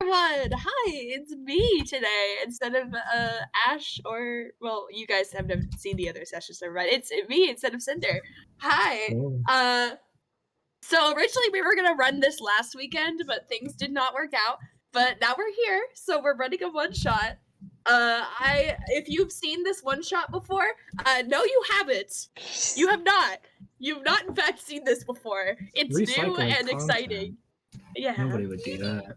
everyone! Hi, it's me today instead of Ash or well, you guys have never seen the other sessions, so right? It's me instead of Cinder. Hi. So originally we were gonna run this last weekend, but things did not work out. But now we're here, so we're running a one shot. If you've seen this one shot before, no, you haven't. You have not. You've not, in fact, seen this before. It's new and exciting. Yeah. Nobody would do that.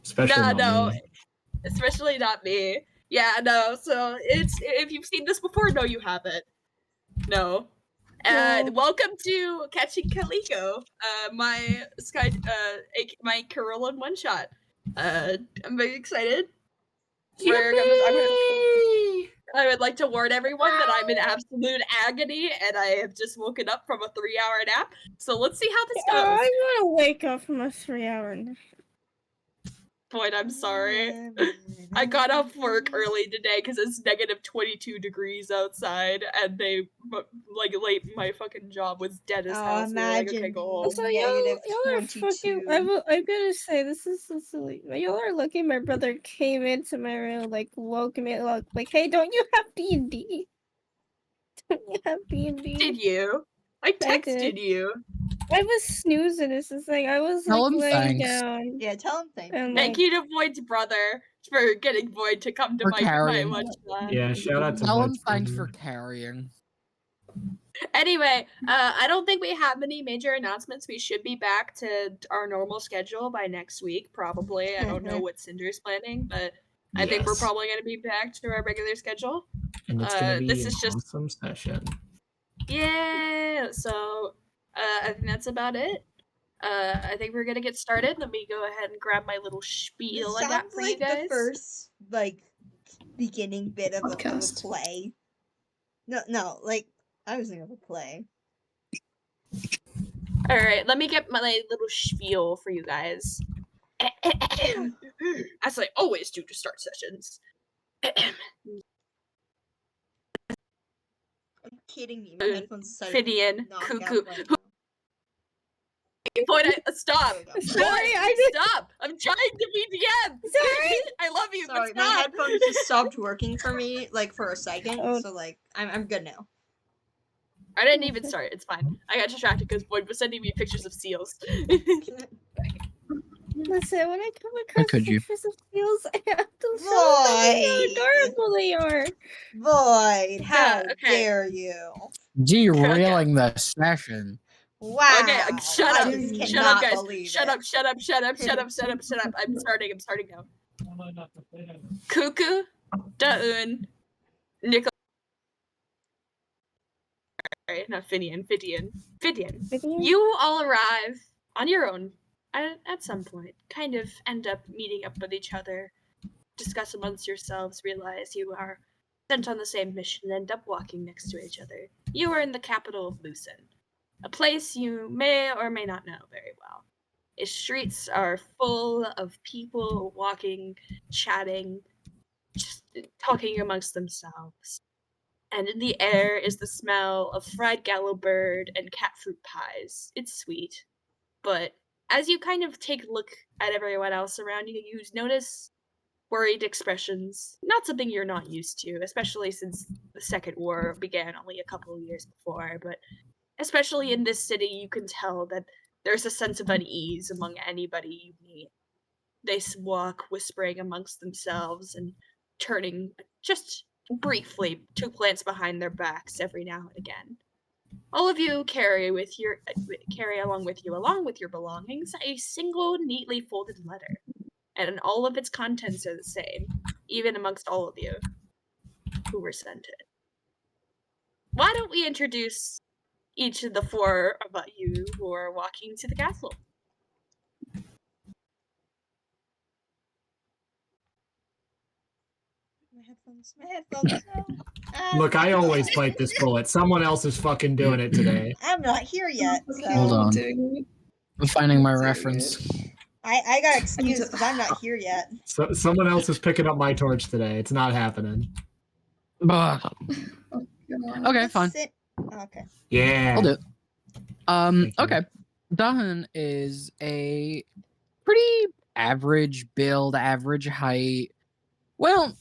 Especially not me. Especially not me. Yeah, no. So if you've seen this before, no, you haven't. No. Welcome to Catching Caligo, my Carolyn one shot. I'm very excited. I would like to warn everyone that I'm in absolute agony and I have just woken up from a 3-hour nap. So let's see how this goes. I'm gonna wake up from a 3-hour nap. Point, I'm sorry. I got off work early today because it's negative 22 degrees outside, and they my fucking job was dead as hell. So imagine. Like, okay, go home. Also, y'all are fucking. I'm gonna say this is so silly. Y'all are lucky. My brother came into my room, woke me up, hey, don't you have D&D? Don't you have D&D? Did you? I texted you. I was snoozing. It's just I was laying down. Yeah, tell him thanks. Thank you to Void's brother for getting Void to come to my lunch class. Yeah, shout out to Tell him thanks for carrying. Anyway, I don't think we have any major announcements. We should be back to our normal schedule by next week, probably. I don't know what Cinder's planning, but I think we're probably going to be back to our regular schedule. And it's going to be an awesome session. Yeah, so I think that's about it. I think we're gonna get started. Let me go ahead and grab my little spiel I got for you guys. The first beginning bit of a play. No, I was thinking of a play. All right, let me get my little spiel for you guys. As I always do to start sessions. Are you kidding me? My headphones Fidian, cuckoo. Stop! Sorry, stop! I'm trying to be DM. Sorry, I love you. Sorry, but my headphones just stopped working for me, for a second. So I'm good now. I didn't even start. It's fine. I got distracted because Boyd was sending me pictures of seals. Listen, when I come across pictures of seals, I have to show how adorable they are. Void, how dare you? Derailing the session. Wow. Okay, shut up. Shut up, guys. Shut up. I'm starting now. Cuckoo, Daun, Nickel. Sorry, not Fidian. You all arrive on your own at some point. Kind of end up meeting up with each other, discuss amongst yourselves, realize you are sent on the same mission, end up walking next to each other. You are in the capital of Lucin. A place you may or may not know very well. Its streets are full of people walking, chatting, just talking amongst themselves. And in the air is the smell of fried gallow bird and cat fruit pies. It's sweet. But as you kind of take a look at everyone else around you, you notice worried expressions. Not something you're not used to, especially since the Second War began only a couple of years before, but especially in this city, you can tell that there's a sense of unease among anybody you meet. They walk whispering amongst themselves and turning just briefly to glance behind their backs every now and again. All of you carry along with your belongings, a single neatly folded letter, and all of its contents are the same, even amongst all of you who were sent it. Why don't we introduce each of the four of you who are walking to the castle? My headphones. Look, I always bite this bullet. Someone else is fucking doing it today. I'm not here yet. So. Hold on. I'm finding my reference. I got excused because I'm not here yet. So, someone else is picking up my torch today. It's not happening. Okay, fine. Okay. Yeah. I'll do it. Okay. Dahan is a pretty average build, average height. Well,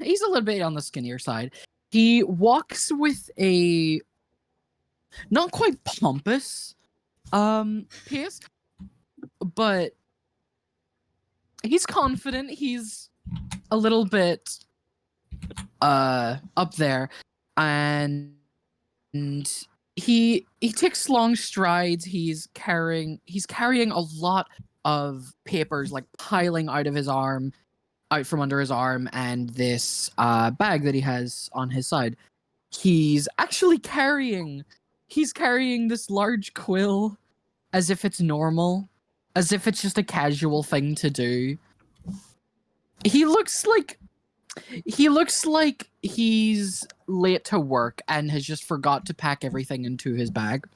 he's a little bit on the skinnier side. He walks with a not quite pompous pace, but he's confident. He's a little bit up there, and he takes long strides. He's carrying a lot of papers, like piling out from under his arm, and this bag that he has on his side. He's actually carrying this large quill as if it's normal, as if it's just a casual thing to do. He looks like he's late to work and has just forgot to pack everything into his bag.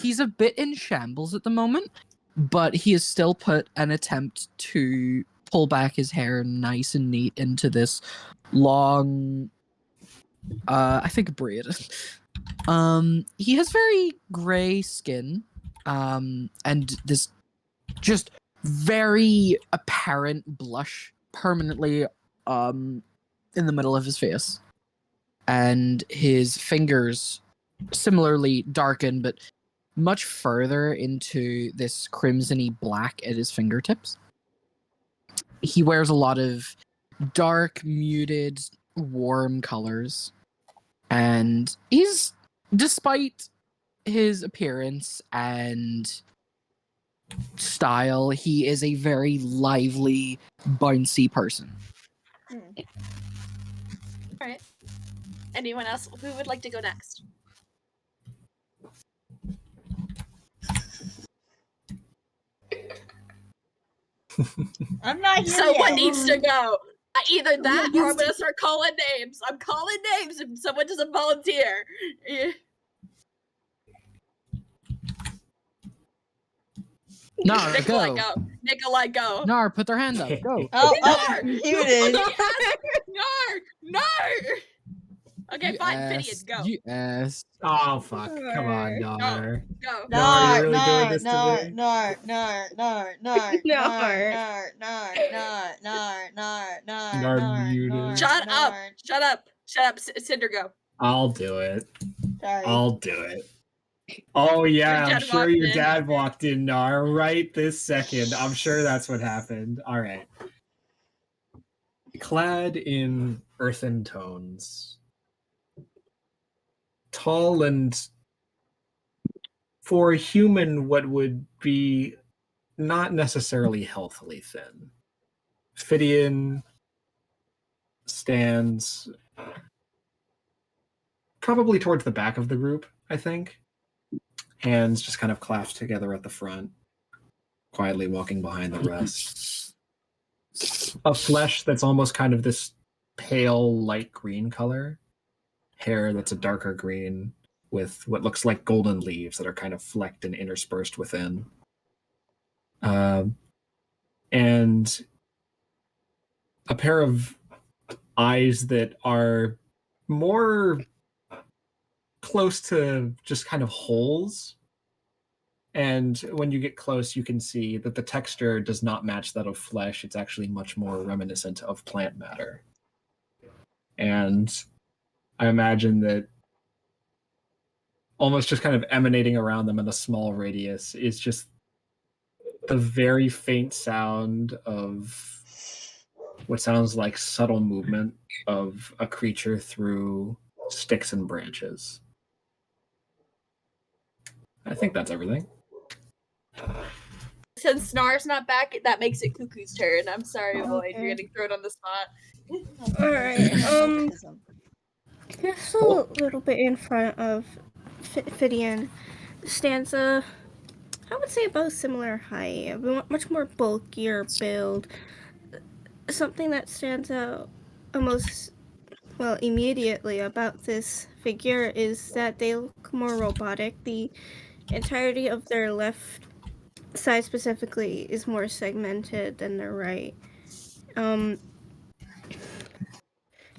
He's a bit in shambles at the moment, but he has still put an attempt to pull back his hair nice and neat into this long, I think braid. He has very gray skin, and this just very apparent blush permanently in the middle of his face, and his fingers similarly darken, but much further into this crimsony black at his fingertips. He wears a lot of dark, muted, warm colors, and he's, despite his appearance and style, he is a very lively, bouncy person. All right. Anyone else who would like to go next? I'm not here Someone yet. needs to go. Either that or I'm gonna start calling names. I'm calling names if someone doesn't volunteer. Nar, Nikolai, go. Nikolai, go. Nar, put their hand up. Go. Oh, muted. Nar! Okay, fine. Phineas, go. Yes. Oh fuck! Come on, Nar. Go. Nar, you're really doing this to me? Nar muted. Shut up, Cinder, go. I'll do it. Sorry. I'll do it. Oh yeah, Your I'm dad sure walked your in. dad walked in, Nar, right this second. I'm sure that's what happened. All right. Clad in earthen tones, tall and, for a human, what would be not necessarily healthily thin. Phidian stands probably towards the back of the group, I think. Hands just kind of clasped together at the front, quietly walking behind the rest. A flesh that's almost kind of this pale light green color. Hair that's a darker green with what looks like golden leaves that are kind of flecked and interspersed within. And a pair of eyes that are more close to just kind of holes. And when you get close, you can see that the texture does not match that of flesh. It's actually much more reminiscent of plant matter. And I imagine that almost just kind of emanating around them in a small radius is just the very faint sound of what sounds like subtle movement of a creature through sticks and branches. I think that's everything. Since Snar's not back, that makes it Cuckoo's turn. I'm sorry, Lloyd. You're getting thrown on the spot. Alright, just a little bit in front of Phidian stands I would say about similar height, much more bulkier build. Something that stands out almost, well, immediately about this figure is that they look more robotic. The entirety of their left side specifically is more segmented than their right.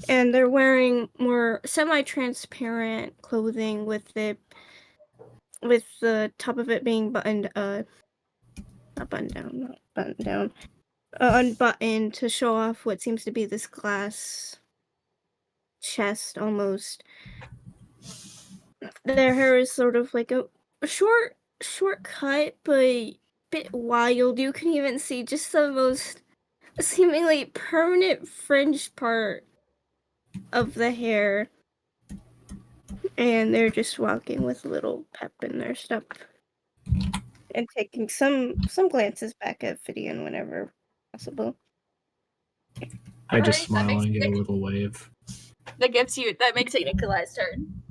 And they're wearing more semi-transparent clothing with the top of it being buttoned, not unbuttoned to show off what seems to be this glass chest almost. Their hair is sort of like a short cut, but a bit wild. You can even see just the most seemingly permanent fringe part of the hair. And they're just walking with a little pep in their step. And taking some glances back at Fidian whenever possible. I just Alright, smile and give a little wave. That makes it Nikolai's turn.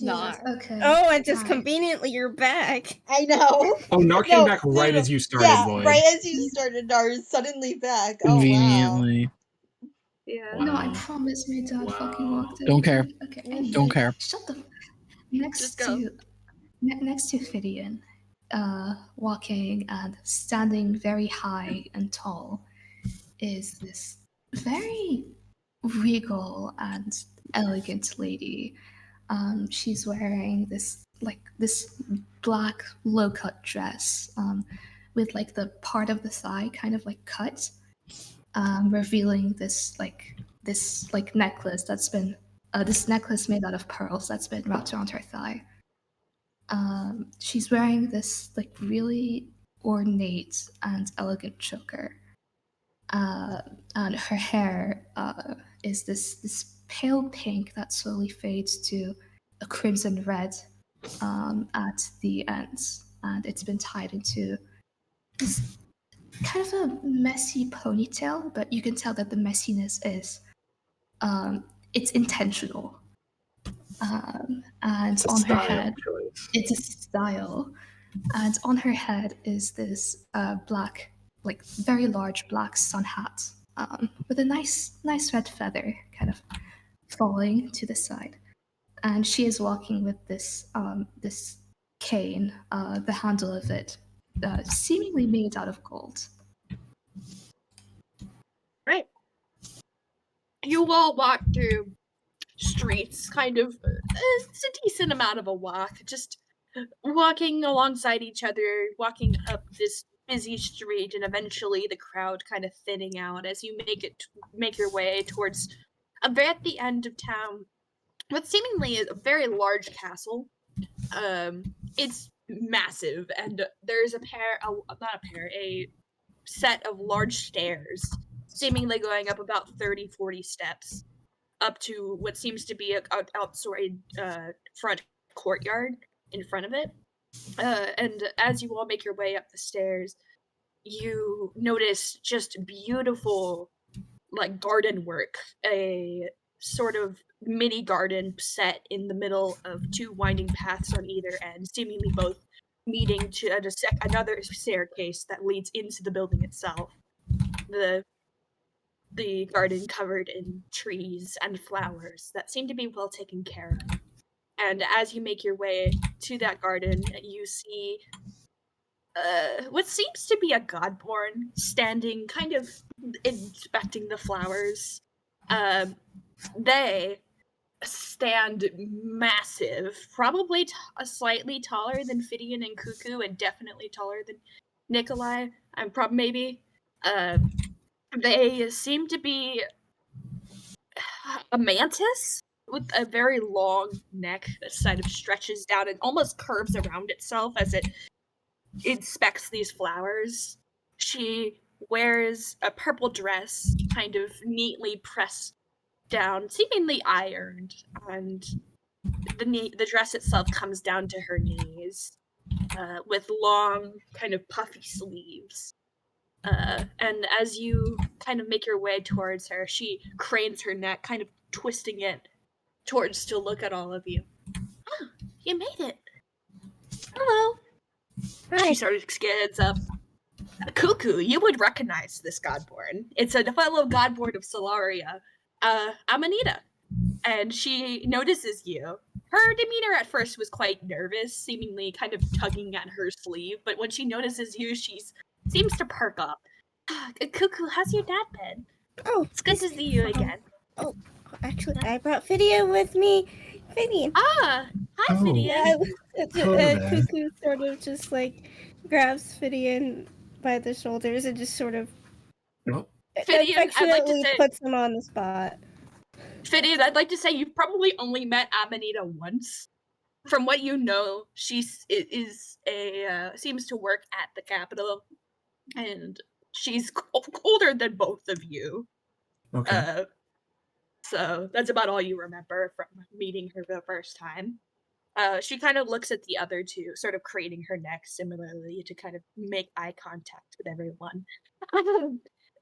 Nah. Okay. Oh, and just Alright. conveniently you're back. I know. Oh, Nar came back right as you started, Yeah, Lloyd. right as you started, Nar is suddenly back. Oh, wow. Conveniently. Yeah. No, I Wow. promise my dad fucking Wow. walked in. Don't care. Okay. Don't care. Shut the. Just go. Next to Fidian, walking and standing very high and tall, is this very regal and elegant lady. She's wearing this black low cut dress with like the part of the thigh kind of like cut, revealing this necklace that's been this necklace made out of pearls that's been wrapped around her thigh. She's wearing this like really ornate and elegant choker. And her hair is this pale pink that slowly fades to a crimson red at the ends, and it's been tied into this kind of a messy ponytail, but you can tell that the messiness is it's intentional. And It's a on her style head, choice. it's a style, and on her head is this black, like very large black sun hat with a nice red feather kind of falling to the side. And she is walking with this cane, the handle of it seemingly made out of gold. Right. You all walk through streets, kind of. It's a decent amount of a walk. Just walking alongside each other, walking up this busy street, and eventually the crowd kind of thinning out as you make your way towards at the end of town. What seemingly is a very large castle. It's massive, and there's a set of large stairs, seemingly going up about 30-40 steps, up to what seems to be an outside front courtyard in front of it. And as you all make your way up the stairs, you notice just beautiful, like, garden work. A sort of mini garden set in the middle of two winding paths on either end, seemingly both leading to another staircase that leads into the building itself. The garden covered in trees and flowers that seem to be well taken care of. And as you make your way to that garden, you see what seems to be a godborn standing, kind of inspecting the flowers. They stand massive, probably slightly taller than Fidian and Cuckoo, and definitely taller than Nikolai. Maybe. They seem to be a mantis with a very long neck that kind of stretches down and almost curves around itself as it inspects these flowers. She wears a purple dress, kind of neatly pressed down, seemingly ironed, and the dress itself comes down to her knees, with long, kind of puffy sleeves. And as you kind of make your way towards her, she cranes her neck, kind of twisting it towards to look at all of you. Oh, you made it. Hello. Hi. She sort of skids up. Cuckoo, you would recognize this godborn. It's a fellow godborn of Solaria, Amanita. And she notices you. Her demeanor at first was quite nervous, seemingly kind of tugging at her sleeve, but when she notices you, she seems to perk up. Cuckoo, how's your dad been? Oh, It's good to see you again. Oh, actually, I brought Fidian with me. Fidian. Ah, hi, Oh. Fidian. Yeah, Hello there. Cuckoo sort of just like grabs Fidian by the shoulders and just sort of Fidian, I'd like to affectionately say, puts him on the spot. Fidian, I'd like to say you've probably only met Amanita once. From what you know, she seems to work at the Capitol, and she's older than both of you. Okay. So that's about all you remember from meeting her the first time. She kind of looks at the other two, sort of craning her neck similarly to kind of make eye contact with everyone.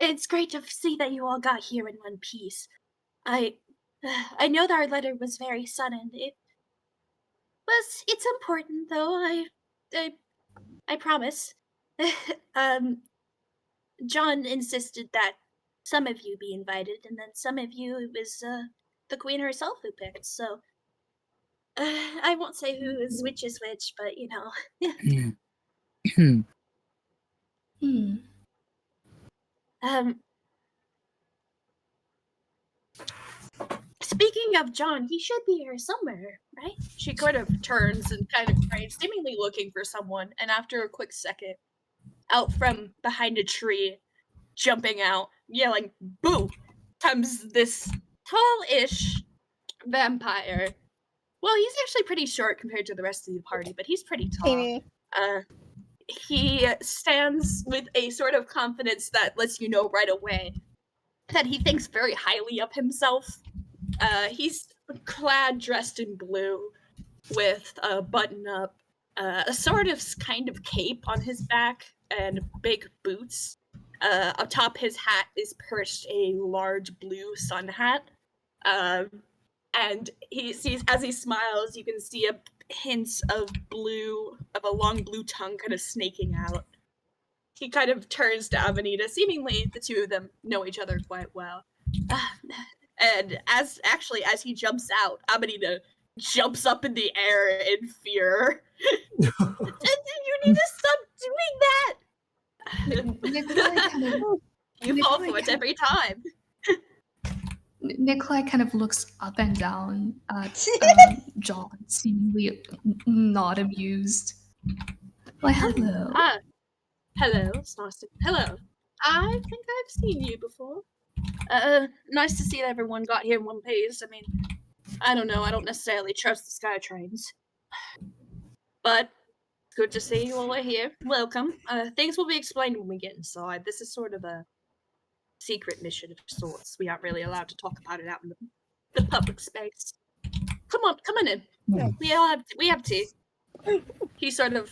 It's great to see that you all got here in one piece. I know that our letter was very sudden. It's important though. I promise. John insisted that some of you be invited, and then some of you it was the queen herself who picked. So I won't say who is which, but you know. Speaking of John, he should be here somewhere, right? She kind of turns and kind of cranes, seemingly looking for someone, and after a quick second, out from behind a tree, jumping out, yelling, "Boo!" comes this tall-ish vampire. Well, he's actually pretty short compared to the rest of the party, but he's pretty tall. He stands with a sort of confidence that lets you know right away that he thinks very highly of himself. He's dressed in blue with a button-up, a sort of kind of cape on his back, and big boots. Atop his hat is perched a large blue sun hat. And he sees, as he smiles, you can see a hints of a long blue tongue kind of snaking out. He kind of turns to Amanita. Seemingly, the two of them know each other quite well. And as he jumps out, Amanita jumps up in the air in fear. You need to stop doing that! You fall for it every time. Nikolai kind of looks up and down at John, seemingly not amused. Like, hello. Hello, it's nice to... Hello. I think I've seen you before. Nice to see that everyone got here in one piece. I mean, I don't know, I don't necessarily trust the sky trains. But it's good to see you all are here. Welcome. Things will be explained when we get inside. This is sort of a secret mission of sorts. We aren't really allowed to talk about it out in the public space. Come on in. We have tea. He sort of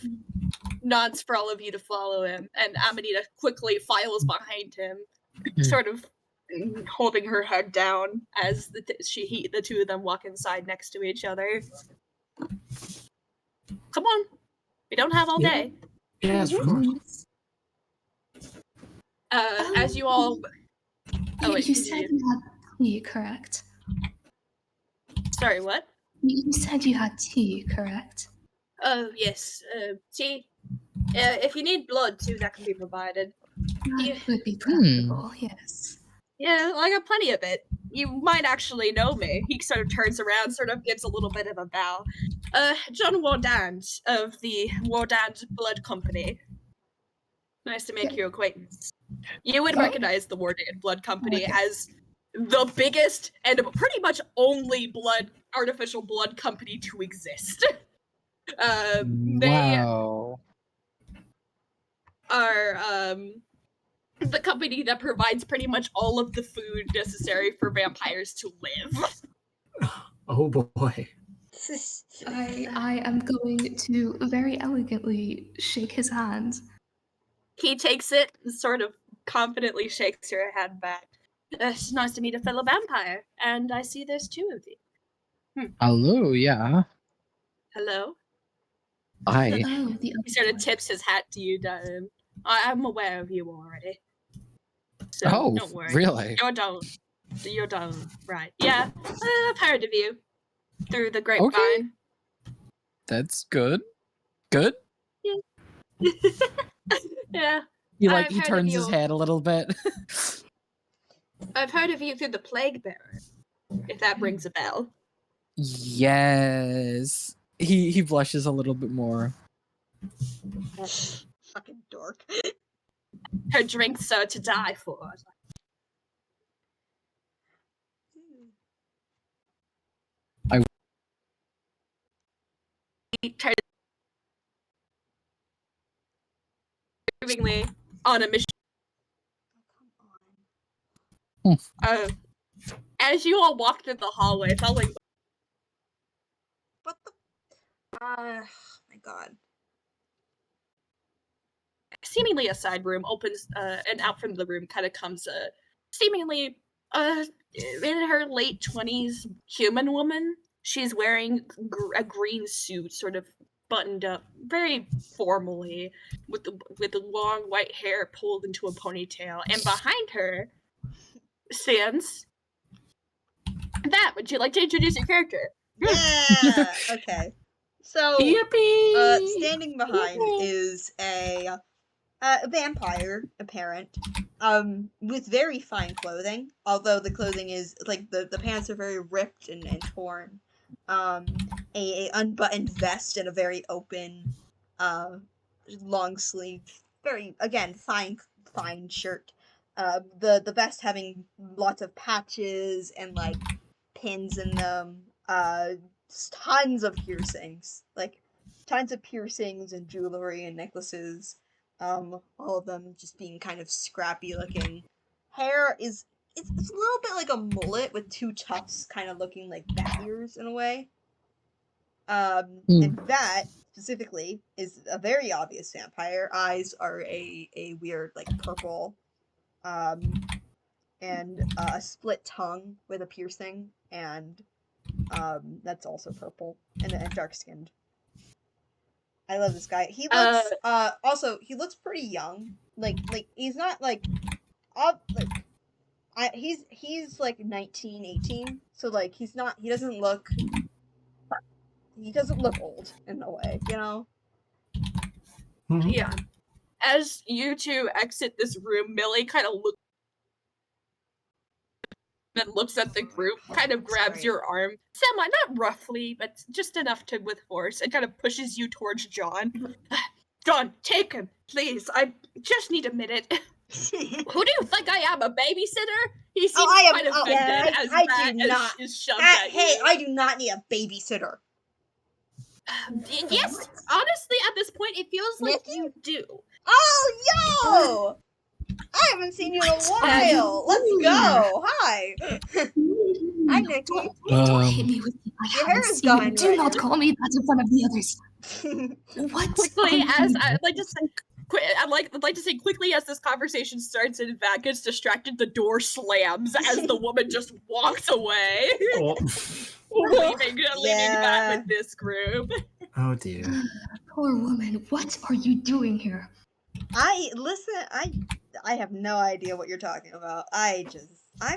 nods for all of you to follow him, and Amanita quickly files behind him, sort of holding her head down as the two of them walk inside next to each other. Come on, we don't have all day. Yes, of course. As you all... You said you had tea, correct? Sorry, what? You said you had tea, correct? Oh, yes. Tea. If you need blood, too, that can be provided. That would be preferable, yes. Yeah, I got plenty of it. You might actually know me. He sort of turns around, sort of gives a little bit of a bow. John Wardand of the Wardand Blood Company. Nice to make your acquaintance. You would recognize the Wardand Blood Company as the biggest and pretty much only artificial blood company to exist. They are the company that provides pretty much all of the food necessary for vampires to live. Oh boy. I am going to very elegantly shake his hand. He takes it and sort of confidently shakes your hand back. It's nice to meet a fellow vampire, and I see there's two of you. Hello, yeah. Hello? Hi. He sort of tips his hat to you, Diane. I'm aware of you already. So don't worry. Really? You're done, right. Yeah, I've heard of you. Through the grapevine. Okay. That's good. Good? Yeah. Yeah. He turns his head a little bit. I've heard of you through the Plague Bearer, if that rings a bell. Yes. He blushes a little bit more. Fucking dork. her drinks to die for. Tried seemingly on a mission. As you all walk through the hallway, following. What the? Oh my god. Seemingly a side room opens, and out from the room kind of comes a seemingly in her late 20s human woman. She's wearing a green suit, sort of buttoned up very formally, with the long white hair pulled into a ponytail, and behind her stands that. Would you like to introduce your character? Yeah. Okay. So, Yippee! standing behind is a vampire, apparent, with very fine clothing. Although the clothing is like the pants are very ripped and torn. A unbuttoned vest and a very open, long sleeve, very again fine shirt. The vest having lots of patches and like pins in them. Tons of piercings, like tons of piercings and jewelry and necklaces. All of them just being kind of scrappy looking. Hair is it's a little bit like a mullet with two tufts, kind of looking like bat ears in a way. And that specifically is a very obvious vampire. Eyes are a weird like purple, and a split tongue with a piercing, and that's also purple and dark skinned. I love this guy. He looks also he looks pretty young. Like he's not like he's like 19, 18. So like he doesn't look old in a way, you know? Mhm. Yeah. As you two exit this room, Millie kind of looks at the group, kind of grabs your arm, not roughly, but just enough to with force, and kind of pushes you towards John. John, take him, please. I just need a minute. Who do you think I am, a babysitter? He seems quite offended as Matt is shoved at you. Hey, I do not need a babysitter. Yes, honestly, at this point, it feels like Nikki? you do. Oh, yo! I haven't seen you in a while. Let's go. Hi. Hi, Nikki. Don't hit me with the I Your hair haven't is seen you. gone, Do right? not call me that in front of the others. What? Quickly, are as you I'd like to say, I'd like to say quickly as this conversation starts and Vat gets distracted, the door slams as the woman just walks away, leaving Vat with this group. Oh dear. Poor woman, what are you doing here? I have no idea what you're talking about. I'm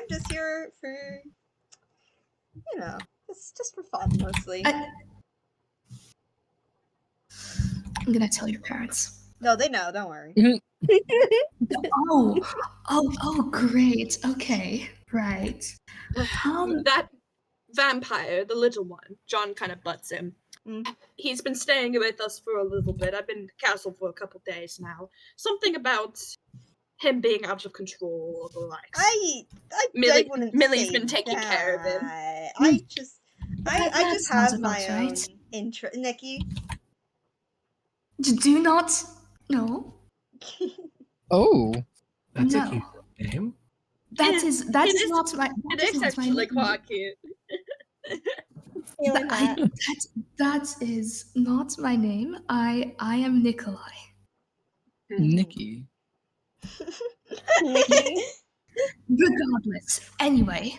just here for, you know, just for fun mostly. I'm gonna tell your parents. No, they know. Don't worry. Oh, great. Okay, right. That vampire, the little one, John kind of butts him. He's been staying with us for a little bit. I've been in the castle for a couple days now. Something about him being out of control or the likes. I Millie's been taking care of him. I just have my own right. interest. Nikki? Do not. No. Oh. That's No. a cute name. That is not my. It is actually quite cute. That is not my name. I am Nikolai. Nikki. Nikki. Regardless. Anyway.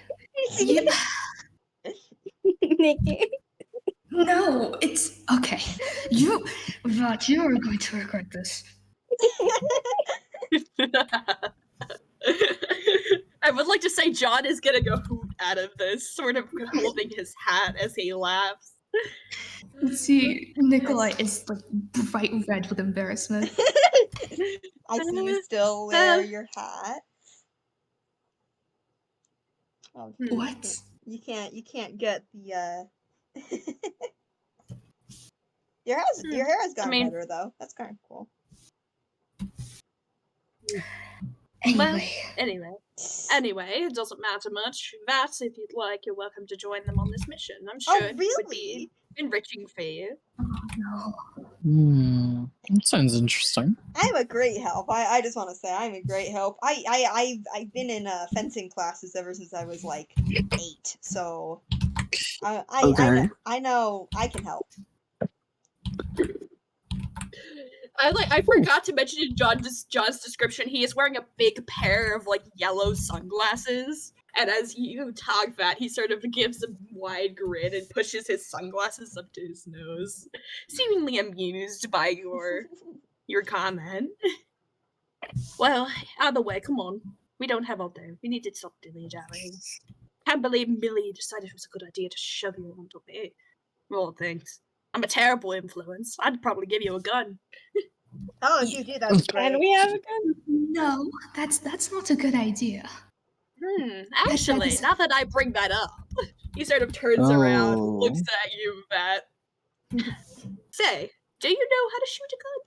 Nikki. No, it's okay. You are going to regret this. I would like to say John is gonna go hoot out of this, sort of holding his hat as he laughs. See, Nikolai is like bright red with embarrassment. I see you still wear your hat. Oh, What? You can't get the your hair has gotten better though. That's kind of cool. Anyway, Anyway, it doesn't matter much. Vats, if you'd like, you're welcome to join them on this mission. I'm Oh, sure it would be really? enriching for you. oh That sounds interesting. I'm a great help. I just want to say I'm a great help. I've been in fencing classes ever since I was like 8, so Okay. I know I can help. I forgot to mention in John's description, he is wearing a big pair of like yellow sunglasses. And as you tag that, he sort of gives a wide grin and pushes his sunglasses up to his nose, seemingly amused by your comment. Well, either way, come on. We don't have all day. We need to stop dilly-dallying. Can't believe Millie decided it was a good idea to shove you onto me. Of all things. I'm a terrible influence. I'd probably give you a gun. Oh, if you do, that'd be great. And we have a gun. no, that's not a good idea. Actually, is- now that I bring that up, he sort of turns around, Oh. looks at you, Matt. Say, do you know how to shoot a gun?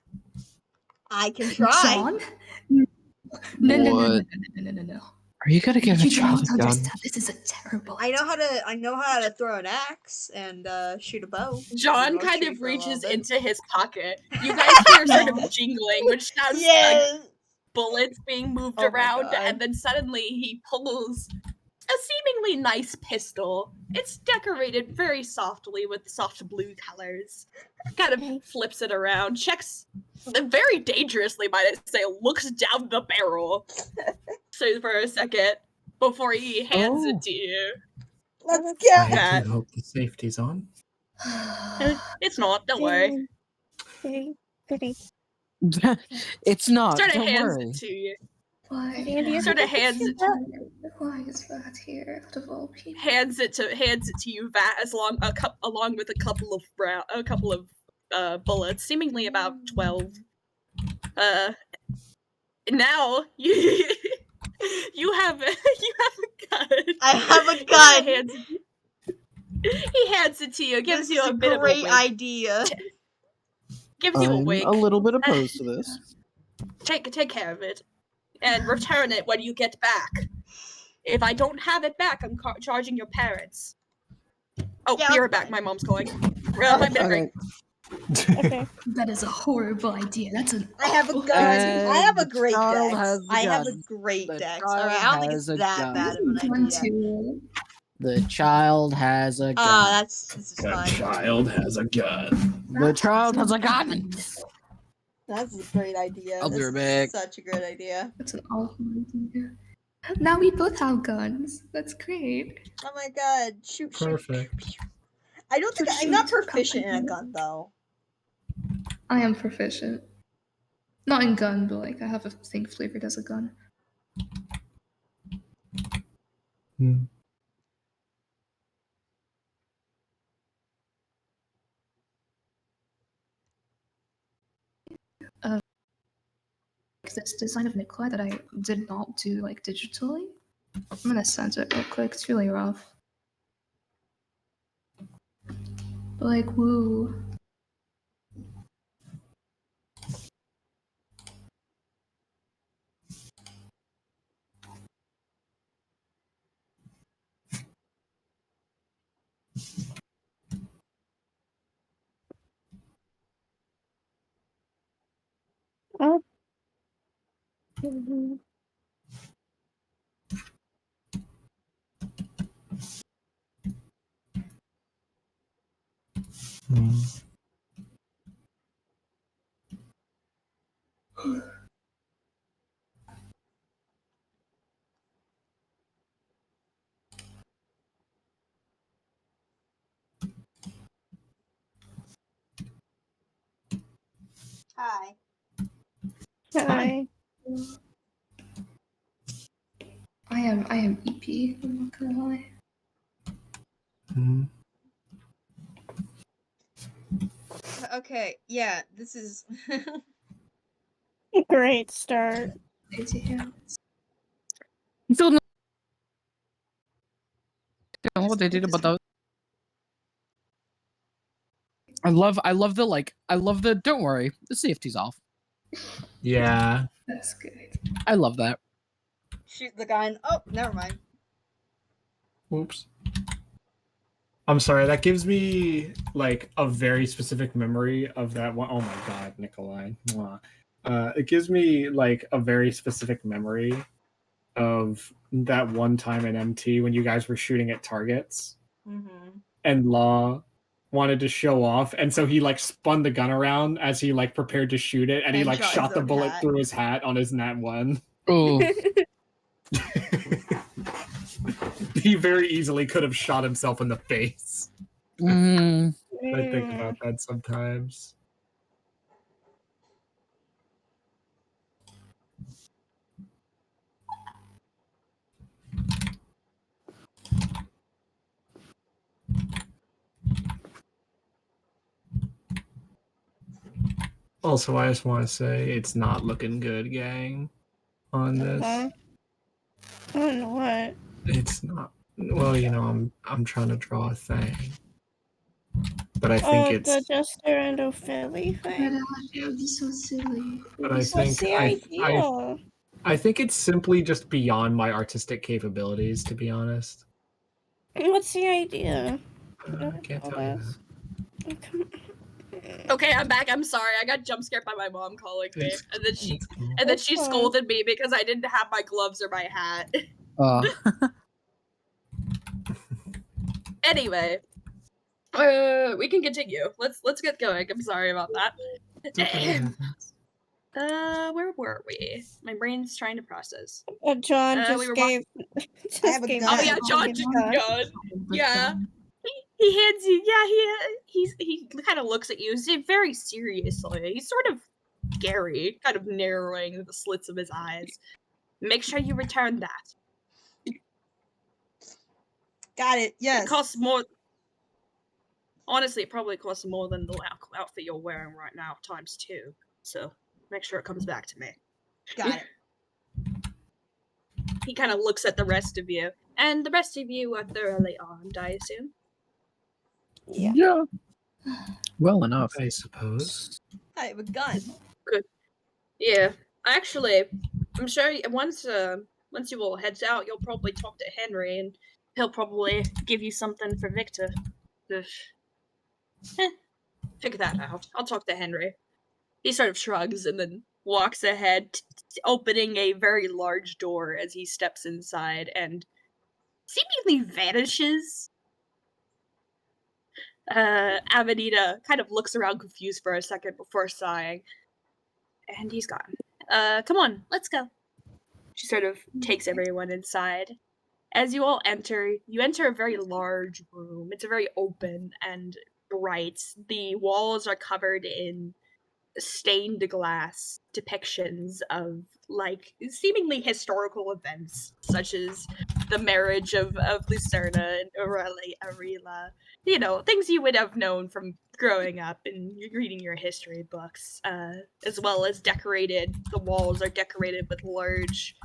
I can try. John? No. What? No. Are you gonna give a You child don't a gun? understand. This is a terrible. I know how to throw an axe and shoot a bow. John I'll kind shoot of for a little reaches bit. into his pocket. You guys hear sort of jingling, which sounds like Yes. bullets being moved Oh my around, God. and then suddenly he pulls a seemingly nice pistol. It's decorated very softly with soft blue colors. Kind of flips it around, checks very dangerously, might I say, looks down the barrel so for a second before he hands it to you. Let's I go. do hope the safety's on. It's not, don't worry. Okay, goody. It's not. Sort of Don't hands worry. it to you. Why? Andy, Sort of hands it Why is that here out of all people? hands it to you, Vat, along with a couple of bullets, seemingly about 12. Now you you have a gun. I have a gun. He hands it to you, gives This you is a bit of a great wink, idea. gives you a I'm wink. a little bit opposed to this. Take care of it, and return it when you get back. If I don't have it back, I'm charging your parents. Oh, Yeah, be that's right back. fine. My mom's calling. 5 minute break. Okay. That is a horrible idea. That's an. I have a awful gun. idea. I have a the great child dex. has the I have a gun. great The dex. child Alright, I don't think has it's a that gun. bad of an One, idea. two. The child has a gun. Ah, this is The fine. child has a gun. The child has a gun. That's a great idea. I'll be This right is back. such a great idea. That's an awful idea. Now we both have guns. That's great. Oh my god, shoot. Perfect. I don't think Shoot, I'm not shoot. proficient in a gun though. I am proficient. Not in gun, but like I have a thing flavored as a gun. Hmm. This design of Nikolai that I did not do like digitally. I'm gonna send it real quick. It's really rough. But like, woo. Oh. Mhm. Hmm. Hi. Hi. I am EP. I'm not gonna lie. Hmm. Okay, yeah, this is Great start. Idea. You don't know what they did about those. I love the don't worry, the safety's off. Yeah. That's good. I love that. Shoot the gun. Oh, never mind. Oops. I'm sorry. That gives me like a very specific memory of that one. Oh my god, Nikolai. Mwah. It gives me like a very specific memory of that one time in MT when you guys were shooting at targets Mm-hmm. and Law wanted to show off, and so he like spun the gun around as he like prepared to shoot it, and he And like shot his shot the own bullet hat. through his hat on his nat one. Oh, He very easily could have shot himself in the face. mm, I think about that sometimes. Also, I just want to say it's not looking good, gang, on this. I don't know what. It's not. Well, you know, I'm trying to draw a thing, but I think it's. The Jester and Ophelia But thing. it would be so silly. But I What's think the idea? I think it's simply just beyond my artistic capabilities, to be honest. What's the idea? I can't tell you that. Okay, I'm back. I'm sorry. I got jump scared by my mom calling me, It's- and then she it's cool. and then That's she fine. scolded me because I didn't have my gloves or my hat. Anyway, we can continue. Let's get going. I'm sorry about that. It's okay, it happens. Where were we? My brain's trying to process. John we just were gave. I have a gave gun. Oh yeah, John just gun. Yeah. He hands you. Yeah, he kind of looks at you. He's very seriously. He's sort of scary, kind of narrowing the slits of his eyes. Make sure you return that. Got it. Yes. It costs more. Honestly, it probably costs more than the outfit you're wearing right now, times 2. So make sure it comes back to me. Got it. He kind of looks at the rest of you, and the rest of you are thoroughly armed, I assume. Yeah. Well enough. I suppose. I have a gun. Yeah, actually, I'm sure once you all heads out, you'll probably talk to Henry, and he'll probably give you something for Victor. Figure that out. I'll talk to Henry. He sort of shrugs and then walks ahead, opening a very large door as he steps inside and seemingly vanishes. Amanita kind of looks around confused for a second before sighing. And he's gone. Come on, let's go. She sort of takes everyone inside. As you all enter, you enter a very large room. It's very open and bright. The walls are covered in stained glass depictions of like seemingly historical events such as the marriage of Lucerna and Arela, you know, things you would have known from growing up and reading your history books, as well as the walls are decorated with large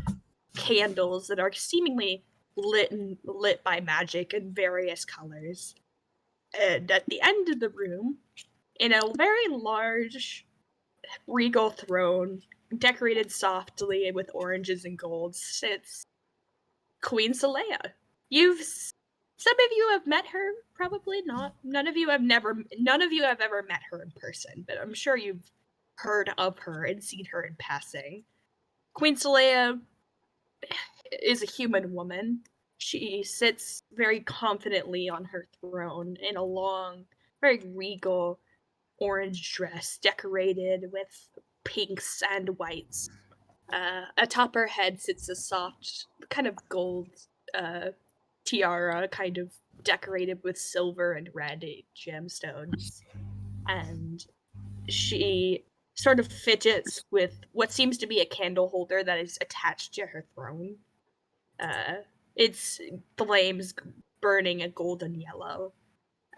candles that are seemingly lit by magic in various colors. And at the end of the room, in a very large regal throne, decorated softly with oranges and golds, sits Queen Saleya. Some of you have met her, probably not. None of you have ever met her in person, but I'm sure you've heard of her and seen her in passing. Queen Saleya is a human woman. She sits very confidently on her throne in a long, very regal orange dress decorated with pinks and whites. Atop her head sits a soft, kind of gold tiara, kind of decorated with silver and red gemstones. And she sort of fidgets with what seems to be a candle holder that is attached to her throne. Its flames burning a golden yellow.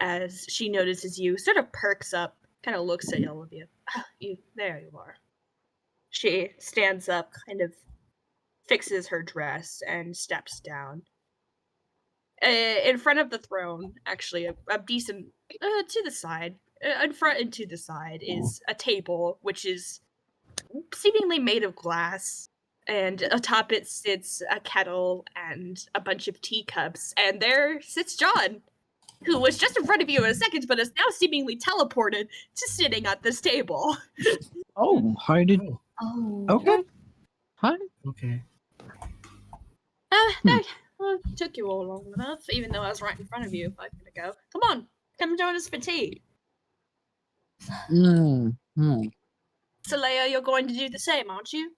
As she notices you, sort of perks up, kind of looks at all of you. There you are. She stands up, kind of fixes her dress, and steps down. In front of the throne, actually, a decent to the side, in front and to the side is a table, which is seemingly made of glass. And atop it sits a kettle and a bunch of teacups. And there sits John, who was just in front of you in a second, but is now seemingly teleported to sitting at this table. Oh, how did... Oh. Okay. Hi. Okay. That took you all long enough, even though I was right in front of you 5 minutes ago. Come on, come join us for tea. Leia, you're going to do the same, aren't you?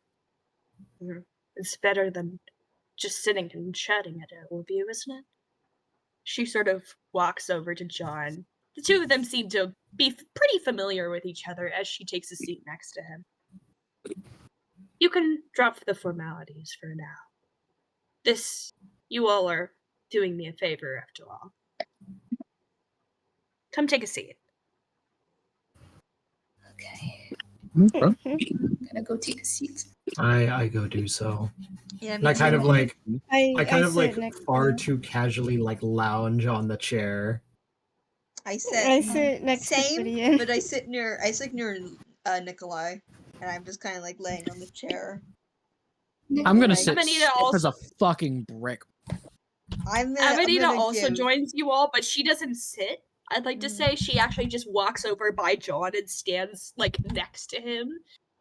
It's better than just sitting and chatting at it with you, isn't it? She sort of walks over to John. The two of them seem to be pretty familiar with each other as she takes a seat next to him. You can drop the formalities for now. You all are doing me a favor after all. Come take a seat. Okay. Okay. I'm gonna go take a seat. I go do so. Yeah, And I kind of like I kind of sit like next far to too casually like lounge on the chair. I sit next to same, Gideon. but I sit near Nikolai, and I'm just kind of like laying on the chair. I'm gonna Like, sit Amanita stiff as also- a fucking brick. Amanita also give... joins you all, but she doesn't sit. I'd like to say she actually just walks over by John and stands like next to him,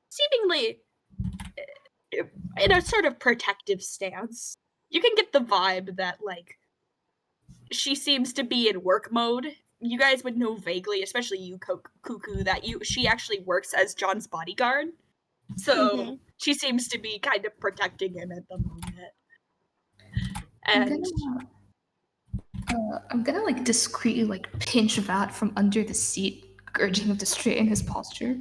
seemingly in a sort of protective stance. You can get the vibe that like she seems to be in work mode. You guys would know vaguely, especially you, Cuckoo, that she actually works as John's bodyguard. So she seems to be kind of protecting him at the moment. And I'm gonna like discreetly like pinch Vat from under the seat, urging him to straighten his posture.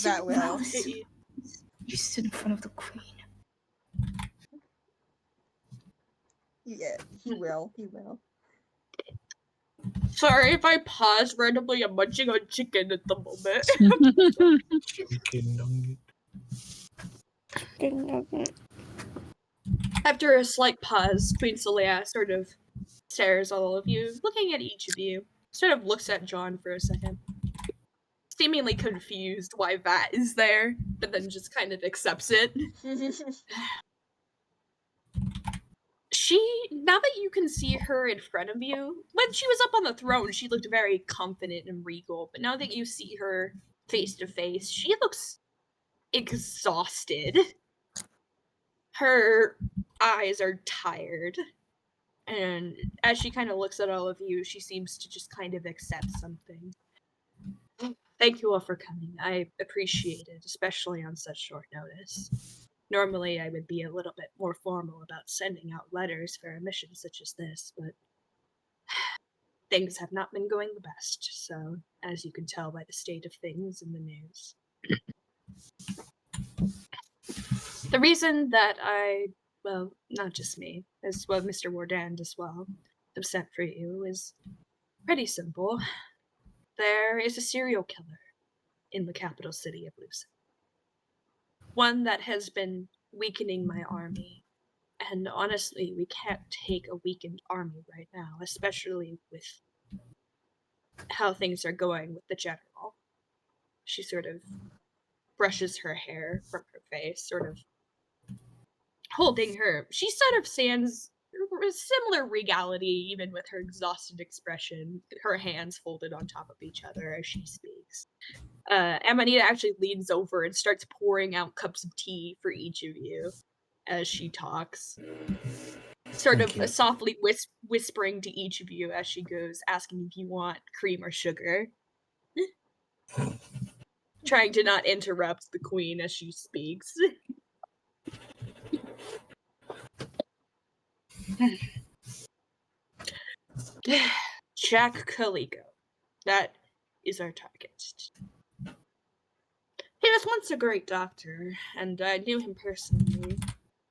That will. You sit in front of the queen. Yeah, he will. He will. Sorry if I pause randomly. I'm munching on chicken at the moment. Chicken nugget. After a slight pause, Queen Celea sort of stares at all of you, looking at each of you. Sort of looks at John for a second. Seemingly confused why Vat is there, but then just kind of accepts it. Now that you can see her in front of you, when she was up on the throne, she looked very confident and regal, but now that you see her face to face, she looks exhausted. Her eyes are tired, and as she kind of looks at all of you, she seems to just kind of accept something. Thank you all for coming. I appreciate it, especially on such short notice. Normally, I would be a little bit more formal about sending out letters for a mission such as this, but things have not been going the best, so as you can tell by the state of things in the news. The reason that well, not just me, as well Mr. Wardand as well, have sent for you is pretty simple. There is a serial killer in the capital city of Lucid. One that has been weakening my army. And honestly, we can't take a weakened army right now, especially with how things are going with the general. She sort of brushes her hair from her face, sort of holding her. She sort of stands similar regality, even with her exhausted expression, her hands folded on top of each other as she speaks. Amanita actually leans over and starts pouring out cups of tea for each of you as she talks. Sort of softly whispering to each of you as she goes, asking if you want cream or sugar. Trying to not interrupt the queen as she speaks. Jack Caligo. That is our target. He was once a great doctor, and I knew him personally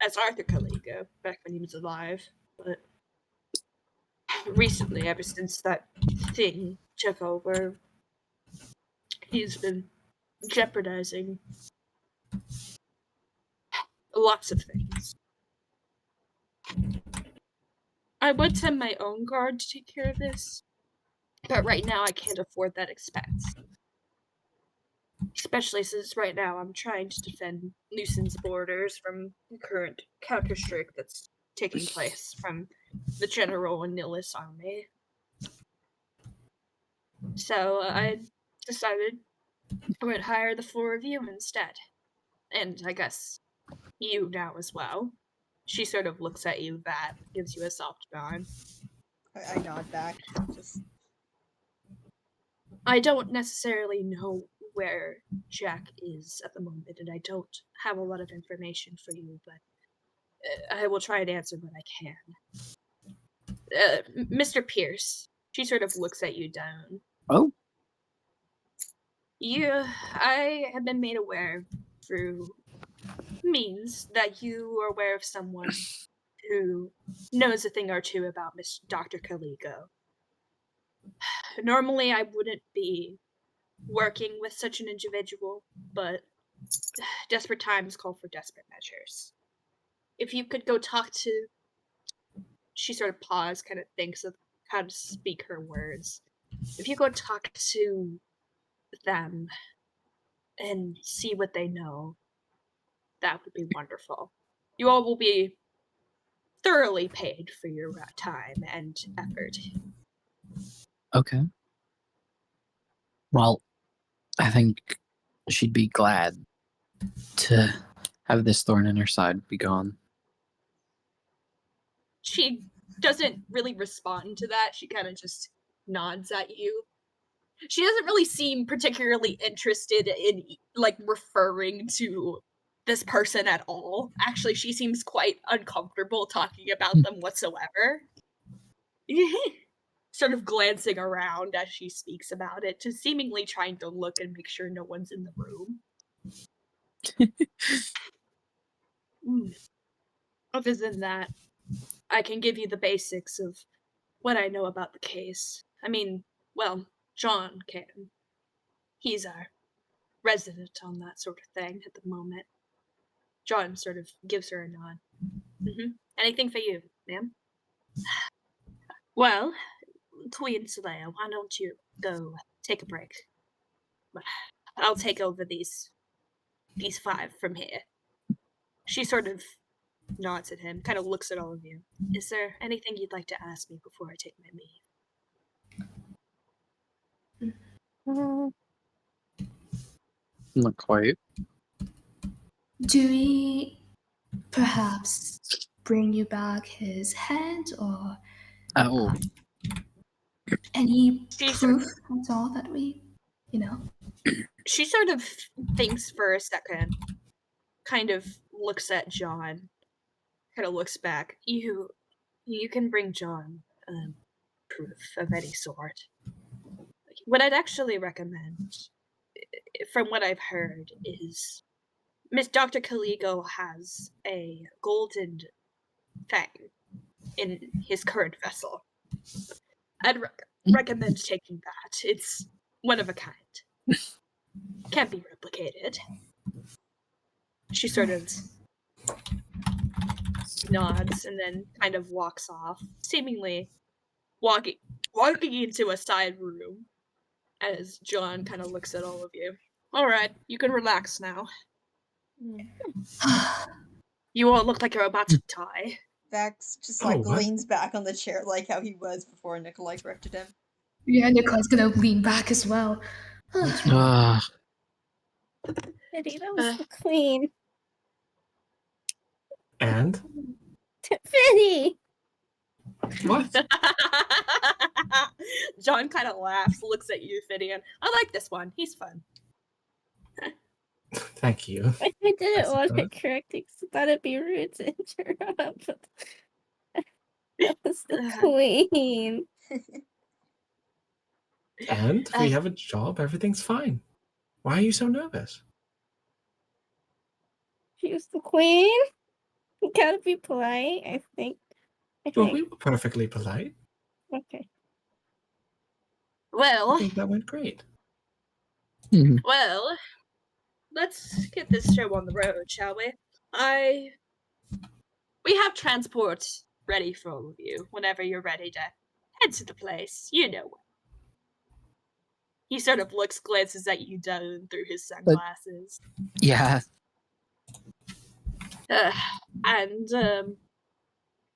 as Arthur Caligo back when he was alive, but recently, ever since that thing took over, he's been jeopardizing lots of things. I would send my own guard to take care of this, but right now I can't afford that expense. Especially since right now I'm trying to defend Lucen's borders from the current counterstrike that's taking place from the General and Nihilist army. So I decided I would hire the 4 of you instead. And I guess you now as well. She sort of looks at you, Vat, gives you a soft nod. I nod back. Just I don't necessarily know where Jack is at the moment, and I don't have a lot of information for you, but I will try and answer what I can. Mr. Pierce, she sort of looks at you down. Oh? I have been made aware through means that you are aware of someone who knows a thing or two about Dr. Caligo. Normally, I wouldn't be working with such an individual, but desperate times call for desperate measures. If you could go talk to... She sort of paused, kind of thinks of how to speak her words. If you go talk to them and see what they know, that would be wonderful. You all will be thoroughly paid for your time and effort. Okay. Well, I think she'd be glad to have this thorn in her side be gone. She doesn't really respond to that. She kind of just nods at you. She doesn't really seem particularly interested in, like, referring to this person at all. Actually, she seems quite uncomfortable talking about them whatsoever. Sort of glancing around as she speaks about it, just seemingly trying to look and make sure no one's in the room. Other than that, I can give you the basics of what I know about the case. I mean, well, John can. He's our resident on that sort of thing at the moment. John sort of gives her a nod. Anything for you, ma'am? Well, Queen Saleya, why don't you go take a break? I'll take over these 5 from here. She sort of nods at him, kind of looks at all of you. Is there anything you'd like to ask me before I take my leave? Not quite. Do we perhaps bring you back his head or Oh. any She proof at all that we, She sort of thinks for a second, kind of looks at John, kind of looks back. You can bring John proof of any sort. What I'd actually recommend, from what I've heard, is Miss Dr. Caligo has a golden fang in his current vessel. I'd recommend taking that. It's one of a kind. Can't be replicated. She sort of nods and then kind of walks off, seemingly walking into a side room as John kind of looks at all of you. All right, you can relax now. You all look like you're about to die. Vax just what? leans back on the chair like how he was before Nikolai corrected him. Yeah, Nikolai's gonna lean back as well. That was the queen. And? Tiffany! What? John kind of laughs, looks at you, Fidian. I like this one. He's fun. Thank you. I didn't want suppose. it correcting because I thought it'd be rude to interrupt. But that was the queen. And we have a job. Everything's fine. Why are you so nervous? She was the queen. You gotta be polite, I think. Well, we were perfectly polite. Okay. Well, I think that went great. well, let's get this show on the road, shall we? We have transport ready for all of you whenever you're ready to head to the place. You know. He sort of glances at you down through his sunglasses. Yeah. And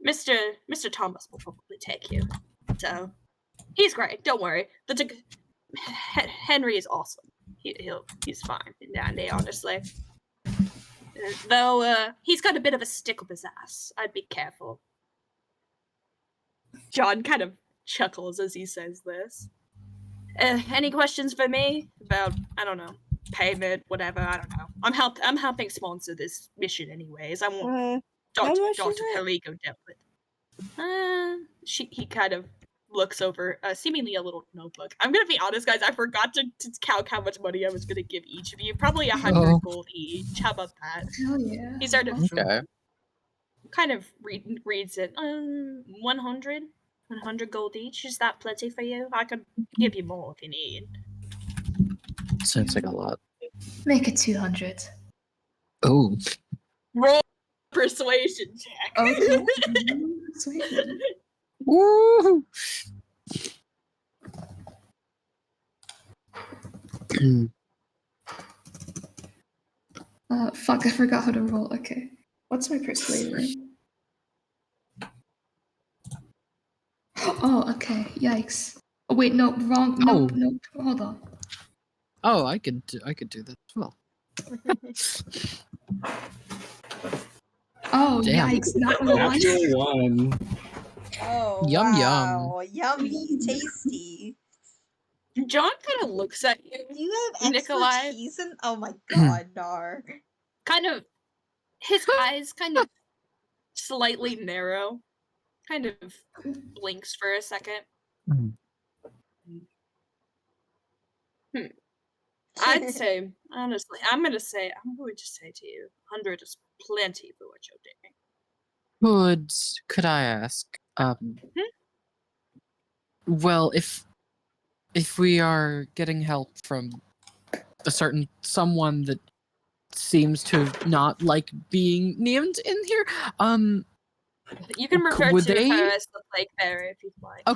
Mr. Thomas will probably take you. So he's great. Don't worry. Henry is awesome. He's fine in Dandy, honestly. Though he's got a bit of a stick up his ass. I'd be careful. John kind of chuckles as he says this. Any questions for me about, I don't know, payment, whatever? I don't know. I'm helping sponsor this mission anyways. I want Dr. Caligo dealt with. He kind of looks over seemingly a little notebook. I'm gonna be honest, guys. I forgot to count how much money I was gonna give each of you. Probably 100 gold each. How about that? Oh yeah. He sort of Okay. kind of reads it. 100 gold each. Is that plenty for you? I could give you more if you need. Sounds like a lot. Make it 200. Oh. Roll persuasion check. Okay. Sweet. Woo! Fuck, I forgot how to roll. Okay. What's my persuasion? Oh, okay. Yikes. Oh, wait, no, wrong. No, Oh. no, hold on. Oh, I could do that as well. Oh, Damn. yikes. That was one. Natural one. Oh, Yum, wow. Yummy, tasty. John kind of looks at you. Do you have Nikolai? expertise in? Oh my god, Nar. Kind of, his eyes kind of slightly narrow. Kind of blinks for a second. I'd say, honestly, I'm going to say to you, 100 is plenty for what you're doing. Could I ask? Well, if we are getting help from someone that seems to not like being named in here, You can refer would to they- her as the Plague Bearer if you'd like.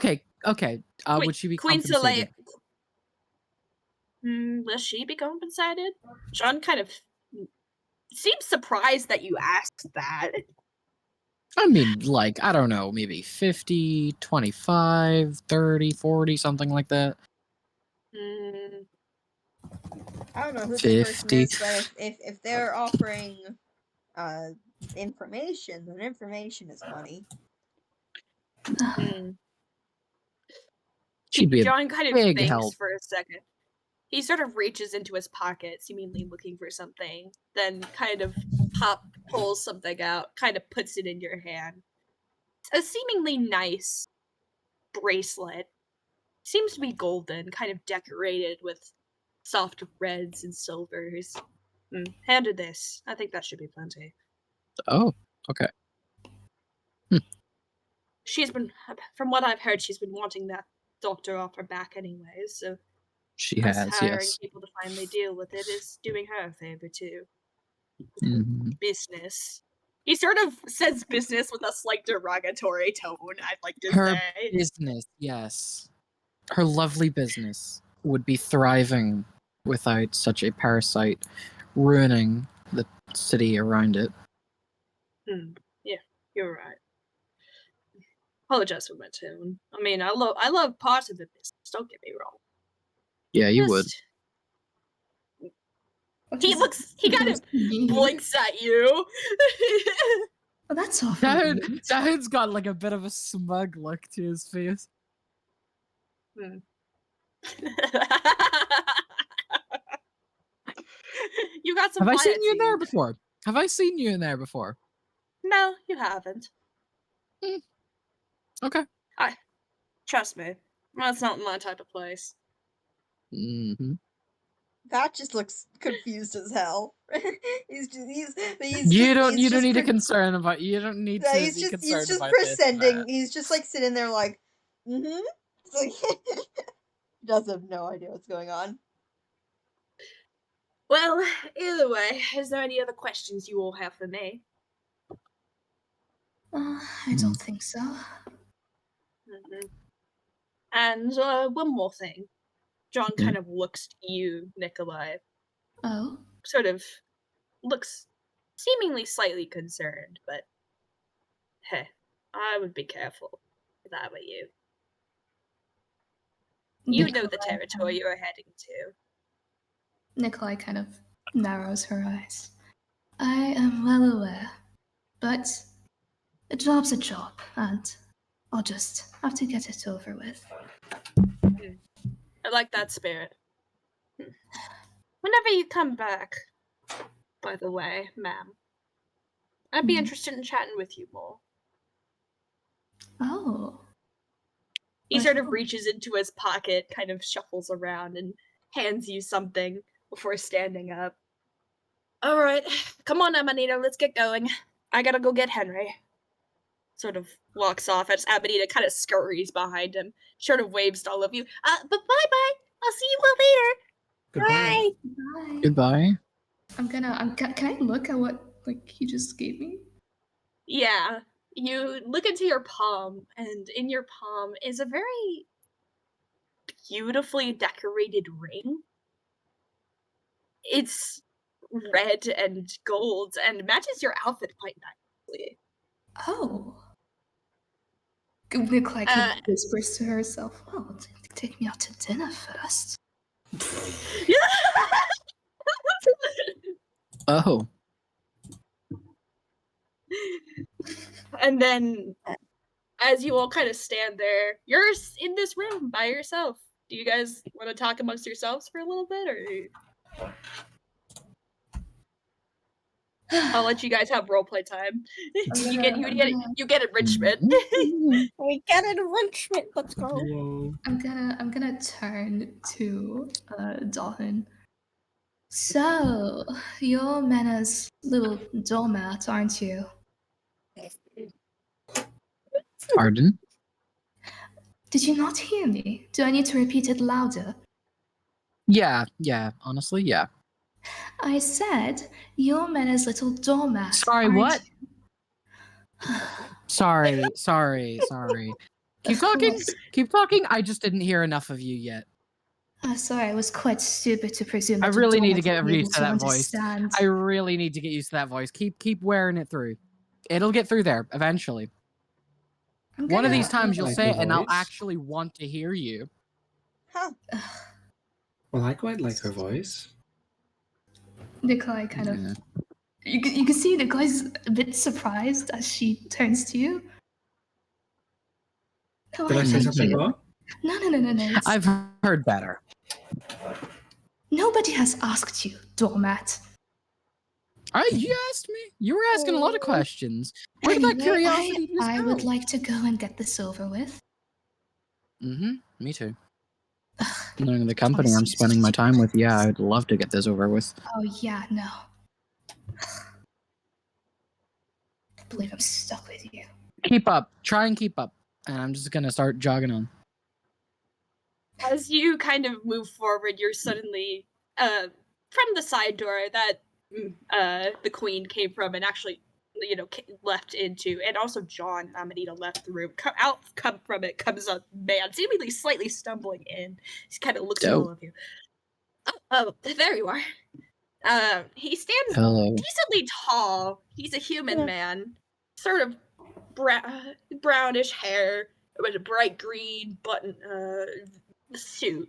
okay. Would she be Queen compensated? Will she be compensated? John kind of seems surprised that you asked that. I mean, like, I don't know, maybe 50, 25, 30, 40, something like that. I don't know who the person 50. is, but if they're offering information, then information is money. She'd be a John kind of big thinks help. for a second. He sort of reaches into his pocket, seemingly looking for something, then kind of pulls something out, kind of puts it in your hand. A seemingly nice bracelet. Seems to be golden, kind of decorated with soft reds and silvers. Hand her this. I think that should be plenty. Oh, okay. She's been, from what I've heard, she's been wanting that doctor off her back anyways, so She us has, hiring yes. people to finally deal with it is doing her a favor too. Mhm. Business. He sort of says business with a slight derogatory tone, I'd like to Her say. business, yes. Her lovely business would be thriving without such a parasite ruining the city around it. Yeah, you're right. Apologize for my tone. I mean, I love parts of the business, don't get me wrong. Yeah, you would. He kind of blinks at you. Oh, that's awful. Dad's got like a bit of a smug look to his face. You got some. Have I seen you in piety. there before? Have I seen you in there before? No, you haven't. Okay. Trust me, that's not my type of place. Mm-hmm. That just looks confused as hell. he's You don't need to concern about. You don't need to he's be just concerned just about pretending. this. He's just like sitting there like, It's like he does have no idea what's going on. Well, either way, is there any other questions you all have for me? I don't think so. And one more thing. John kind of looks to you, Nikolai. Oh, Sort of looks seemingly slightly concerned, but hey, I would be careful if I were you. You know the territory you're heading to. Nikolai kind of narrows her eyes. I am well aware, but a job's a job, and I'll just have to get it over with. I like that spirit. Whenever you come back, by the way, ma'am, I'd be interested in chatting with you more. Oh. He What sort of for? reaches into his pocket, kind of shuffles around, and hands you something before standing up. All right, come on, Amanita, let's get going. I gotta go get Henry. Sort of walks off as Amanita kind of scurries behind him, sort of waves to all of you. But bye-bye. I'll see you all later. Goodbye. Bye. Goodbye. Can I look at what he just gave me? Yeah, you look into your palm, and in your palm is a very beautifully decorated ring. It's red and gold and matches your outfit quite nicely. Oh. Nikolai kind of whispers to herself, "Oh, take me out to dinner first." Oh. And then, as you all kind of stand there, you're in this room by yourself. Do you guys want to talk amongst yourselves for a little bit, or I'll let you guys have roleplay time. You get enrichment. We get enrichment. Let's go. Hello. I'm gonna turn to Dalton. So, you're Mena's little doormat, aren't you? Pardon? Did you not hear me? Do I need to repeat it louder? Yeah. Honestly, yeah. I said, you're Mena's little doormat. Sorry, aren't what? you? Sorry. Keep talking. I just didn't hear enough of you yet. Sorry, I was quite stupid to presume I that really a need to doormat get would be able used to that voice. understand. I really need to get used to that voice. Keep wearing it through. It'll get through there eventually. One of these times you'll like say your it and I'll voice. actually want to hear you. Huh. Well, I quite like her voice. Nikolai kind of... Yeah. You can see Nikolai's a bit surprised as she turns to you. No, Did I say thank something you. wrong? No. It's... I've heard better. Nobody has asked you, doormat. You asked me. You were asking a lot of questions. Where did that Anyway, curiosity just I go? would like to go and get this over with. Me too. Knowing the company I'm spending my time with, yeah, I'd love to get this over with. Oh, yeah, no. I believe I'm stuck with you. Keep up. Try and keep up. And I'm just gonna start jogging on. As you kind of move forward, you're suddenly from the side door that the queen came from, and actually, left into, and also John Amanita left the room. Come from it comes a man, seemingly slightly stumbling in. He kind of looks at all of you. Oh, there you are. He stands Hello. decently tall. He's a human man, sort of brownish hair with a bright green button suit,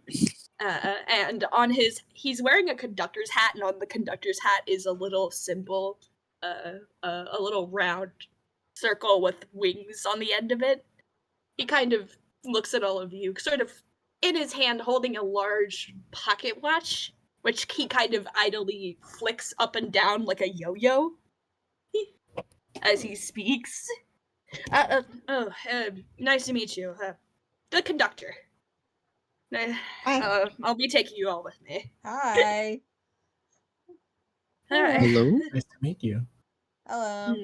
and he's wearing a conductor's hat, and on the conductor's hat is a little symbol, a little round circle with wings on the end of it. He kind of looks at all of you, sort of in his hand holding a large pocket watch, which he kind of idly flicks up and down like a yo-yo as he speaks. Nice to meet you. The conductor. I'll be taking you all with me. Hi. All right. Hello? Nice to meet you. Hello.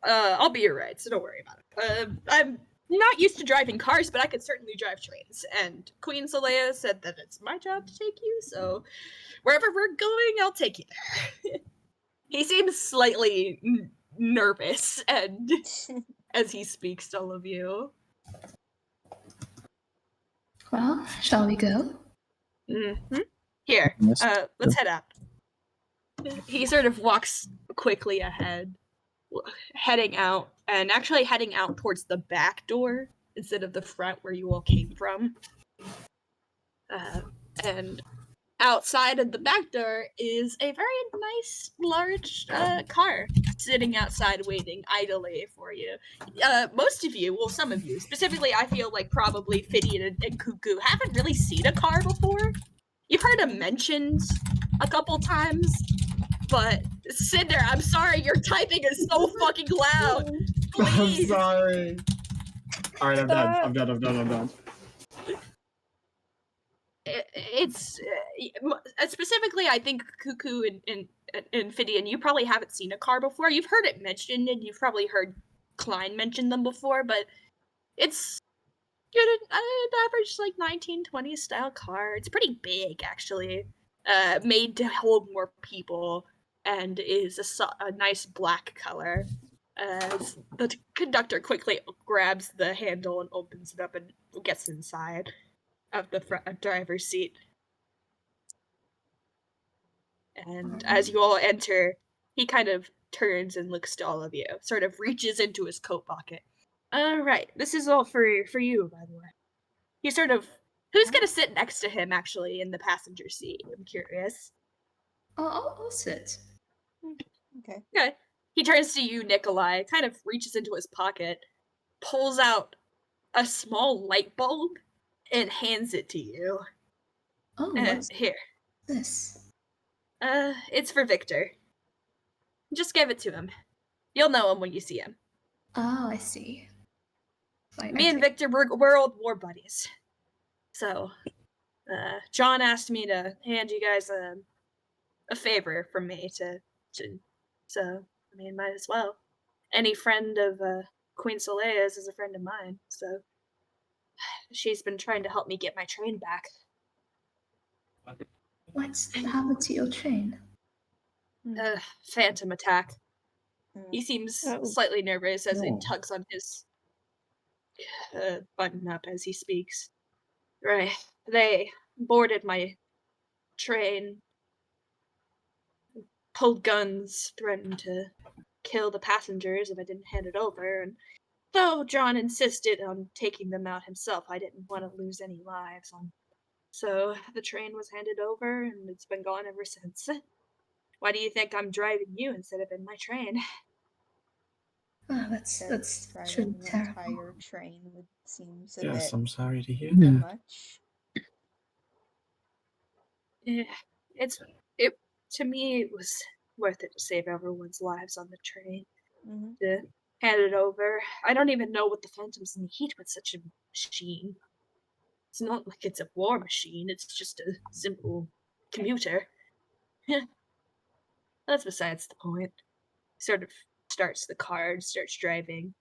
I'll be your ride, so don't worry about it. I'm not used to driving cars, but I could certainly drive trains. And Queen Solea said that it's my job to take you, so wherever we're going, I'll take you there. He seems slightly nervous, and as he speaks to all of you. Well, shall we go? Mm-hmm. Here, Yes. let's head out. He sort of walks quickly ahead, heading out, and actually heading out towards the back door instead of the front where you all came from. And outside of the back door is a very nice, large car sitting outside waiting idly for you. Most of you, well, some of you, specifically, I feel like probably Fidian and Cuckoo haven't really seen a car before. You've heard them mentioned a couple times, but Cinder, I'm sorry, your typing is so fucking loud. Please. I'm sorry. All right, I'm done. It's specifically, I think Cuckoo and Fidian, you probably haven't seen a car before. You've heard it mentioned, and you've probably heard Klein mention them before, but it's an average, like, 1920s style car. It's pretty big, actually. Made to hold more people, and is a nice black color. The conductor quickly grabs the handle and opens it up and gets inside of the front driver's seat. And as you all enter, he kind of turns and looks to all of you, sort of reaches into his coat pocket. All right, this is all for you, by the way. He sort of, who's gonna sit next to him actually in the passenger seat? I'm curious. I'll sit. Okay. Okay. He turns to you, Nikolai, kind of reaches into his pocket, pulls out a small light bulb, and hands it to you. Oh, what's Here. this? It's for Victor. Just give it to him. You'll know him when you see him. Oh, I see. Me and Victor, we're old war buddies. So, John asked me to hand you guys a favor from me to so, I mean, might as well. Any friend of Queen Soleia's is a friend of mine, so she's been trying to help me get my train back. What's happened to your train? Phantom attack. Mm. He seems Oh. slightly nervous as he No. tugs on his button up as he speaks. Right. They boarded my train, pulled guns, threatened to kill the passengers if I didn't hand it over, and though John insisted on taking them out himself, I didn't want to lose any lives. So the train was handed over, and it's been gone ever since. Why do you think I'm driving you instead of in my train? Oh, that's Driving truly the terrible. entire train would seems a Yes, bit I'm sorry to hear Yeah. that. much. Yeah, to me it was worth it to save everyone's lives on the train. Mm-hmm. To hand it over. I don't even know what the Phantoms need with such a machine. It's not like it's a war machine, it's just a simple commuter. That's besides the point. Sort of starts the car and starts driving.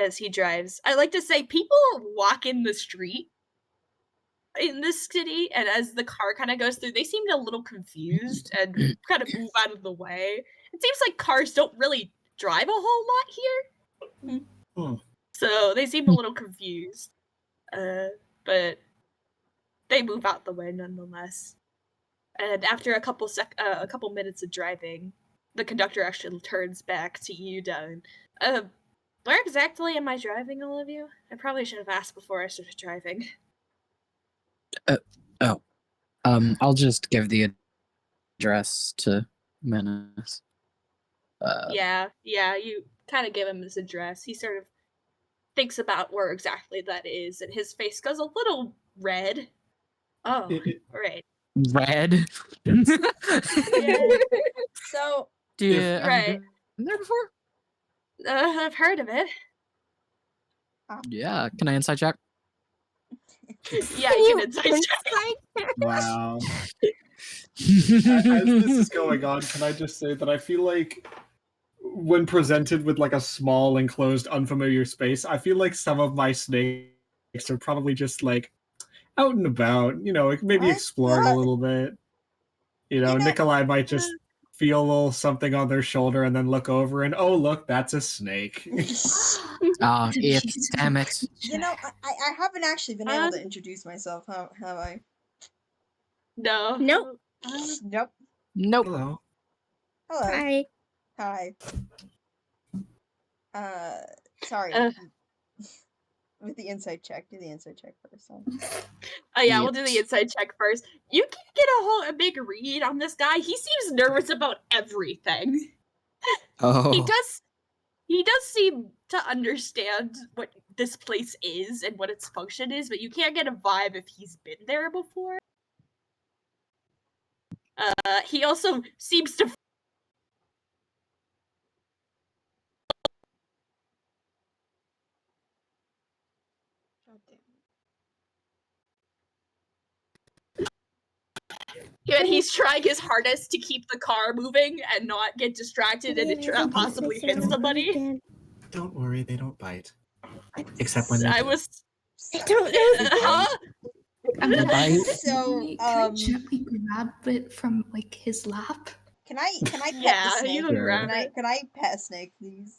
As he drives, I like to say people walk in the street in this city, and as the car kind of goes through, they seem a little confused and kind of move out of the way. It seems like cars don't really drive a whole lot here. Hmm. So they seem a little confused. But they move out the way nonetheless. And after a couple minutes of driving, the conductor actually turns back to you, Doug. Where exactly am I driving, all of you? I probably should have asked before I started driving. I'll just give the address to Menace. Yeah, you kind of give him his address. He sort of thinks about where exactly that is, and his face goes a little red. Oh, right. Red. So Do you If- have Right. you been there before? I've heard of it. Yeah. Can I insight check? Yeah, you can inside check. Wow. As this is going on, can I just say that I feel like when presented with like a small enclosed unfamiliar space, I feel like some of my snakes are probably just like out and about, maybe What? exploring a little bit. You know- Nikolai might just feel a little something on their shoulder and then look over and, oh, look, that's a snake. Ah, The it. beautiful Damn it. You know, creature. I haven't actually been able to introduce myself, have I? No. Nope. Nope. Nope. Hello. Hello. Hi. Hi. Sorry. Uh. With the insight check, do the insight check first. Oh yeah, we'll do the Yes. inside check first. You can get a big read on this guy. He seems nervous about everything. Oh. He does seem to understand what this place is and what its function is, but you can't get a vibe if he's been there before. He also seems to God damn it. and he's trying his hardest to keep the car moving and not get distracted and it possibly hit somebody. Don't worry, they don't bite. Except when they I do. was I don't know. huh? I'm gonna Bye. So, can I gently grab it from like his lap? Can I pet Yeah, the snake? you can Sure. grab it. Can I pet a snake, please?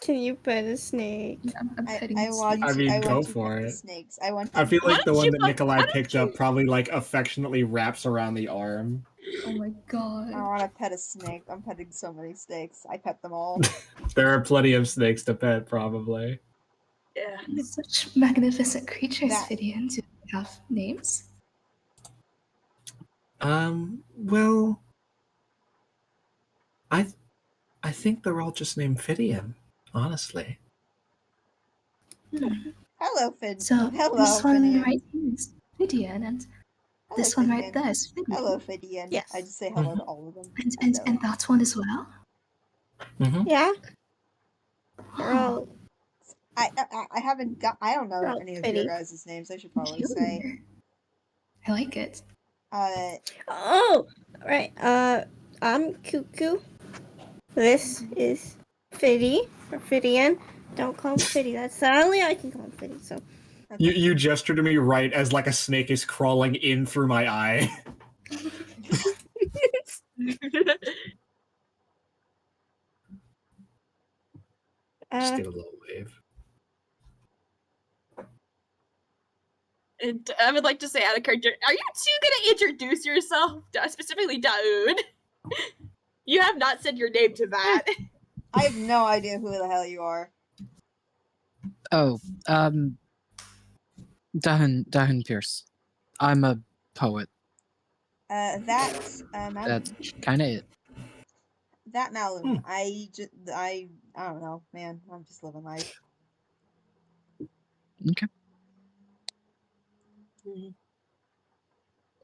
Can you pet a snake? I'm petting I the want snake. I mean, I go want to for pet the it. snakes. I want. I feel Why like the don't one you that put- Nikolai why don't picked you- up probably like affectionately wraps around the arm. Oh my god. I want to pet a snake. I'm petting so many snakes. I pet them all. There are plenty of snakes to pet, probably. Yeah. Such magnificent creatures, That- Vivian. Do they have names? Well, I think they're all just named Fidian, honestly. Hello, Finn. So Hello, this one Finian. right here is Vivian, and Hello, this one right Finian. there is Vivian. Hello, Fidian. Yes. I just say hello to all of them. And that one as well? Mm-hmm. Yeah. They're all I haven't got. I don't know They're all any of pretty. your guys' names. I should probably say. Peculiar. I like it. Oh, right. I'm Cuckoo. This is Fiddy or Fidian. Don't call him Fiddy. That's the only I can call him Fiddy. So You gesture to me right as like a snake is crawling in through my eye. Just give a little wave. And I would like to say out of character, are you two gonna introduce yourself? Specifically Daoud. You have not said your name to that. I have no idea who the hell you are. Oh, Dahan Pierce. I'm a poet. That's Malum. That's kind of it. That Malum. I don't know, man. I'm just living life. Okay.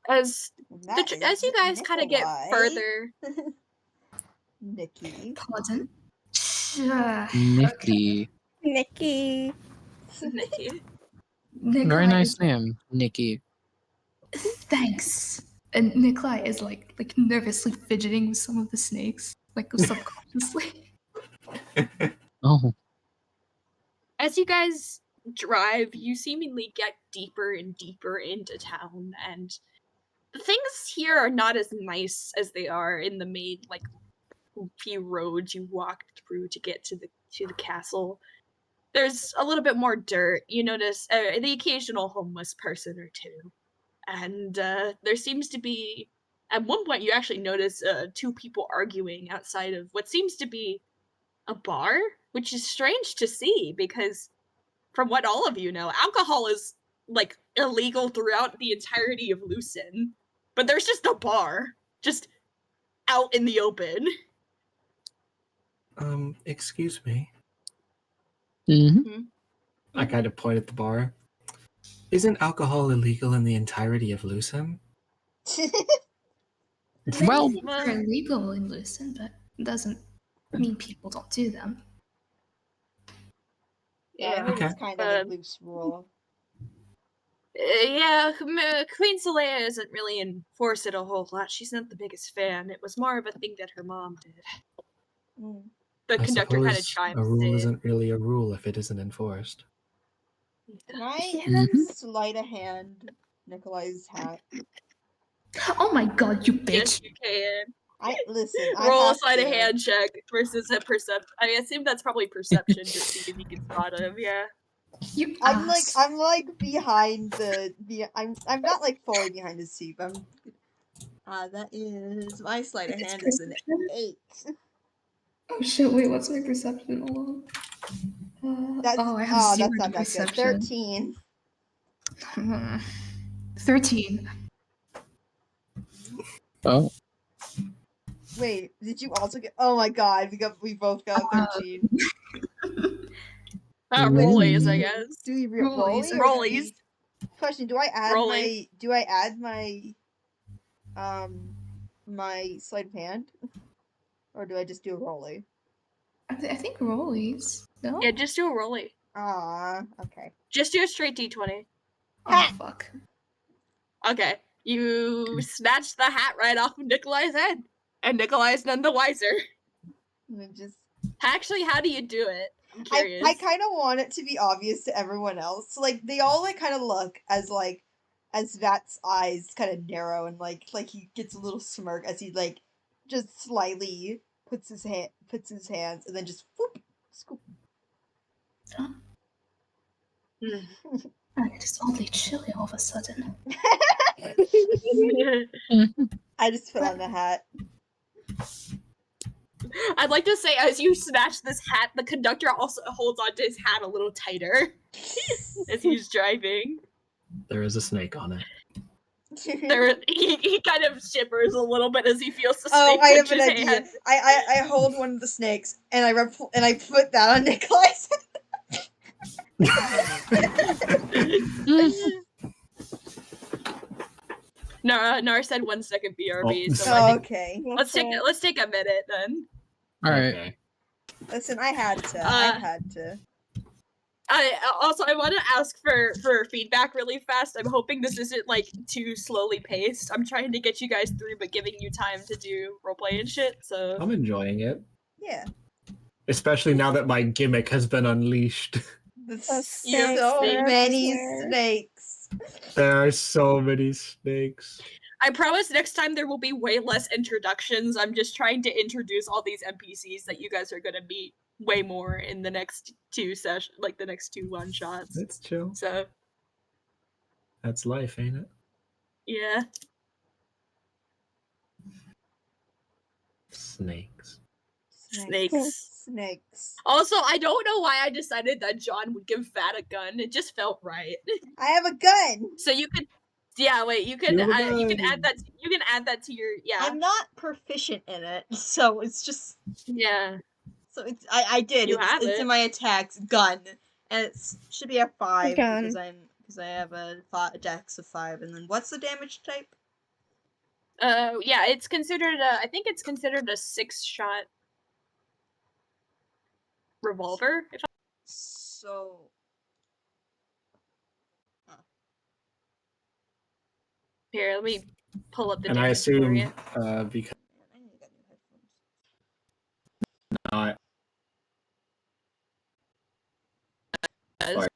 As That as you is guys kind of get Nikolai. further, Nikki. Pardon? Nikki. Nikki. Nikki. Nikolai Very nice is- name, Nikki. Thanks. And Nikolai is like nervously fidgeting with some of the snakes, like subconsciously. Oh. As you guys drive, you seemingly get deeper and deeper into town, and the things here are not as nice as they are in the main like few roads you walked through to get to the castle. There's a little bit more dirt. You notice the occasional homeless person or two, and there seems to be. At one point, you actually notice two people arguing outside of what seems to be a bar, which is strange to see because, from what all of you know, alcohol is like illegal throughout the entirety of Lucin, but there's just a bar just out in the open. Excuse me. Mm-hmm. I kind of point at the bar. Isn't alcohol illegal in the entirety of Lucin? Well, They're illegal in Lucin, but it doesn't mean people don't do them. Yeah, I heard Okay. it's kind of a loose rule. Yeah, Queen Saleya isn't really enforce it a whole lot. She's not the biggest fan. It was more of a thing that her mom did. Mm. The I conductor kind of suppose chimes a rule in. isn't really a rule if it isn't enforced. Can I Mhm. sleight a hand Nikolai's hat? Oh my god, you Yes, bitch! you can. Listen. Roll a have sleight of to. hand check versus a perception. I assume that's probably perception, just see if you can spot him. Yeah. You I'm ass. like behind I'm not like fully behind the seat. But that is my sleight of It's hand is an perception? 8. Oh shit, wait, what's my perception? Hold on. I have 0 that's to not that good. perception. 13. 13. Oh. Wait, did you also get? Oh my god, we both got 13. Rollies, I guess. Do we Rollies, roll? Rollies. Question: Do I add Rolly. my sleight of hand, or do I just do a rolly? I think rollies. No? Yeah, just do a rolly. Okay. Just do a straight d20. Oh, fuck. Okay. You snatch the hat right off of Nikolai's head. And Nikolai's none the wiser. Just Actually, how do you do it? I'm curious. I kind of want it to be obvious to everyone else. So, like, they all like kind of look as Vat's eyes kind of narrow and like he gets a little smirk as he like just slightly puts his hands and then just whoop, scoop. Man, it is oddly chilly all of a sudden. I just put on the hat. I'd like to say, as you snatch this hat, the conductor also holds onto his hat a little tighter as he's driving. There is a snake on it. He kind of shivers a little bit as he feels the snake. Oh, I have touch an his idea. hand. I hold one of the snakes and I put that on Nikolai's. Nara said 1 second BRB. Oh. So I think Okay. let's take a minute then. All right. Okay. Listen, I had to. I want to ask for feedback really fast. I'm hoping this isn't like too slowly paced. I'm trying to get you guys through, but giving you time to do roleplay and shit. So I'm enjoying it. Yeah. Especially now that my gimmick has been unleashed. So many snakes. There are so many snakes. I promise next time there will be way less introductions. I'm just trying to introduce all these NPCs that you guys are gonna meet way more in the next 2 sessions, like the next 2 one-shots. It's chill. So That's life, ain't it? yeah. Snakes. Snakes. Also, I don't know why I decided that John would give Fat a gun. It just felt right. I have a gun. So you could, yeah. Wait, you can You have a you can gun. add that. You can add that to your I'm not proficient in it, so it's just yeah. so it's I did. It's in my attacks gun, and it should be a 5 Gun. because I have a dex of 5. And then what's the damage type? Yeah. It's considered. I think it's considered a 6-shot revolver. So. Here, let me pull up the. And I damage for assume you. because not Does.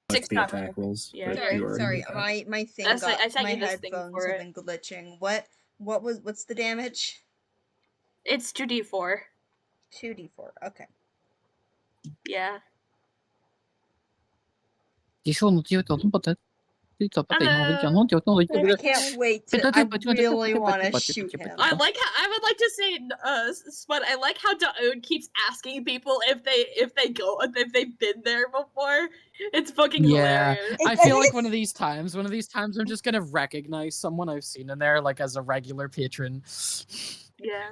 what's the attack rolls. Yeah. but Sorry, you already knew that. my thing That's got I sent my you this thing headphones for have it. been glitching. What's the damage? It's 2d4. 2d4. Okay. Yeah. I can't wait to. I really want to shoot him. I would like to say, Spud. I like how Daoud keeps asking people if they've been there before. It's fucking hilarious. I feel like one of these times I'm just gonna recognize someone I've seen in there, like as a regular patron. Yeah.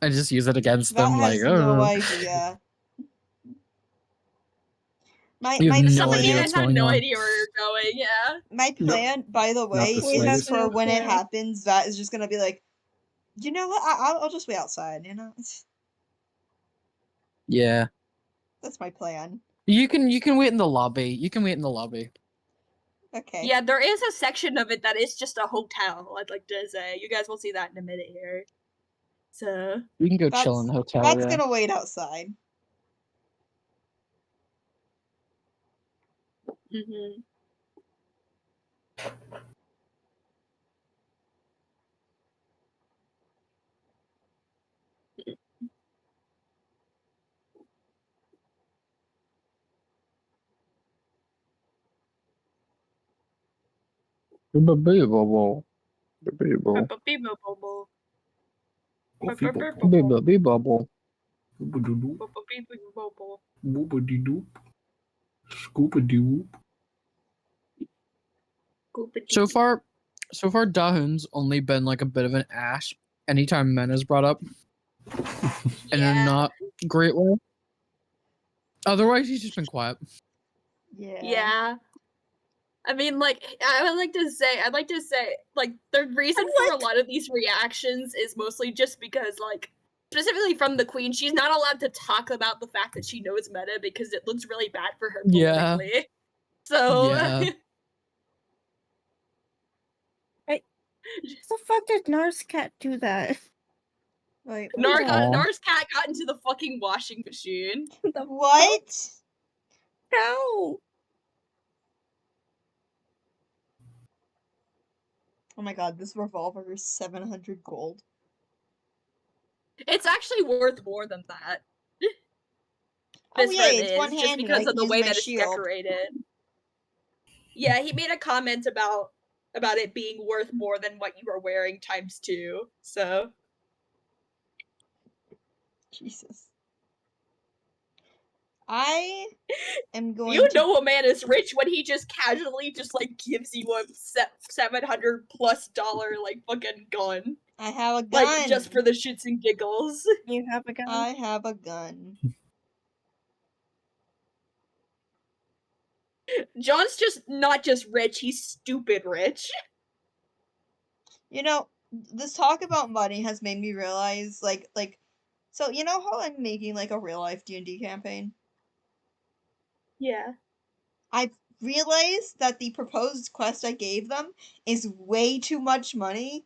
I just use it against That them, has like, no oh. idea. You have no Some of you idea guys what's have going no on. idea where you're going. Yeah. My plan, by the way, the is slightest. for when it clue. happens, that is just gonna be like, you know what? I'll just wait outside. You know, Yeah. that's my plan. You can wait in the lobby. You can wait in the lobby. Okay. Yeah, there is a section of it that is just a hotel. I'd like to say you guys will see that in a minute here. So You can go chill in the hotel. That's Yeah. gonna wait outside. mm-hmm. Bubble. Coffee bubble. Bubble. Boop-a-doo-doo. Boop-a-dee-doop. Scoop-a-doo. So far, Dahun's only been like a bit of an ass anytime men is brought up in a not great way. Otherwise, he's just been quiet. Yeah. I mean, like, I'd like to say, like, the reason for a lot of these reactions is mostly just because, like, specifically from the queen, she's not allowed to talk about the fact that she knows meta because it looks really bad for her politically. Yeah. So, Yeah. The fuck did Nars Cat do that? Wait, Nar's cat got into the fucking washing machine. what? How? Oh my god, this revolver is 700 gold. It's actually worth more than that. Oh This yeah, one it's is, one-handed. just because I of can the use way my that it's shield. decorated. Yeah, he made a comment about it being worth more than what you were wearing ×2. So Jesus. I am going you to... know a man is rich when he just casually just like gives you a $700+ like fucking gun. I have a gun. Like just for the shits and giggles. You have a gun? I have a gun. John's just not just rich, he's stupid rich. You know, this talk about money has made me realize, like, so you know how I'm making like a real life D&D campaign? Yeah. I've realized that the proposed quest I gave them is way too much money,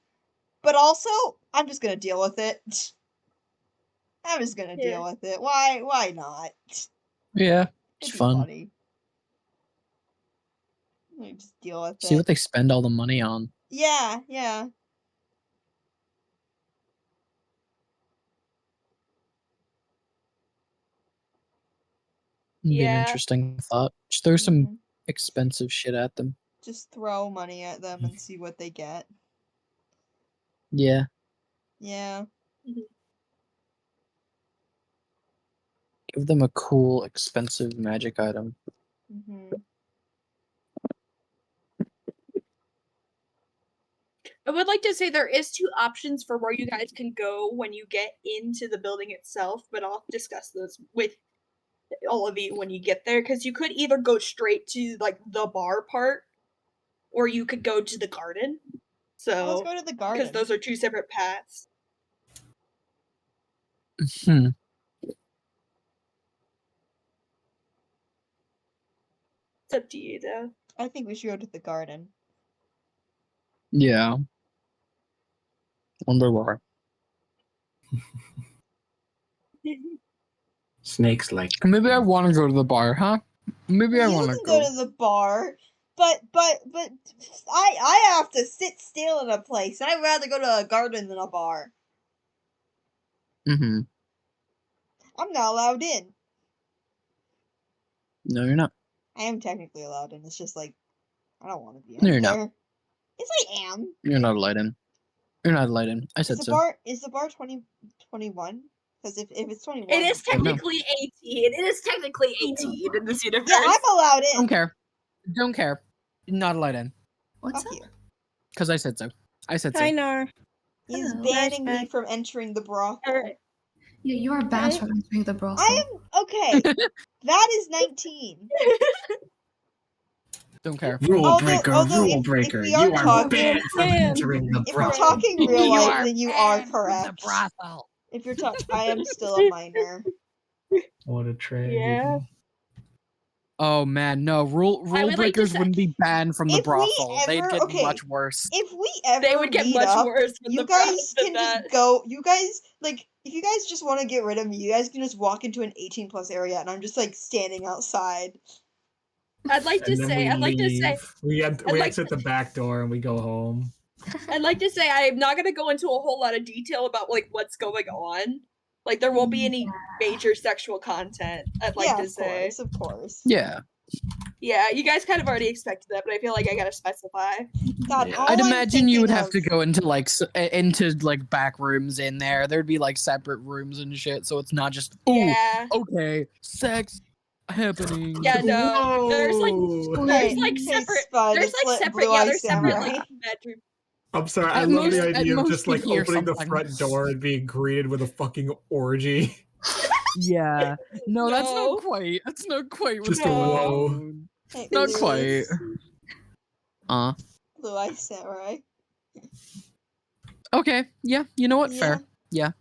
but also I'm just gonna deal with it. I'm just gonna deal with it. Why not? Yeah, it's It'd be fun. funny. Let me just deal with See it. what they spend all the money on. Yeah. It'd be an Yeah. interesting thought. Just throw some expensive shit at them. Just throw money at them and see what they get. Yeah. Yeah. Give them a cool, expensive magic item. I would like to say there is 2 options for where you guys can go when you get into the building itself, but I'll discuss those with all of you when you get there, because you could either go straight to like the bar part, or you could go to the garden. So let's go to the garden. Because those are 2 separate paths. It's up to you though. I think we should go to the garden. Yeah. Wonder why. Snakes like. Maybe I want to go to the bar, huh? Maybe I You want to can go to the bar, but I have to sit still in a place, and I'd rather go to a garden than a bar. Mm-hmm. I'm not allowed in. No, you're not. I am technically allowed in. It's just like I don't want to be in No, you're there. not. Yes, I am. You're not allowed in. You're not allowed in. I said so. Is the bar 21? Because if it's 21, It is technically 18. It is technically 18 in this universe. Yeah, I'm allowed in. Don't care. Don't care. Not allowed in. What's Fuck up? you. Because I said so. I said so. Hi, Nar. He's Hello. banning me Flashback. from entering the brothel. Yeah, you are banned from entering the brothel. I am okay. That is 19. Don't care. Rule breaker, although rule if breaker. we You are are talking- banned from entering the If we're brothel. talking real You life, are then you are banned from the correct. brothel. If you're talking, I am still a minor. What a tragedy. Yeah. Oh man, no. Rule would like to breakers say- wouldn't be banned from the If we brothel. They'd ever- get okay. much worse. If we ever They would get meet much up, worse than you the guys than can that. just go. You guys like if you guys just want to get rid of me, you guys can just walk into an 18+ area, and I'm just like standing outside. I'd like to And then say, we I'd like to say, leave. We like exit the back door and we go home. I'd like to say I'm not gonna go into a whole lot of detail about like what's going on. Like there won't be any major sexual content. I'd like Yeah, to of say. course, of course. Yeah. Yeah, you guys kind of already expected that, but I feel like I gotta specify. God, Yeah. all I'd I'm imagine you would thinking have of- to go into like back rooms in there. There'd be like separate rooms and shit, so it's not just Yeah. okay, sex happening. Yeah, no. There's like Whoa. there's like Hey, separate Spud, there's it's like like separate Blue yeah, Eye there's separate Samurai. like bedroom. I'm sorry, I At love most- the at idea of most just you'd like hear opening the something. front door and being greeted with a fucking orgy. Yeah. No, that's No. not quite. That's not quite what's Just a going whoa. on. Hey, Not Blue quite. Eyes- Blue Eye Samurai. Okay. Yeah. You know what? Yeah. Fair. Yeah.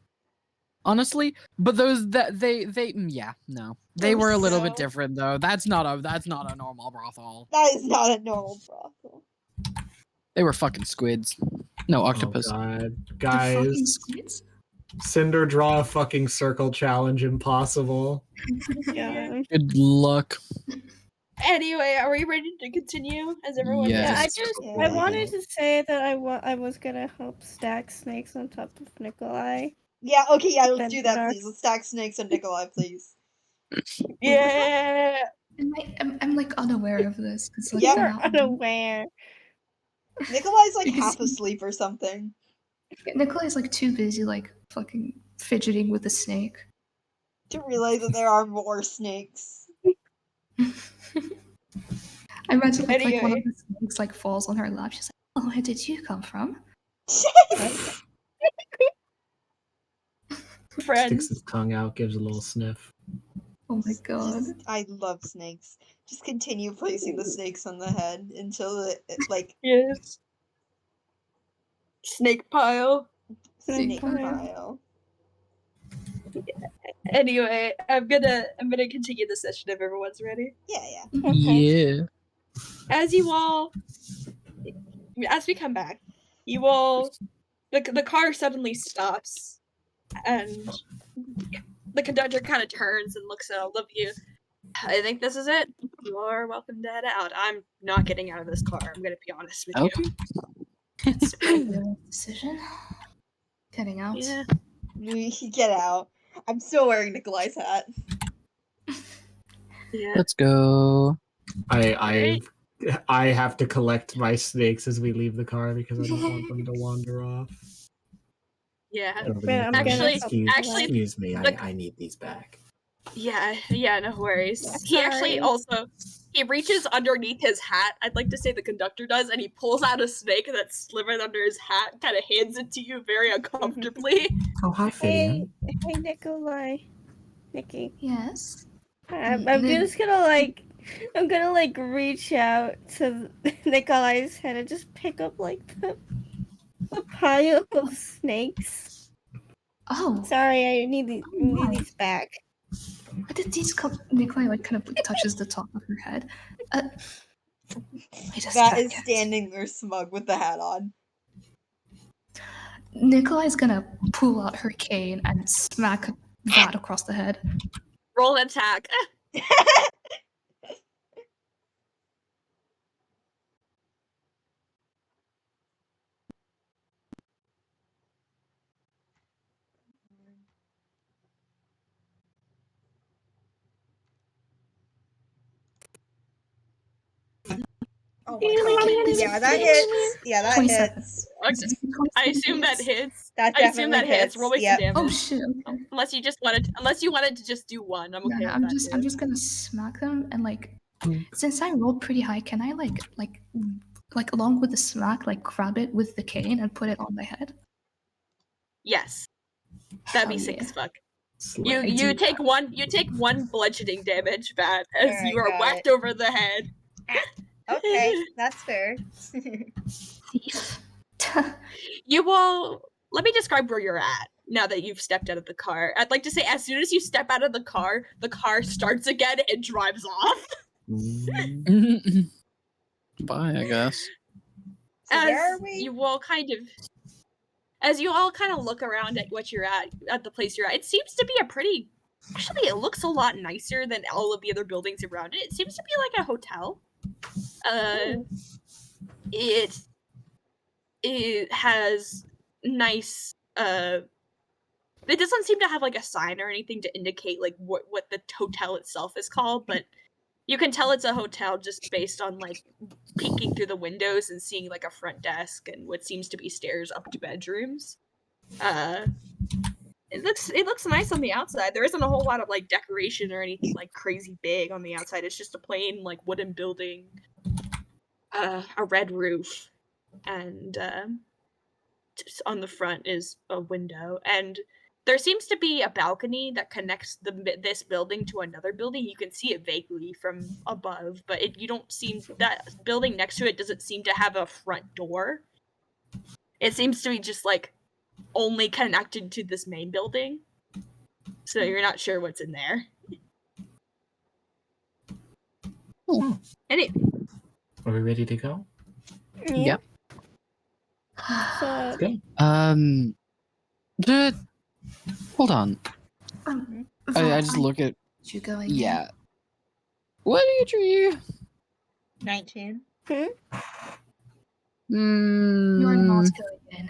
Honestly, but those that they yeah, no. They were a little bit So- different though. That's not a normal brothel. That is not a normal brothel. They were fucking squids. No octopus. Oh god. The fucking Guys, squids? Cinder draw a fucking circle challenge impossible. Yeah. Good luck. Anyway, are we ready to continue? As everyone Yes. Yeah, I is? just Yeah. I wanted to say that I was gonna help stack snakes on top of Nikolai. Yeah, okay, yeah, let's Then do that, dark. please. Let's stack snakes on Nikolai, please. Yeah. I'm like unaware of this. It's like Yeah. You they're are not- unaware. Nikolai's like Because- half asleep or something. Nikolai's like too busy like fucking fidgeting with the snake. To realize that there are more snakes. I imagine like one Anyway. of the snakes like falls on her lap. She's like, "Oh, where did you come from?" Friend. Sticks his tongue out, gives a little sniff. Oh my god. I love snakes. Just continue placing the snakes on the head until like Yes. Snake pile. snake pile. pile. Anyway, I'm gonna continue the session if everyone's ready. Yeah, Okay. Yeah. As we come back, you all the car suddenly stops and the conductor kind of turns and looks at all of you. I think this is it. You are welcome to head out. I'm not getting out of this car. I'm gonna be honest with Okay. It's a pretty real decision. Getting out. you. Yeah. We get out. I'm still wearing Nikolai's hat. Yeah. Let's go. I have to collect my snakes as we leave the car because I don't want them to wander off. Yeah. I'm gonna Actually- help Excuse me, the- I need these back. Yeah, no worries. Yeah, He actually sorry. also he reaches underneath his hat. I'd like to say the conductor does, and he pulls out a snake that's slivered under his hat, kind of hands it to you very uncomfortably. Oh, hi, Hey, hey, Nikolai, Nikki. Yes. I'm Then- just gonna like reach out to Nikolai's head and just pick up like the pile of snakes. Oh, Sorry, I need these back. but did these Nikolai like kind of like, touches the top of her head? Wait a That is second. standing there smug with the hat on. Nikolai's gonna pull out her cane and smack that across the head. Roll an attack. Oh my god. Yeah, that hits. Yeah, that 27. hits. I assume that hits. That I assume definitely that hits. Roll me some Yep. damage. Oh shit. Okay. Unless you wanted to just do one. I'm okay No, with I'm that just too. I'm just gonna smack them and like since I rolled pretty high, can I like along with the smack, like grab it with the cane and put it on my head? Yes. That'd be Hell sick yeah. as fuck. Slay. You take one bludgeoning damage, Bat, as Alright, you are got whacked over the head. Okay, that's fair. Thief. You will let me describe where you're at now that you've stepped out of the car. I'd like to say as soon as you step out of the car starts again and drives off. Mm. Bye, I guess. So As where are we? you all kind of look around at what you're at the place you're at, it seems to be a pretty actually it looks a lot nicer than all of the other buildings around it. It seems to be like a hotel. It has nice it doesn't seem to have like a sign or anything to indicate like what the hotel itself is called, but You can tell it's a hotel just based on like peeking through the windows and seeing like a front desk and what seems to be stairs up to bedrooms. It looks nice on the outside. There isn't a whole lot of like decoration or anything like crazy big on the outside. It's just a plain like wooden building, a red roof, and on the front is a window, and there seems to be a balcony that connects this building to another building. You can see it vaguely from above, but you don't seem that building next to it doesn't seem to have a front door. It seems to be just like only connected to this main building, so you're not sure what's in there. Anyway, Are we ready to go? Yeah. So, Let's go. Hold on. I just Val, look at. you going? Yeah. What age are you? 19. You're not going in.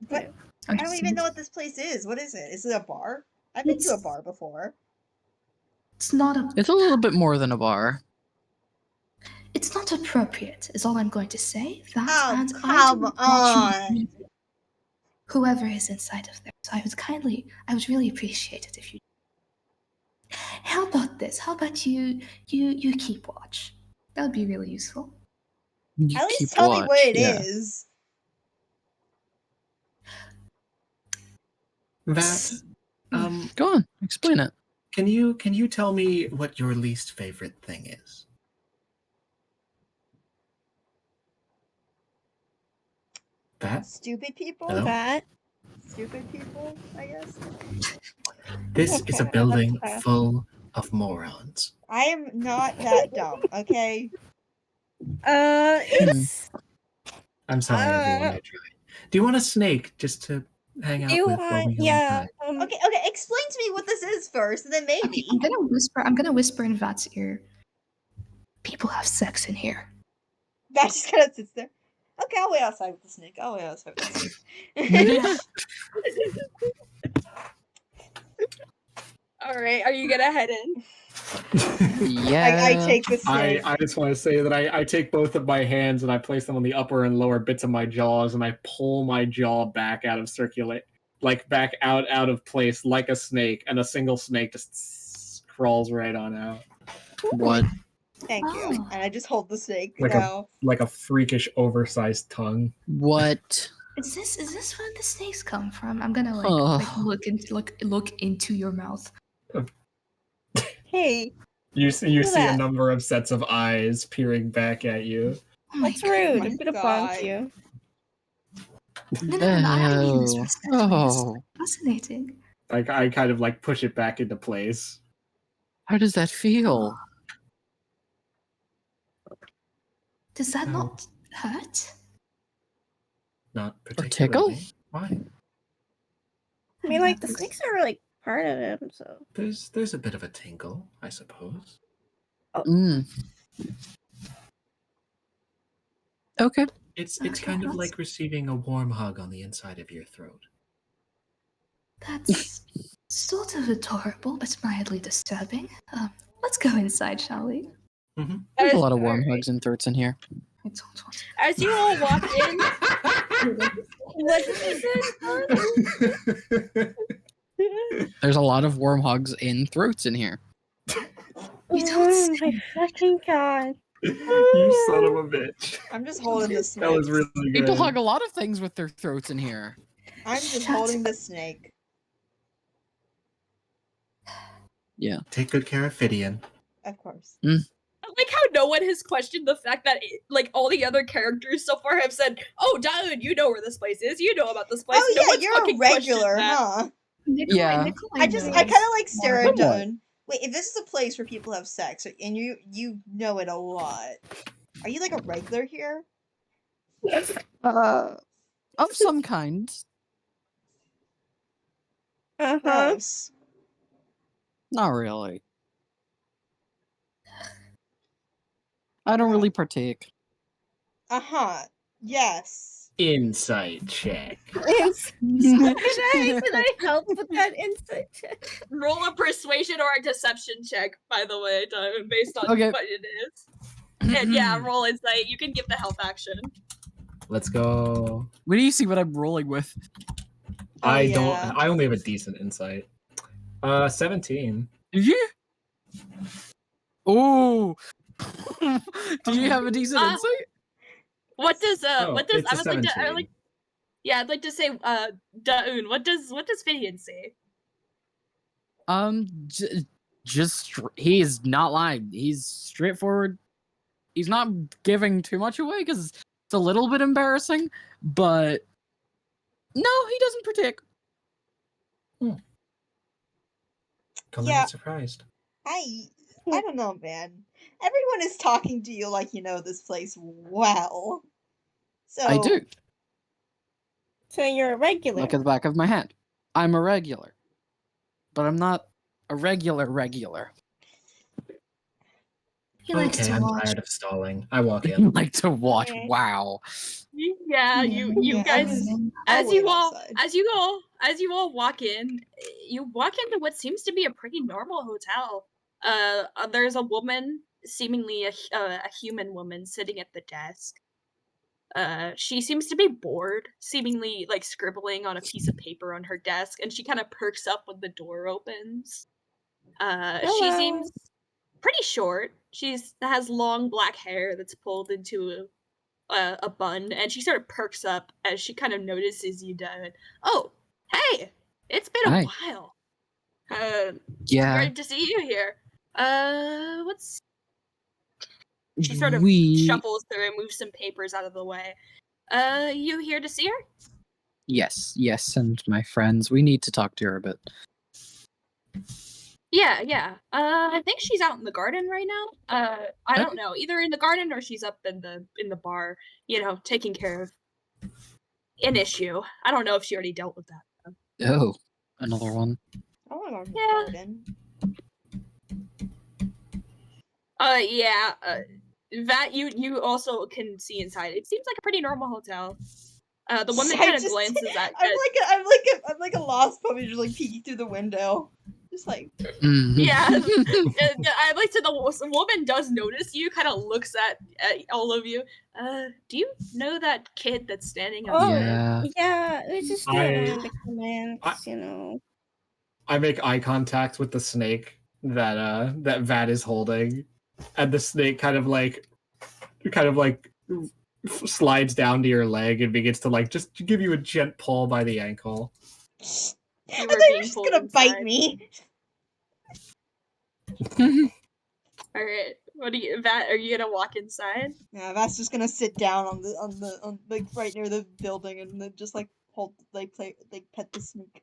But I I don't even know what this place is. What is it? Is it a bar? I've been to a bar before. It's not a. It's a little bit more than a bar. It's not appropriate. Is all I'm going to say. That Oh, and come on. whoever is inside of there. So I would really appreciate it if you. How about this? How about you keep watch? That would be really useful. You At least keep tell me watch, what it yeah. is. That Go on, explain it. can you tell me what your least favorite thing is? That? Stupid people? Hello? that. Stupid people, I guess. This is a Okay, building that's fair. full of morons. I am not that dumb, okay? It's. I'm sorry, everyone. I tried. Do you want a snake just to hang out You with while want, we go yeah. inside? Okay, explain to me what this is first, and then maybe. I'm gonna whisper in Vat's ear. People have sex in here. That just kind of sits there. Okay, I'll wait outside with the snake. I'll wait outside with the snake. all right, are you gonna head in? Yeah. I take the snake. I just want to say that I take both of my hands and I place them on the upper and lower bits of my jaws and I pull my jaw back out of back out of place like a snake, and a single snake just crawls right on out. What? Thank you. Oh. And I just hold the snake Like now. like a freakish oversized tongue. What? Is this where the snakes come from? I'm gonna Oh. look into your mouth. Hey, You see that. a number of sets of eyes peering back at you. Oh my that's rude. my I'm gonna God. bonk you. No, I mean this Oh. respectfully. Oh. It's fascinating. Like I kind of like push it back into place. How does that feel? Does that Oh. not hurt? Not tickle? particularly. Why? I mean, like, the snakes are, like, part of him, so. There's a bit of a tingle, I suppose. Mm. Okay. It's Okay, kind of that's- like receiving a warm hug on the inside of your throat. That's sort of adorable, but mildly disturbing. Let's go inside, shall we? Mm-hmm. There's a lot of All warm right. hugs and throats in here. I don't want to. As you all walk in, What did you say? There's a lot of warm hugs and throats in here. You don't Oh say. my fucking god. You son of a bitch. I'm just holding the snake. That was really good. People hug a lot of things with their throats in here. I'm just Shut holding the snake. Yeah. Take good care of Fidian. Of course. I like how no one has questioned the fact that like all the other characters so far have said, "Oh, Daoud, you know where this place is. You know about this place." Oh No yeah, one's you're a fucking questioned regular, that. huh? Yeah. Nikolai I kind of like stare at Somewhat. Doan. Wait, if this is a place where people have sex and you know it a lot, are you like a regular here? Of some kind. Uh-huh. Gross. Not really. I don't really partake. Uh-huh. Yes. Insight check. Can I help with that insight check? Roll a persuasion or a deception check, by the way, Diamond, based on Okay. what it is. And yeah, roll insight. You can give the help action. Let's go. What do you see what I'm rolling with? I yeah. don't. I only have a decent insight. 17. Did you? Oh. Do you have a decent insight? What does it's I a would like to 17. I'd like to say Daun, what does Finian say? He is not lying. He's straightforward. He's not giving too much away because it's a little bit embarrassing, but no, he doesn't predict. Come Yeah. surprised. I don't know, man. Everyone is talking to you like you know this place well. So I do. So you're a regular. Look at the back of my hand. I'm a regular, but I'm not a regular. He likes Okay, to I'm watch. tired of stalling. I walk I in. like to watch. Okay. Wow. Yeah, you guys I as you wait all outside. as you all walk in, you walk into what seems to be a pretty normal hotel. There's a woman, seemingly a human woman, sitting at the desk. She seems to be bored, seemingly like scribbling on a piece of paper on her desk, and she kind of perks up when the door opens. She Hello. seems pretty short. Has long black hair that's pulled into a bun, and she sort of perks up as she kind of notices you, David. Oh, hey, it's been a Hi. while. Yeah. Great to see you here. What's She sort of we shuffles through and moves some papers out of the way. You here to see her? Yes, and my friends. We need to talk to her a bit. Yeah. I think she's out in the garden right now. I don't know, either in the garden or she's up in the bar, taking care of an issue. I don't know if she already dealt with that. Oh, another one. I want to go to the Yeah. garden. Yeah. That you also can see inside. It seems like a pretty normal hotel. The woman I kind of just- glances at. I'm like a lost puppy just like peeking through the window. Just like Yeah, I like to. The woman does notice you. Kind of looks at all of you. Do you know that kid that's standing Oh, outside? yeah. We just I- didn't want to come in, 'cause, I make eye contact with the snake that Vat is holding, and the snake kind of like slides down to your leg and begins to like just give you a gent pull by the ankle. I You thought are you were being just pulled gonna bite inside. me. All right. What do you? Vat? Are you gonna walk inside? Yeah, Va's just gonna sit down on like right near the building and then just like pet the snake.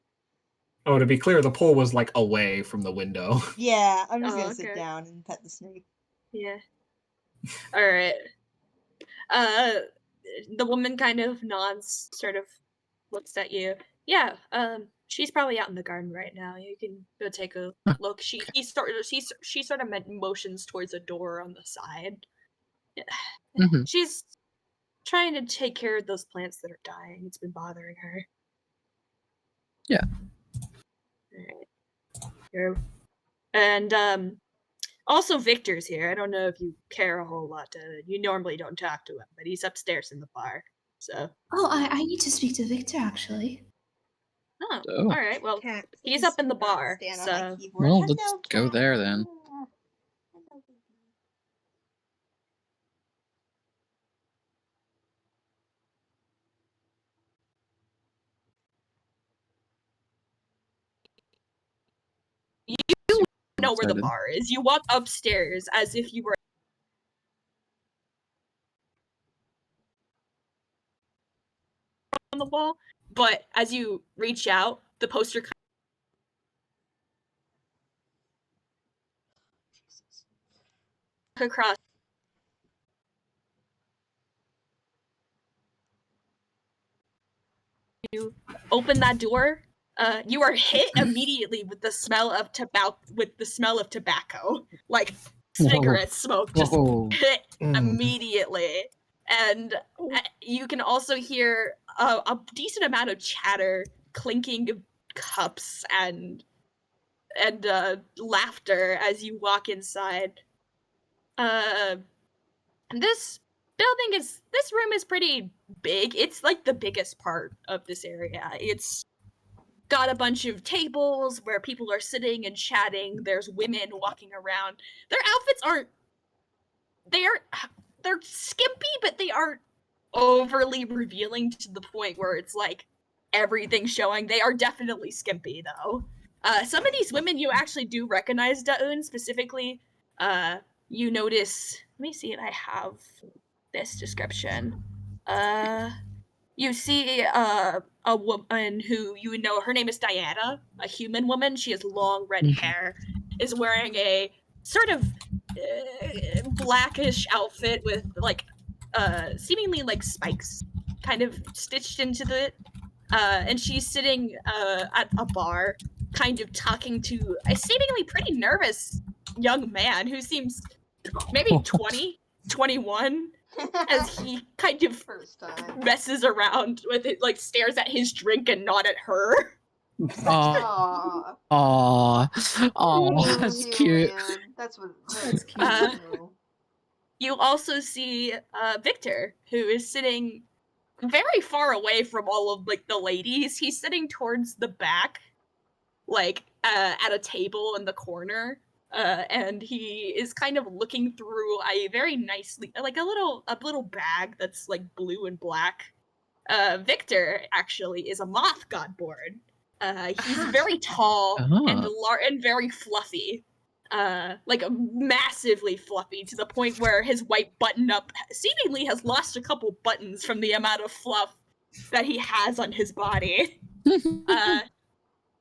Oh, to be clear, the pull was like away from the window. Yeah, I'm just Oh, gonna sit okay. down and pet the snake. Yeah. All right. The woman kind of nods, sort of looks at you. Yeah. She's probably out in the garden right now. You can go take a look. She sort of motions towards a door on the side. Mhm. She's trying to take care of those plants that are dying. It's been bothering her. Yeah. Alright. And also Victor's here. I don't know if you care a whole lot. You normally don't talk to him, but he's upstairs in the bar. So. Oh, I need to speak to Victor actually. Oh. Oh. All right. Well, Can't he's please up in the not bar. stand on So. my keyboard. Well, Hello, let's go cat. there then. Hello, baby. You know where the Excited. bar is. You walk upstairs as if you were on the wall, but as you reach out, the poster across. You open that door. You are hit immediately with the smell of tobacco, like cigarette smoke. Just Whoa. hit Mm. immediately. And you can also hear a decent amount of chatter, clinking of cups, and laughter as you walk inside. This room is pretty big. It's like the biggest part of this area. It's got a bunch of tables where people are sitting and chatting. There's women walking around. Their outfits they're skimpy, but they aren't overly revealing to the point where it's like everything showing. They are definitely skimpy though. Some of these women you actually do recognize, Daun, specifically. You notice, let me see if I have this description. You see a woman who you know, her name is Diana, a human woman. She has long red hair, is wearing a sort of blackish outfit with like seemingly like spikes kind of stitched into it. And she's sitting at a bar, kind of talking to a seemingly pretty nervous young man who seems maybe 20, 21, as he kind of First time. messes around with it, like stares at his drink and not at her. Aw. Aw. Aw, that's cute. Man. That's That's cute. You also see Victor, who is sitting very far away from all of like the ladies. He's sitting towards the back, like at a table in the corner. And he is kind of looking through a very nicely, like a little bag that's like blue and black. Victor actually is a moth godborn. He's very tall and very fluffy. Like massively fluffy to the point where his white button-up seemingly has lost a couple buttons from the amount of fluff that he has on his body.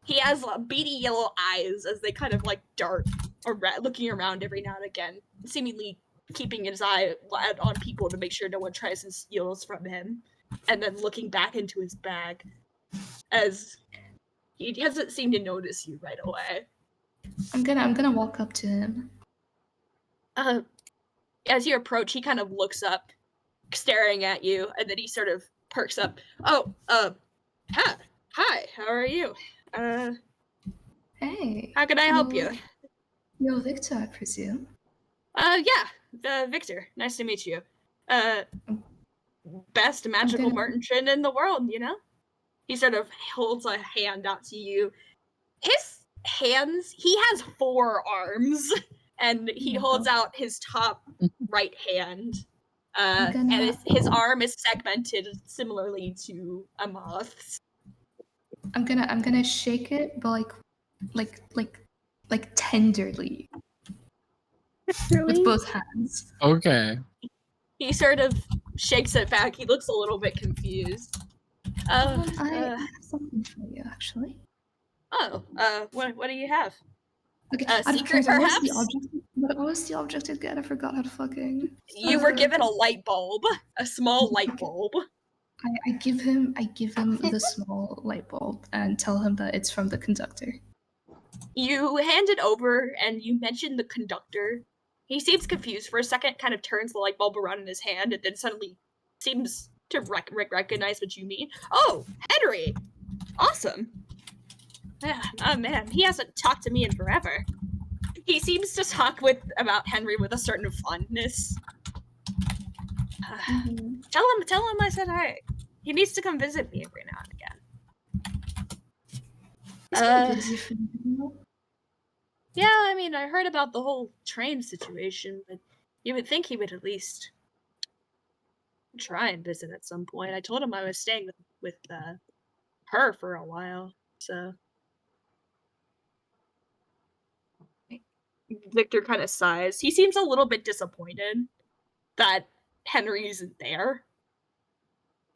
He has beady yellow eyes as they kind of like dart, looking around every now and again, seemingly keeping his eye on people to make sure no one tries and steals from him, and then looking back into his bag as he doesn't seem to notice you right away. I'm gonna walk up to him. As you approach, he kind of looks up, staring at you, and then he sort of perks up. Oh, hi, how are you? Hey. How can I help you? You're Victor, I presume. Yeah, Victor. Nice to meet you. Best magical merchant in the world, you know? He sort of holds a hand out to you. His hands, he has 4 arms, and he holds out his top right hand. And his arm is segmented similarly to a moth's. I'm gonna shake it, but like tenderly. With both hands. Okay. He sort of shakes it back. He looks a little bit confused. I have something for you, actually. What do you have? Okay, Secret, perhaps? What was the object again? I forgot how to fucking... You were given a light bulb. A small light bulb. I give him the small light bulb and tell him that it's from the conductor. You hand it over and you mention the conductor. He seems confused for a second, kind of turns the light bulb around in his hand, and then suddenly seems to recognize what you mean. Oh, Henry! Awesome. Yeah, oh man, he hasn't talked to me in forever. He seems to talk about Henry with a certain fondness. Tell him I said hi. He needs to come visit me every now and again. He's been busy for you. Yeah, I mean, I heard about the whole train situation, but you would think he would at least try and visit at some point. I told him I was staying with her for a while, so... Victor kind of sighs. He seems a little bit disappointed that Henry isn't there.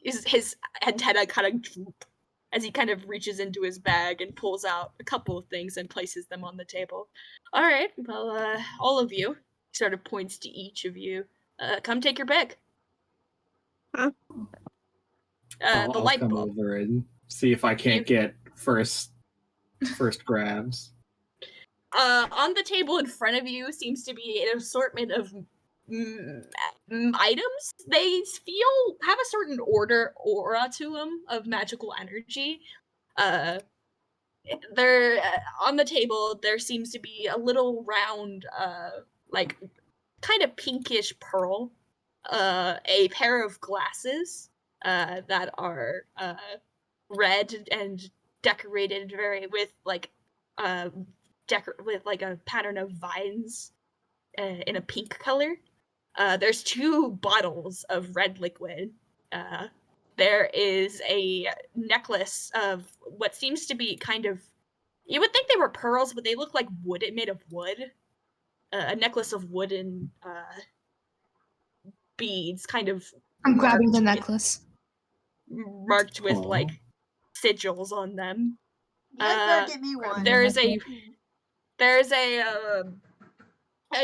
His antenna kind of droop as he kind of reaches into his bag and pulls out a couple of things and places them on the table. All right, well, all of you, he sort of points to each of you. Come take your pick. Huh? The light come bulb. over and see if I can't get first grabs. On the table in front of you seems to be an assortment of items. They have a certain aura to them of magical energy. There on the table there seems to be a little round, like kind of pinkish pearl, a pair of glasses that are red and decorated with like with like a pattern of vines in a pink color. There's 2 bottles of red liquid. There is a necklace of what seems to be kind of, you would think they were pearls, but they look like wood, made of wood. A necklace of wooden beads, kind of I'm grabbing the necklace. marked with like sigils on them. You guys better get me one. There's a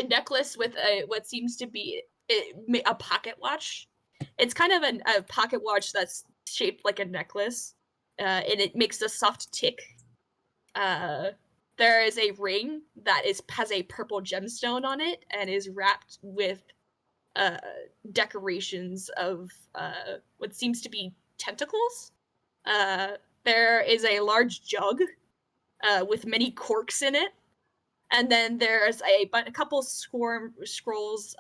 necklace with what seems to be a pocket watch. It's kind of a pocket watch that's shaped like a necklace, and it makes a soft tick. There is a ring that has a purple gemstone on it and is wrapped with decorations of what seems to be tentacles. There is a large jug with many corks in it. And then there's a couple scrolls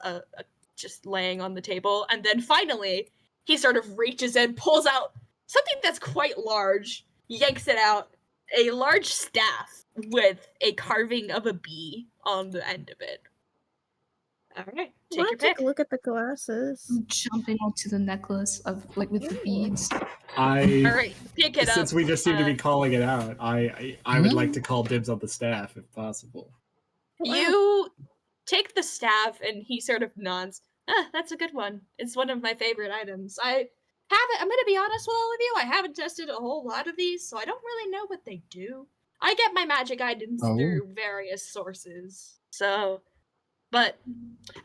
just laying on the table. And then finally, he sort of reaches in, pulls out something that's quite large, yanks it out, a large staff with a carving of a bee on the end of it. All right, take your pick. Take a look at the glasses. I'm jumping onto the necklace of with the beads. All right, pick it up. Since we just seem to be calling it out, I would like to call dibs on the staff if possible. You take the staff, and he sort of nods. That's a good one. It's one of my favorite items. I'm gonna be honest with all of you, I haven't tested a whole lot of these, so I don't really know what they do. I get my magic items through various sources. But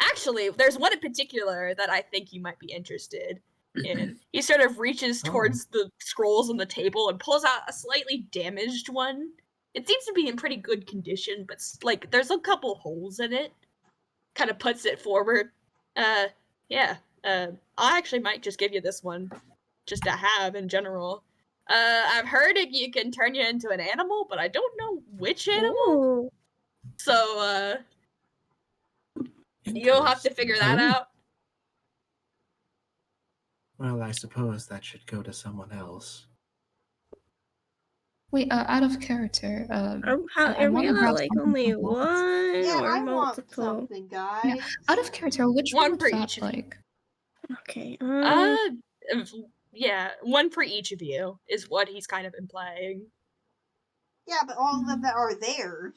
actually, there's one in particular that I think you might be interested in. He sort of reaches towards the scrolls on the table and pulls out a slightly damaged one. It seems to be in pretty good condition, but like there's a couple holes in it. Kind of puts it forward. I actually might just give you this one, just to have in general. I've heard you can turn you into an animal, but I don't know which animal. Ooh. So you'll have to figure that out. Well, I suppose that should go to someone else. Wait, out of character. Are we allowed like only one Yeah, or I want multiple? something, guys. Yeah. Out of character, which One one for was each that of you. like? Okay. Yeah, one for each of you is what he's kind of implying. Yeah, but all of them that are there.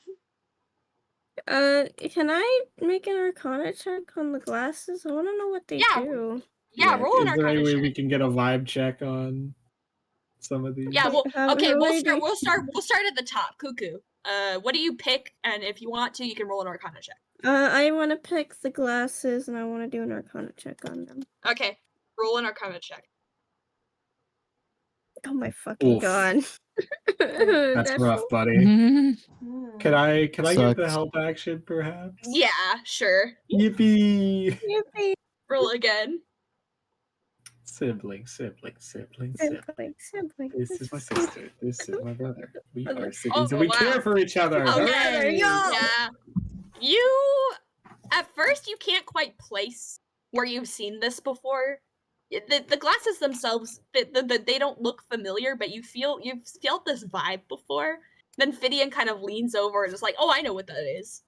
Can I make an Arcana check on the glasses? I want to know what they do. Yeah, roll an Is there any Arcana way check. we can get a vibe check on some of these? Yeah, well, How okay, do we'll I do- start at the top. Cuckoo. What do you pick? And if you want to, you can roll an Arcana check. I want to pick the glasses and I want to do an Arcana check on them. Okay, roll an Arcana check. Oh my fucking god. That's rough, buddy. Can I get the Sucks. help action, perhaps? Yeah, sure. Yippee! Yippee. Roll again. Sibling. Sibling. This is my sister. This is my brother. We are Okay. siblings and we care for each other. Okay. Hooray! Yeah. You, at first, you can't quite place where you've seen this before. The glasses themselves, they don't look familiar, but you've felt this vibe before. Then Fidian kind of leans over and is like, "Oh, I know what that is."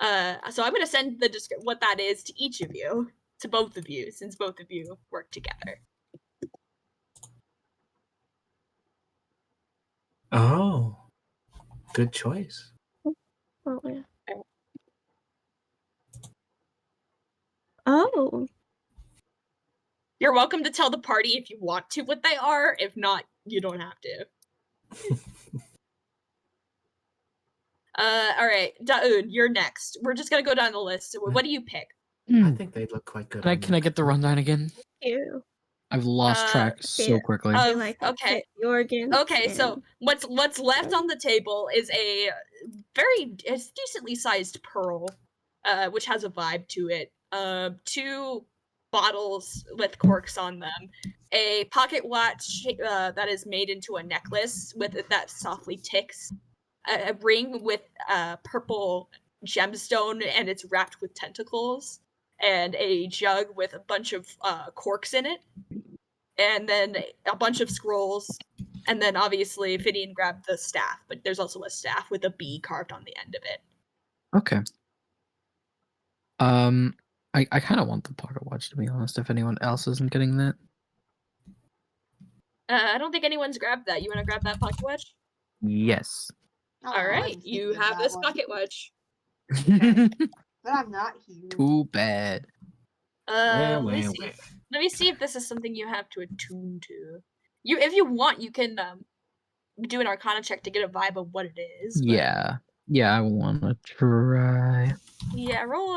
So I'm gonna send what that is to each of you, to both of you, since both of you work together. Oh, good choice. Oh, yeah. Oh. You're welcome to tell the party if you want to what they are. If not, you don't have to. All right, Daoud, you're next. We're just gonna go down the list. What do you pick? I think they look quite good. Can I get the rundown again? Ew. I've lost track so quickly. Okay. The organs. Okay, so what's left on the table is a decently sized pearl, which has a vibe to it. 2 bottles with corks on them, a pocket watch that is made into a necklace that softly ticks, a ring with a purple gemstone and it's wrapped with tentacles, and a jug with a bunch of corks in it, and then a bunch of scrolls, and then obviously Fidian grabbed the staff, but there's also a staff with a bee carved on the end of it. Okay. I kind of want the pocket watch, to be honest, if anyone else isn't getting that. I don't think anyone's grabbed that. You want to grab that pocket watch? Yes. Oh, All I right, was you thinking of have that this one. pocket watch. But I'm not here. Too bad. Well, Let me well, see. well. Let me see if this is something you have to attune to. If you want, you can do an Arcana check to get a vibe of what it is. But Yeah, I want to try. yeah, roll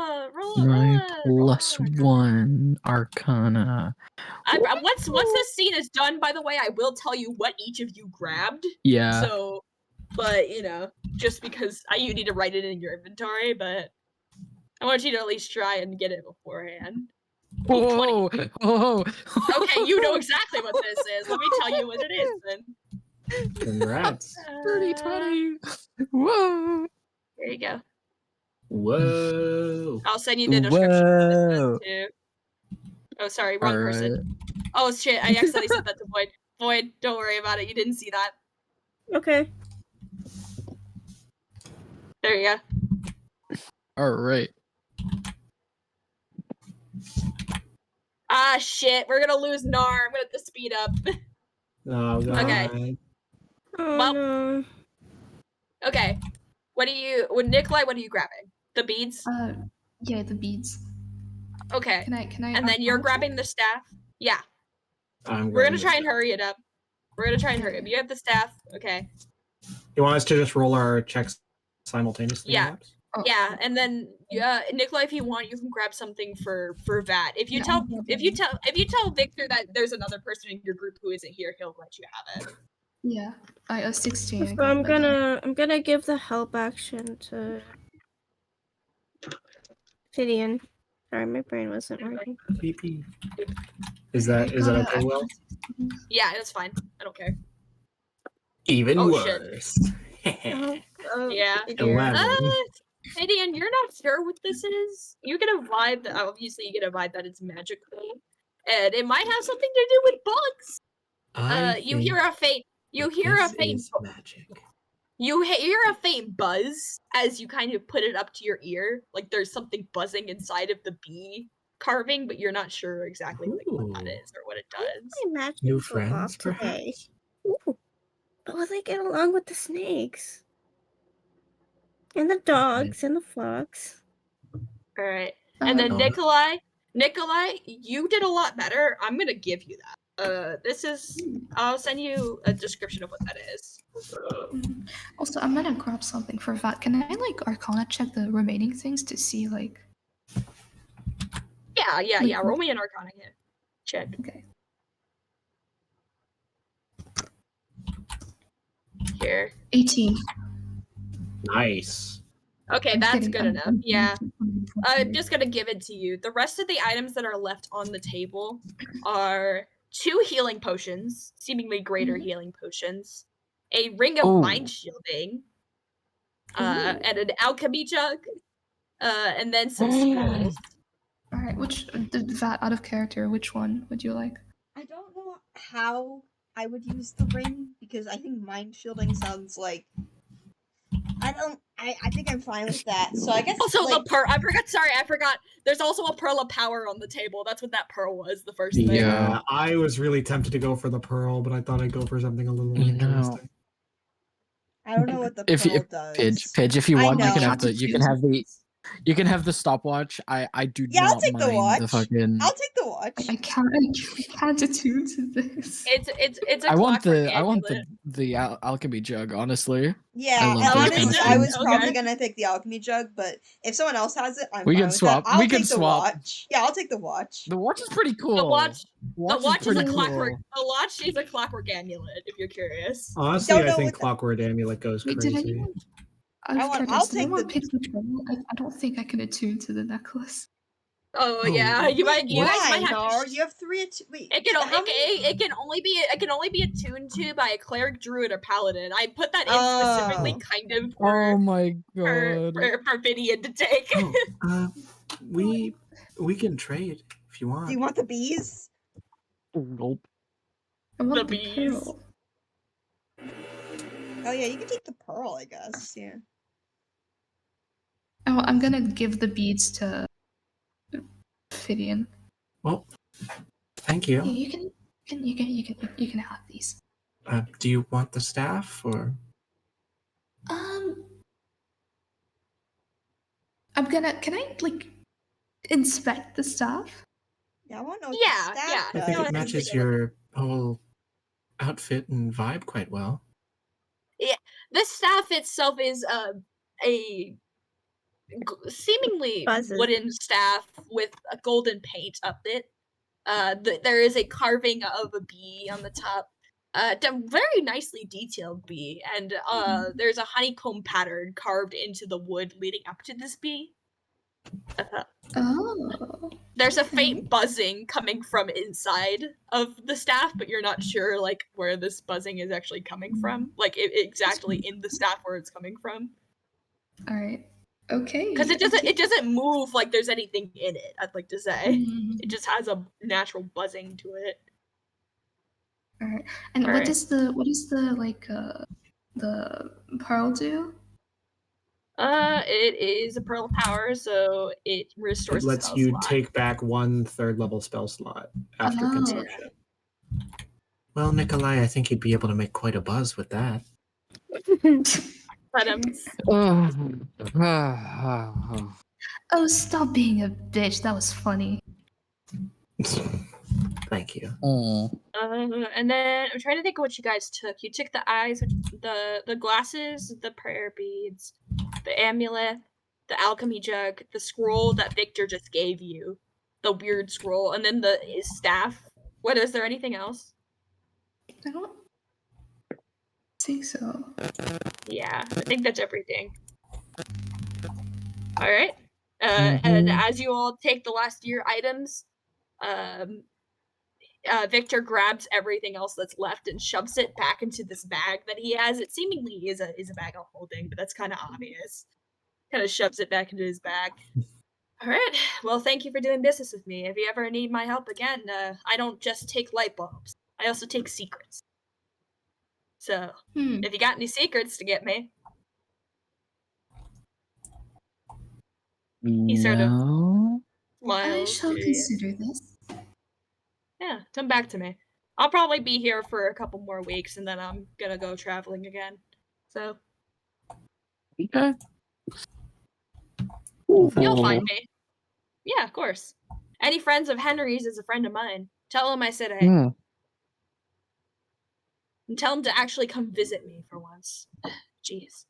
My an +1 Arcana. Once this scene is done, by the way, I will tell you what each of you grabbed. Yeah. So, but just because you need to write it in your inventory, but I want you to at least try and get it beforehand. Oh, 20. oh. Okay, you know exactly what this is. Let me tell you what it is then. Congrats. Dirty 20. Whoa. There you go. Whoa. I'll send you the description of what this Whoa. is too. Oh, sorry, wrong person. Alright. Oh shit, I accidentally sent that to Void. Void, don't worry about it. You didn't see that. Okay. There you go. Alright. Ah, shit. We're gonna lose Nar. I'm gonna have to speed up. Oh, God. Okay. Oh Well- no. Okay. Nikolai, what are you grabbing? The beads? Yeah, the beads. Okay. Can I? And then you're grabbing the staff? Yeah. I'm We're grabbing gonna the try and staff. hurry it up. You have the staff. Okay. You want us to just roll our checks simultaneously? Yeah. perhaps? Oh, Yeah, and then Nikolai, if you want, you can grab something for Vat. If you Yeah, tell I'm if you tell Victor that there's another person in your group who isn't here, he'll let you have it. Yeah, I 16. I So got I'm that. gonna give the help action to Fidian. Sorry, my brain wasn't working. Beep, beep. Is that I got okay, a- Will? Yeah, that's fine. I don't care. Even Oh, shit. worse. Yeah. Elaborate. Gideon, you're not sure what this is. You get a vibe that obviously you get a vibe that it's magical, and it might have something to do with bugs. You hear a faint. You hear a faint. Magic. You hear a faint buzz as you kind of put it up to your ear, like there's something buzzing inside of the bee carving, but you're not sure exactly like what that Ooh. is or what it does. My magic New go friends, off today. perhaps? Ooh. But will they get along with the snakes? And the dogs and the frogs. All right, and then Oh. Nikolai, you did a lot better. I'm gonna give you that. This is. I'll send you a description of what that is. Also, I'm gonna grab something for Vat. Can I like Arcana check the remaining things to see like? Yeah. Roll me an Arcana hit. Check. Okay. Here. 18. Nice. Okay, I'm that's kidding, good I'm enough. kidding. Yeah. I'm 20. just gonna give it to you. The rest of the items that are left on the table are 2 healing potions, seemingly greater Mhm. healing potions, a ring of Oh. mind shielding, and an alchemy jug, and then some scrolls. All right, which the Vat out of character? Which one would you like? I don't know how I would use the ring because I think mind shielding sounds like I think I'm fine with that. So I guess Also, like, the pearl. I forgot. There's also a pearl of power on the table. That's what that pearl was. The first thing. Yeah, I was really tempted to go for the pearl, but I thought I'd go for something a little more You know. interesting. I don't know what the If pearl does. Pidge, if you I want, you know. can have the stopwatch. I do Yeah, I'll not take the mind watch. the fucking. I'll take the watch. I can't attune to this. It's a I want clockwork the alchemy jug, honestly. Yeah, I love and those honestly, kind of I was things. probably Okay. gonna pick the alchemy jug, but if someone else has it, I'm We fine can with swap. that. I'll We can take the swap. watch. Yeah, I'll take the watch. The watch is pretty cool. The watch is a pretty clockwork. cool. The watch is a clockwork amulet. If you're curious. Honestly, Don't I know think what the- Clockwork Amulet goes Wait, did crazy. anyone? I'll take pick the- the pearl. I don't think I can attune to the necklace. Oh yeah, you guys might have Nar? to. You have 3 wait. It can only be attuned to by a cleric, druid, or paladin. I put that in specifically, kind of Oh my for god. Vidian to take. We can trade if you want. Do you want the bees? Nope. I want The the bees. pearl. Oh yeah, you can take the pearl, I guess. Yeah. Oh, I'm gonna give the beads to Fidian. Well, thank Yeah, you. you can have these. Do you want the staff or? Can I like inspect the stuff? Yeah, I want to know what Yeah, the staff yeah. I does. think No, it matches your whole outfit and vibe quite well. Yeah, this staff itself is a seemingly wooden staff with a golden paint up it. There is a carving of a bee on the top. Very nicely detailed bee, and there's a honeycomb pattern carved into the wood leading up to this bee. Oh. There's a faint buzzing coming from inside of the staff, but you're not sure like where this buzzing is actually coming from, like exactly in the staff where it's coming from. All right. Okay. Because it doesn't move like there's anything in it. I'd like to say it just has a natural buzzing to it. All right. And All what right. does the the pearl do? It is a pearl power, so it restores. It lets you take back 1 third-level spell slot after consumption. Well, Nikolai, I think you'd be able to make quite a buzz with that. Oh, stop being a bitch. That was funny. Thank you. And then I'm trying to think of what you guys took. You took the eyes, the glasses, the prayer beads, the amulet, the alchemy jug, the scroll that Victor just gave you, the weird scroll, and then his staff. What is there anything else? I don't think so. Yeah, I think that's everything. All right. And as you all take the last year items, Victor grabs everything else that's left and shoves it back into this bag that he has. It seemingly is a bag of holding, but that's kind of obvious. Kind of shoves it back into his bag. All right. Well, thank you for doing business with me. If you ever need my help again, I don't just take light bulbs. I also take secrets. So, if you got any secrets to get me, he sort of smiles. I shall consider this. Yeah, come back to me. I'll probably be here for a couple more weeks, and then I'm gonna go traveling again. So. Okay. You'll find me. Yeah, of course. Any friends of Henry's is a friend of mine. Tell him I said hey. And tell him to actually come visit me for once. Jeez.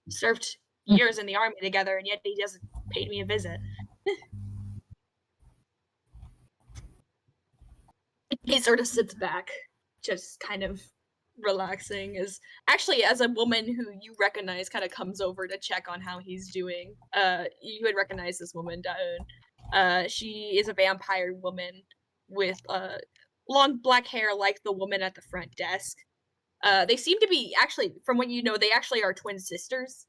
Served years in the army together, and yet he doesn't pay me a visit. He sort of sits back, just kind of relaxing. As a woman who you recognize kind of comes over to check on how he's doing. You would recognize this woman, Daun. She is a vampire woman with long black hair like the woman at the front desk. They seem to be, actually, from what you know, they actually are twin sisters.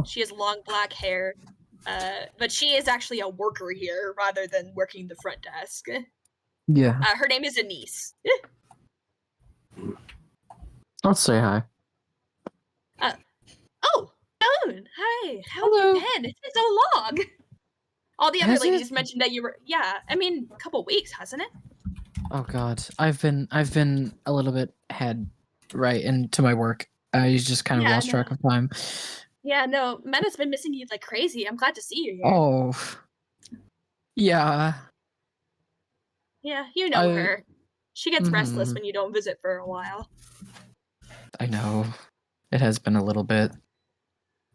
She has long black hair, but she is actually a worker here rather than working the front desk. Yeah. Her name is Anise. Let's say hi. Oh, Daun, hi. How have you been? It's been so long. All the other ladies mentioned that you were, a couple weeks, hasn't it? Oh god, I've been a little bit head right into my work. I just kind of lost track of time. Yeah, no, Mena's been missing you like crazy. I'm glad to see you here. Oh, yeah. Yeah, you know her. She gets restless when you don't visit for a while. I know. It has been a little bit.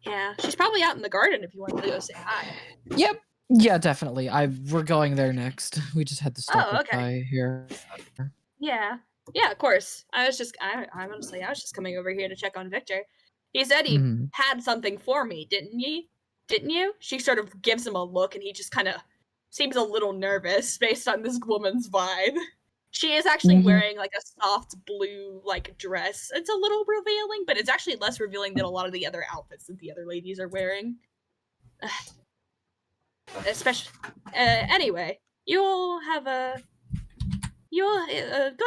Yeah, she's probably out in the garden if you wanted to go say hi. Yep. Yeah, definitely. We're going there next. We just had to stop by here. Yeah. Yeah, of course. I was just coming over here to check on Victor. He said he had something for me, didn't he? didn't you? She sort of gives him a look, and he just kind of seems a little nervous based on this woman's vibe. She is actually wearing like a soft blue like dress. It's a little revealing, but it's actually less revealing than a lot of the other outfits that the other ladies are wearing. Especially, anyway, you'll go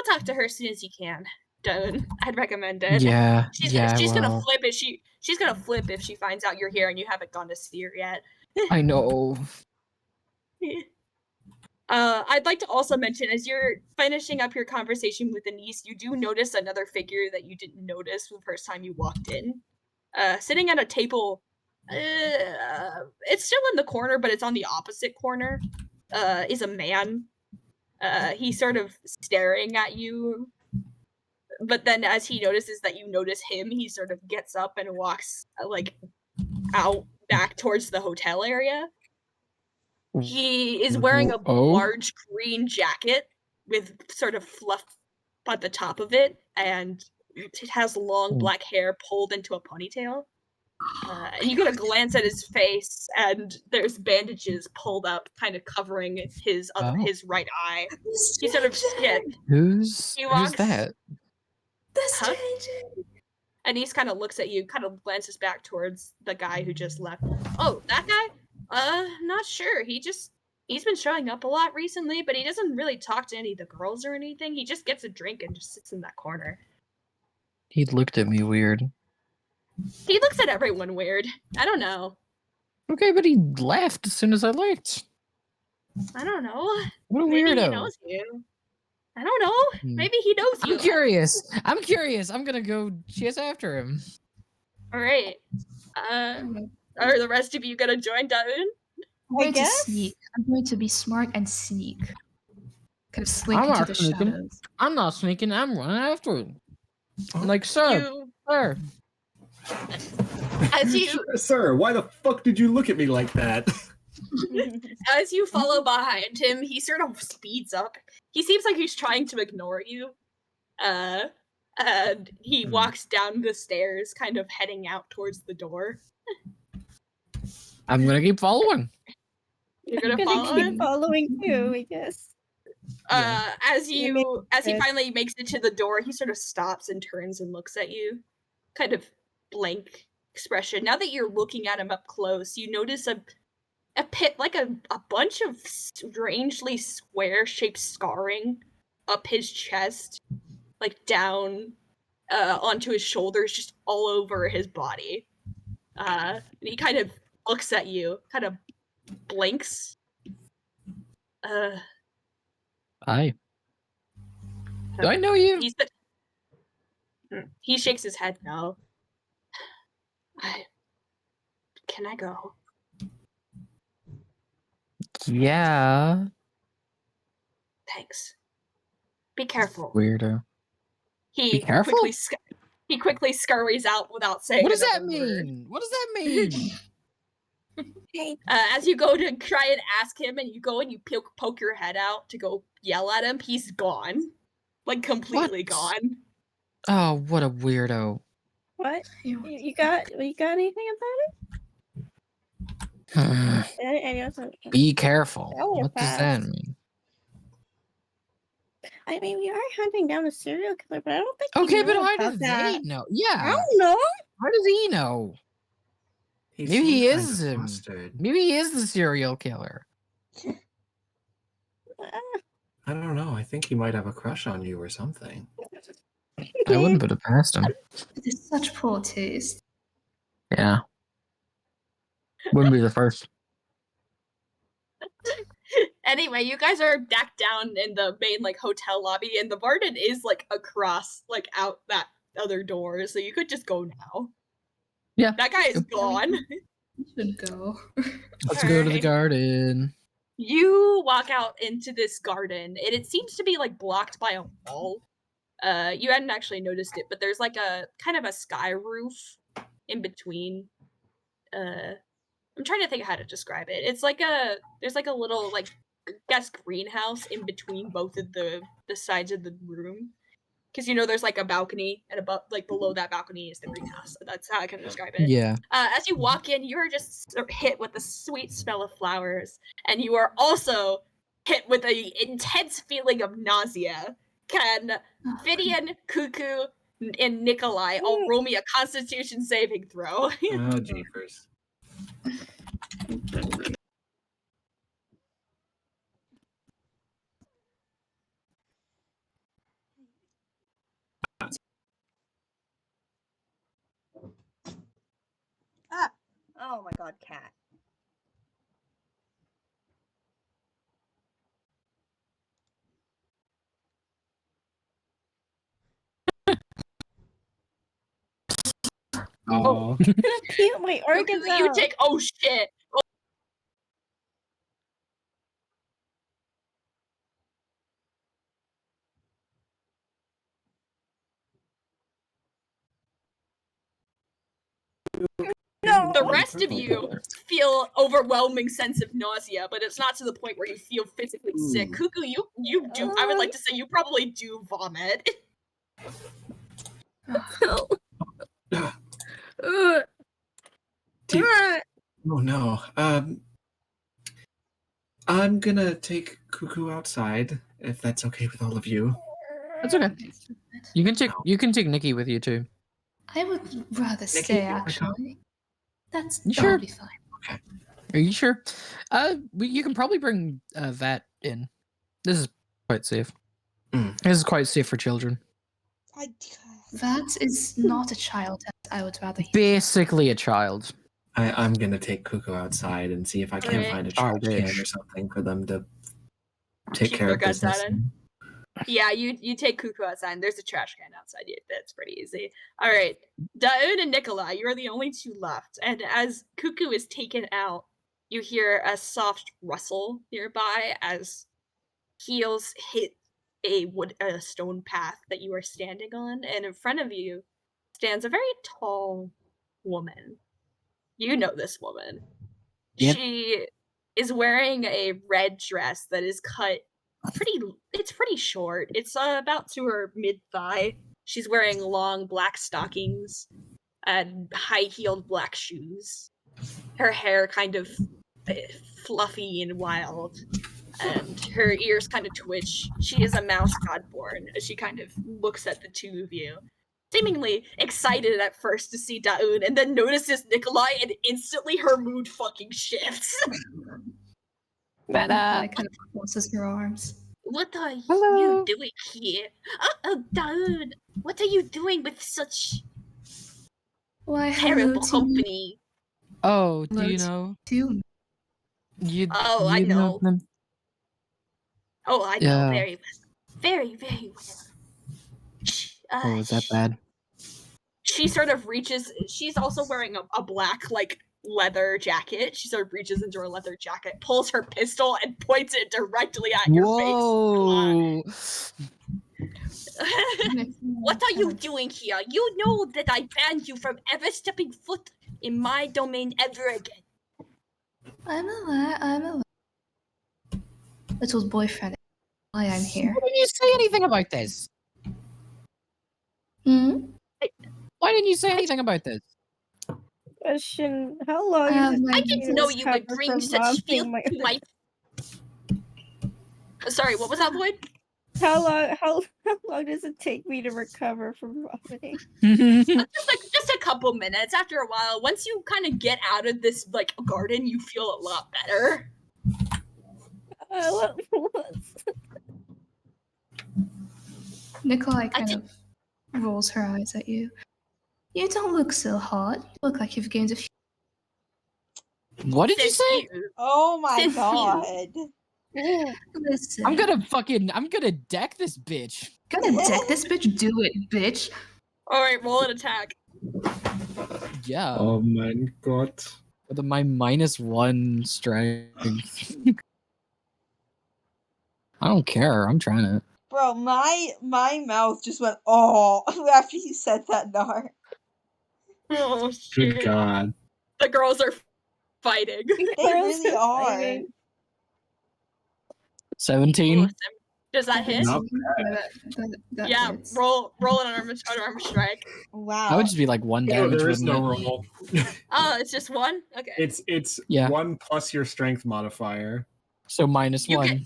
talk to her as soon as you can. Don't. I'd recommend it. Yeah, she's gonna well, flip if she's gonna flip if she finds out you're here and you haven't gone to see her yet. I know. I'd like to also mention, as you're finishing up your conversation with Anise, you do notice another figure that you didn't notice the first time you walked in. Sitting at a table, it's still in the corner, but it's on the opposite corner, is a man. He's sort of staring at you, but then as he notices that you notice him, he sort of gets up and walks, like, out back towards the hotel area. He is wearing a large green jacket with sort of fluff at the top of it, and it has long black hair pulled into a ponytail. And you get a glance at his face, and there's bandages pulled up, kind of covering his right eye. He sort of Who's walks, that? That's changing. And he kind of looks at you, kind of glances back towards the guy who just left. Oh, that guy? Not sure. He's been showing up a lot recently, but he doesn't really talk to any of the girls or anything. He just gets a drink and just sits in that corner. He looked at me weird. He looks at everyone weird. I don't know. Okay, but he left as soon as I left. I don't know. What a Maybe weirdo. he knows you. I don't know. Maybe he knows you. I'm curious. I'm gonna go chase after him. All right. Are the rest of you gonna join Daun? I'm going to sneak. I'm going to be smart and sneak. Kind of slink into the shadows. I'm not sneaking. I'm running after him. I'm like, sir. As you, Sir, why the fuck did you look at me like that? As you follow behind him, he sort of speeds up. He seems like he's trying to ignore you. And he walks down the stairs, kind of heading out towards the door. I'm gonna keep following. You're gonna keep following too, I guess. As he finally makes it to the door, he sort of stops and turns and looks at you. Kind of blank expression. Now that you're looking at him up close, you notice a pit, like a bunch of strangely square-shaped scarring up his chest, like down onto his shoulders, just all over his body. And he kind of looks at you, kind of blinks. Hi. Do I know you? He shakes his head no. Can I go? Yeah. Thanks. Be careful. Weirdo. He Be careful? quickly scurries out without saying. What does that word. mean? What does that mean? As you go to try and ask him, and you go and you poke your head out to go yell at him, he's gone. Like, completely gone. Oh, what a weirdo. What? You got anything about it? Be careful. What does that mean? I mean, we are hunting down a serial killer, but I don't think. Okay, but how do they know? Yeah. I don't know. How does he know? Maybe he is him. Maybe he is the serial killer. I don't know. I think he might have a crush on you or something. I wouldn't put it past him. It is such poor taste. Yeah. Wouldn't be the first. Anyway, you guys are back down in the main like hotel lobby, and the garden is like across, like out that other door, so you could just go now. Yeah. That guy is gone. We should go. Let's go to the garden. You walk out into this garden, and it seems to be like blocked by a wall. You hadn't actually noticed it, but there's like a kind of a sky roof in between. I'm trying to think how to describe it. It's like there's like a little like I guess greenhouse in between both of the sides of the room. because there's like a balcony, and above, like below that balcony is the greenhouse. So that's how I can describe it. Yeah. As you walk in, you are just hit with the sweet smell of flowers, and you are also hit with an intense feeling of nausea. Can Fidian, Cuckoo, and Nikolai all roll me a Constitution saving throw? Oh, jeepers. Ah! Oh my god, cat. Oh. Cute, my organs Cuckoo, you out. take. Oh shit! No. The rest of you feel overwhelming sense of nausea, but it's not to the point where you feel physically sick. Cuckoo, you do. I would like to say you probably do vomit. Do you- Oh no. I'm gonna take Cuckoo outside, if that's okay with all of you. That's okay. You can take Nikki with you too. I would rather stay, you wanna come? actually. That Sure. would be fine. Are you sure? You can probably bring Vat in. This is quite safe. This is quite safe for children. That is not a child. I would rather. Basically a child. I'm gonna take Cuckoo outside and see if I can Okay. find a trash can bitch. or something for them to take Keep care their of guts business. out in. Yeah, you take Cuckoo outside, and there's a trash can outside. That's pretty easy. All right, Daun and Nikolai, you are the only two left. And as Cuckoo is taken out, you hear a soft rustle nearby as heels hit a stone path that you are standing on, and in front of you stands a very tall woman. You know this woman. Yep. She is wearing a red dress that is cut it's pretty short. It's about to her mid-thigh. She's wearing long black stockings and high-heeled black shoes. Her hair kind of fluffy and wild, and her ears kind of twitch. She is a mouse godborn as she kind of looks at the two of you, seemingly excited at first to see Daun, and then notices Nikolai, and instantly her mood fucking shifts. I kind of crosses her arms. What are Hello. you doing here? Daun, what are you doing with such Why, hello terrible to company? Oh, do Hello you to know? you. You. Oh, I you know. them? Oh, I know Yeah. very well. Very, very well. Oh, is that bad? She sort of reaches. She's also wearing a black, like, leather jacket. She sort of reaches into her leather jacket, pulls her pistol, and points it directly at your Whoa! face. What are you doing here? You know that I banned you from ever stepping foot in my domain ever again. I'm aware. Little boyfriend, why I'm here. Why didn't you say anything about this? Hmm? Why didn't you say anything about this? Question: how long I is it have my I taking didn't know this you would cover bring from such filth vomiting to my. Sorry, what was that, Void? How long does it take me to recover from vomiting? Just a couple minutes. After a while, once you kind of get out of this like garden, you feel a lot better. Nikolai kind of rolls her eyes at you. You don't look so hot. You look like you've gained a few. What did you Since say? Oh my Since you- god. Listen, I'm gonna deck this bitch. gonna deck this bitch. Do it, bitch. All right, roll an attack. Yeah. Oh my god. With my -1 strength. I don't care. I'm trying to. Bro, my mouth just went oh after you said that, Nar. Oh shit! Good god. The girls are fighting. They really are. 17. Does that hit? Not That Yeah, hits. roll an unarmed strike. Wow. That would just be like 1 No, damage, there is wouldn't no it? roll. Oh, it's just one? Okay. It's Yeah. 1 plus your strength modifier. So minus You 1. get-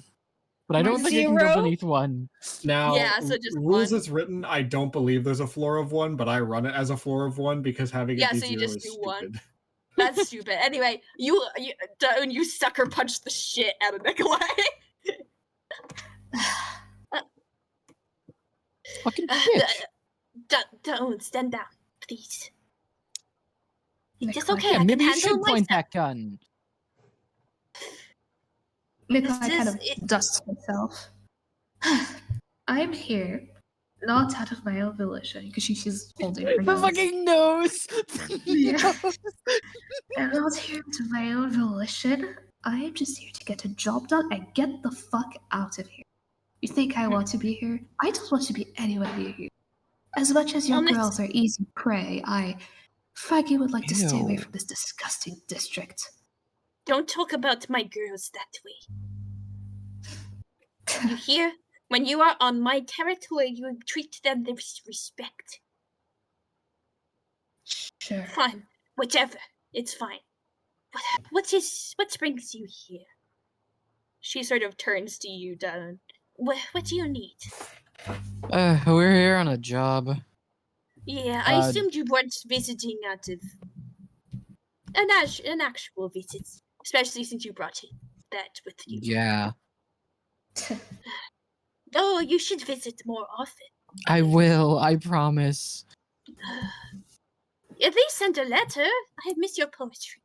But I don't think it can go 0? beneath 1. Now, Yeah, so just rules one. as written, I don't believe there's a floor of 1, but I run it as a floor of 1 because having Yeah, it be so you 0 just is do stupid. one. That's stupid. Anyway, you sucker punched the shit out of Nikolai. Fucking bitch. Don't stand down, please. It's Nikolai, okay. Yeah, I can maybe you handle should point myself. that gun. Nikolai This kind is- of dusts himself. I'm here, not out of my own volition, because she's holding her The nose. fucking nose! Yeah. I'm not here to my own volition. I am just here to get a job done and get the fuck out of here. You think I want to be here? I don't want to be anywhere near you. As much as your Honest- girls are easy prey, I frankly would like to stay away Ew. from this disgusting district. Don't talk about my girls that way. You hear? When you are on my territory, you treat them with respect. Sure. Fine, whichever. It's fine. What brings you here? She sort of turns to you, Dylan. What do you need? We're here on a job. Yeah, I Uh, assumed you weren't visiting out of an actual visit, especially since you brought that with you. Yeah. Oh, you should visit more often. I will, I promise. At least send a letter. I miss your poetry.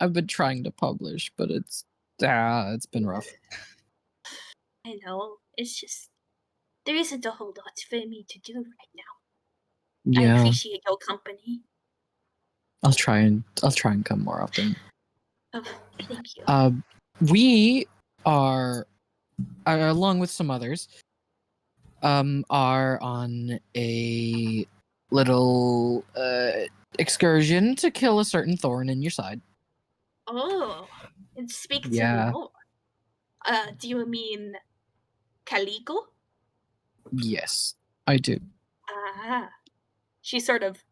I've been trying to publish, but it's been rough. I know. It's just there isn't a whole lot for me to do right now. I Yeah. appreciate your company. I'll try and come more often. Oh, thank you. We are along with some others, are on a little excursion to kill a certain thorn in your side. Oh, and speak to me Yeah. more. Do you mean Caligo? Yes, I do. Ah. She sort of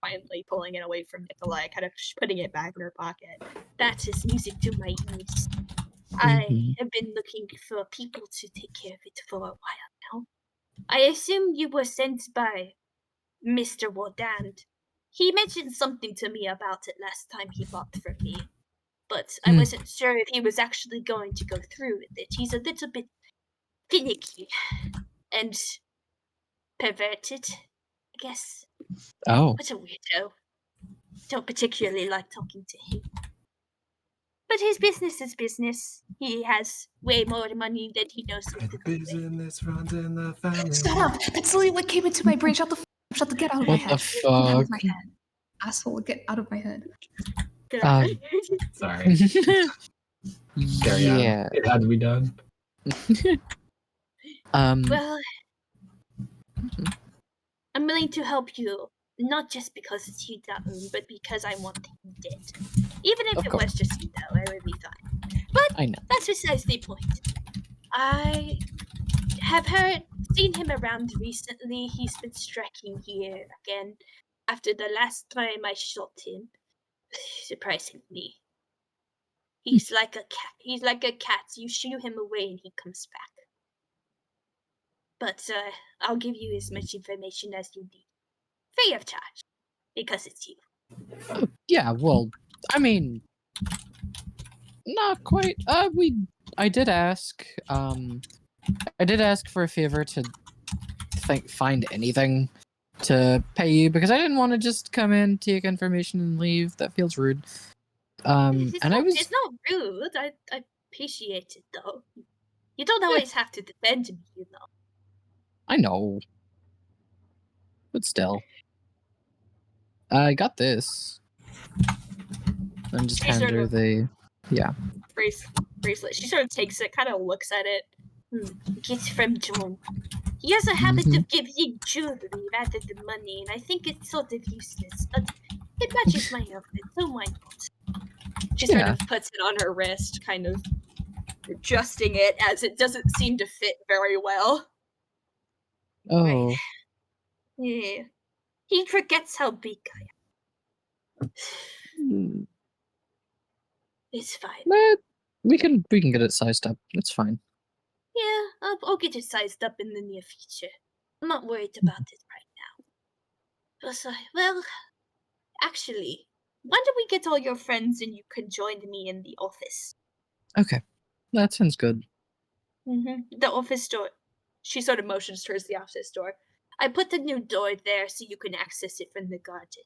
finally pulling it away from Nikolai, kind of putting it back in her pocket. That is music to my ears. I have been looking for people to take care of it for a while now. I assume you were sent by Mr. Wardand. He mentioned something to me about it last time he bought from me, but I wasn't sure if he was actually going to go through with it. He's a little bit finicky and perverted, I guess. Oh. What a weirdo. Don't particularly like talking to him. But his business is business. He has way more money than he knows what to do with. Business runs in the family. Shut up! That's literally what came into my brain. Shut the get out of my What head. the Get out fuck? of my head. Asshole, get out of my head. Sorry. Carry on. Yeah. It had to be done. Well, I'm willing to help you, not just because it's you down, but because I want him dead. Even if Of it course. was just you, though, I would be fine. But I know. that's besides the point. I have seen him around recently. He's been striking here again after the last time I shot him. Surprisingly. He's like a cat. He's like a cat. You shoo him away and he comes back. But I'll give you as much information as you need. Free of charge. Because it's you. Yeah, well, I mean, not quite. I did ask for a favor to find anything to pay you because I didn't want to just come in, take information, and leave. That feels rude. It's And I was. It's not rude. I appreciate it though. You don't always have to defend me, you know. I know, but still, I got this. And just She hand sort her of- the bracelet. She sort of takes it, kind of looks at it. It's from John. He has a habit of giving jewelry rather than money, and I think it's sort of useless, but it matches my outfit, so why not? She sort of puts it on her wrist, kind of adjusting it as it doesn't seem to fit very well. Oh. Right. Yeah. He forgets how big I am. It's fine. But we can get it sized up. It's fine. Yeah, I'll get it sized up in the near future. I'm not worried about it right now. But, well, actually, why don't we get all your friends and you can join me in the office? Okay. That sounds good. The office door. She sort of motions towards the office door. I put the new door there so you can access it from the garden.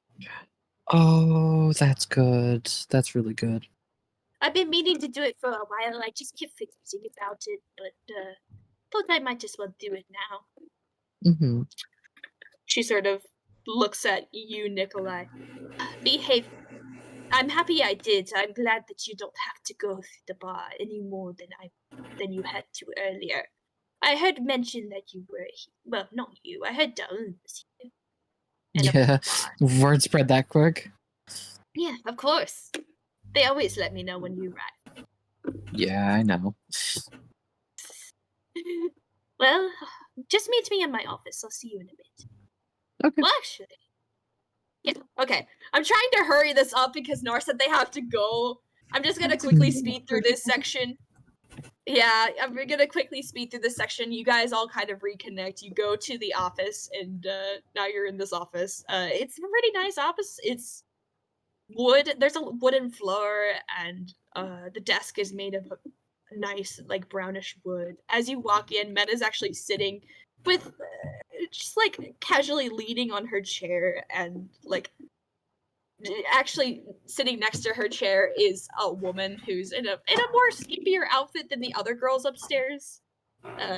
Oh, that's good. That's really good. I've been meaning to do it for a while. I just keep forgetting about it, but thought I might as well do it now. Mm-hmm. She sort of looks at you, Nikolai. Behave. I'm happy I did. I'm glad that you don't have to go through the bar any more than you had to earlier. I heard mention that you were well, not you. I heard Darlene was here. Yeah, word spread that quick. Yeah, of course. They always let me know when you arrive. Yeah, I know. Well, just meet me in my office. I'll see you in a bit. Okay. Well, actually, yeah. Okay, I'm trying to hurry this up because Nor said they have to go. I'm just gonna quickly speed through this section. Yeah, I'm gonna quickly speed through this section. You guys all kind of reconnect. You go to the office, and now you're in this office. It's a pretty nice office. It's wood. There's a wooden floor, and the desk is made of a nice, like, brownish wood. As you walk in, Meta's actually sitting with just like casually leaning on her chair, and like actually sitting next to her chair is a woman who's in a more skimpier outfit than the other girls upstairs.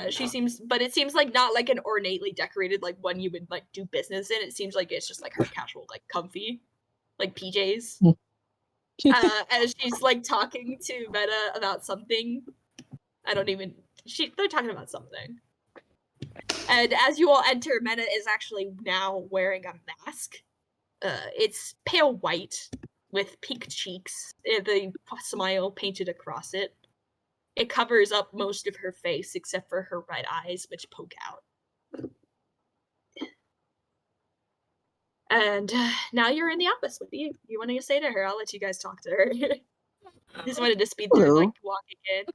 She seems, but it seems like not like an ornately decorated like one you would like do business in. It seems like it's just like her casual, like comfy, like PJs. As she's like talking to Meta about something. They're talking about something. And as you all enter, Meta is actually now wearing a mask. It's pale white with pink cheeks, the smile painted across it. It covers up most of her face except for her red eyes, which poke out. And now you're in the office. What do you want to say to her? I'll let you guys talk to her. Just wanted to speed through, like, walking in.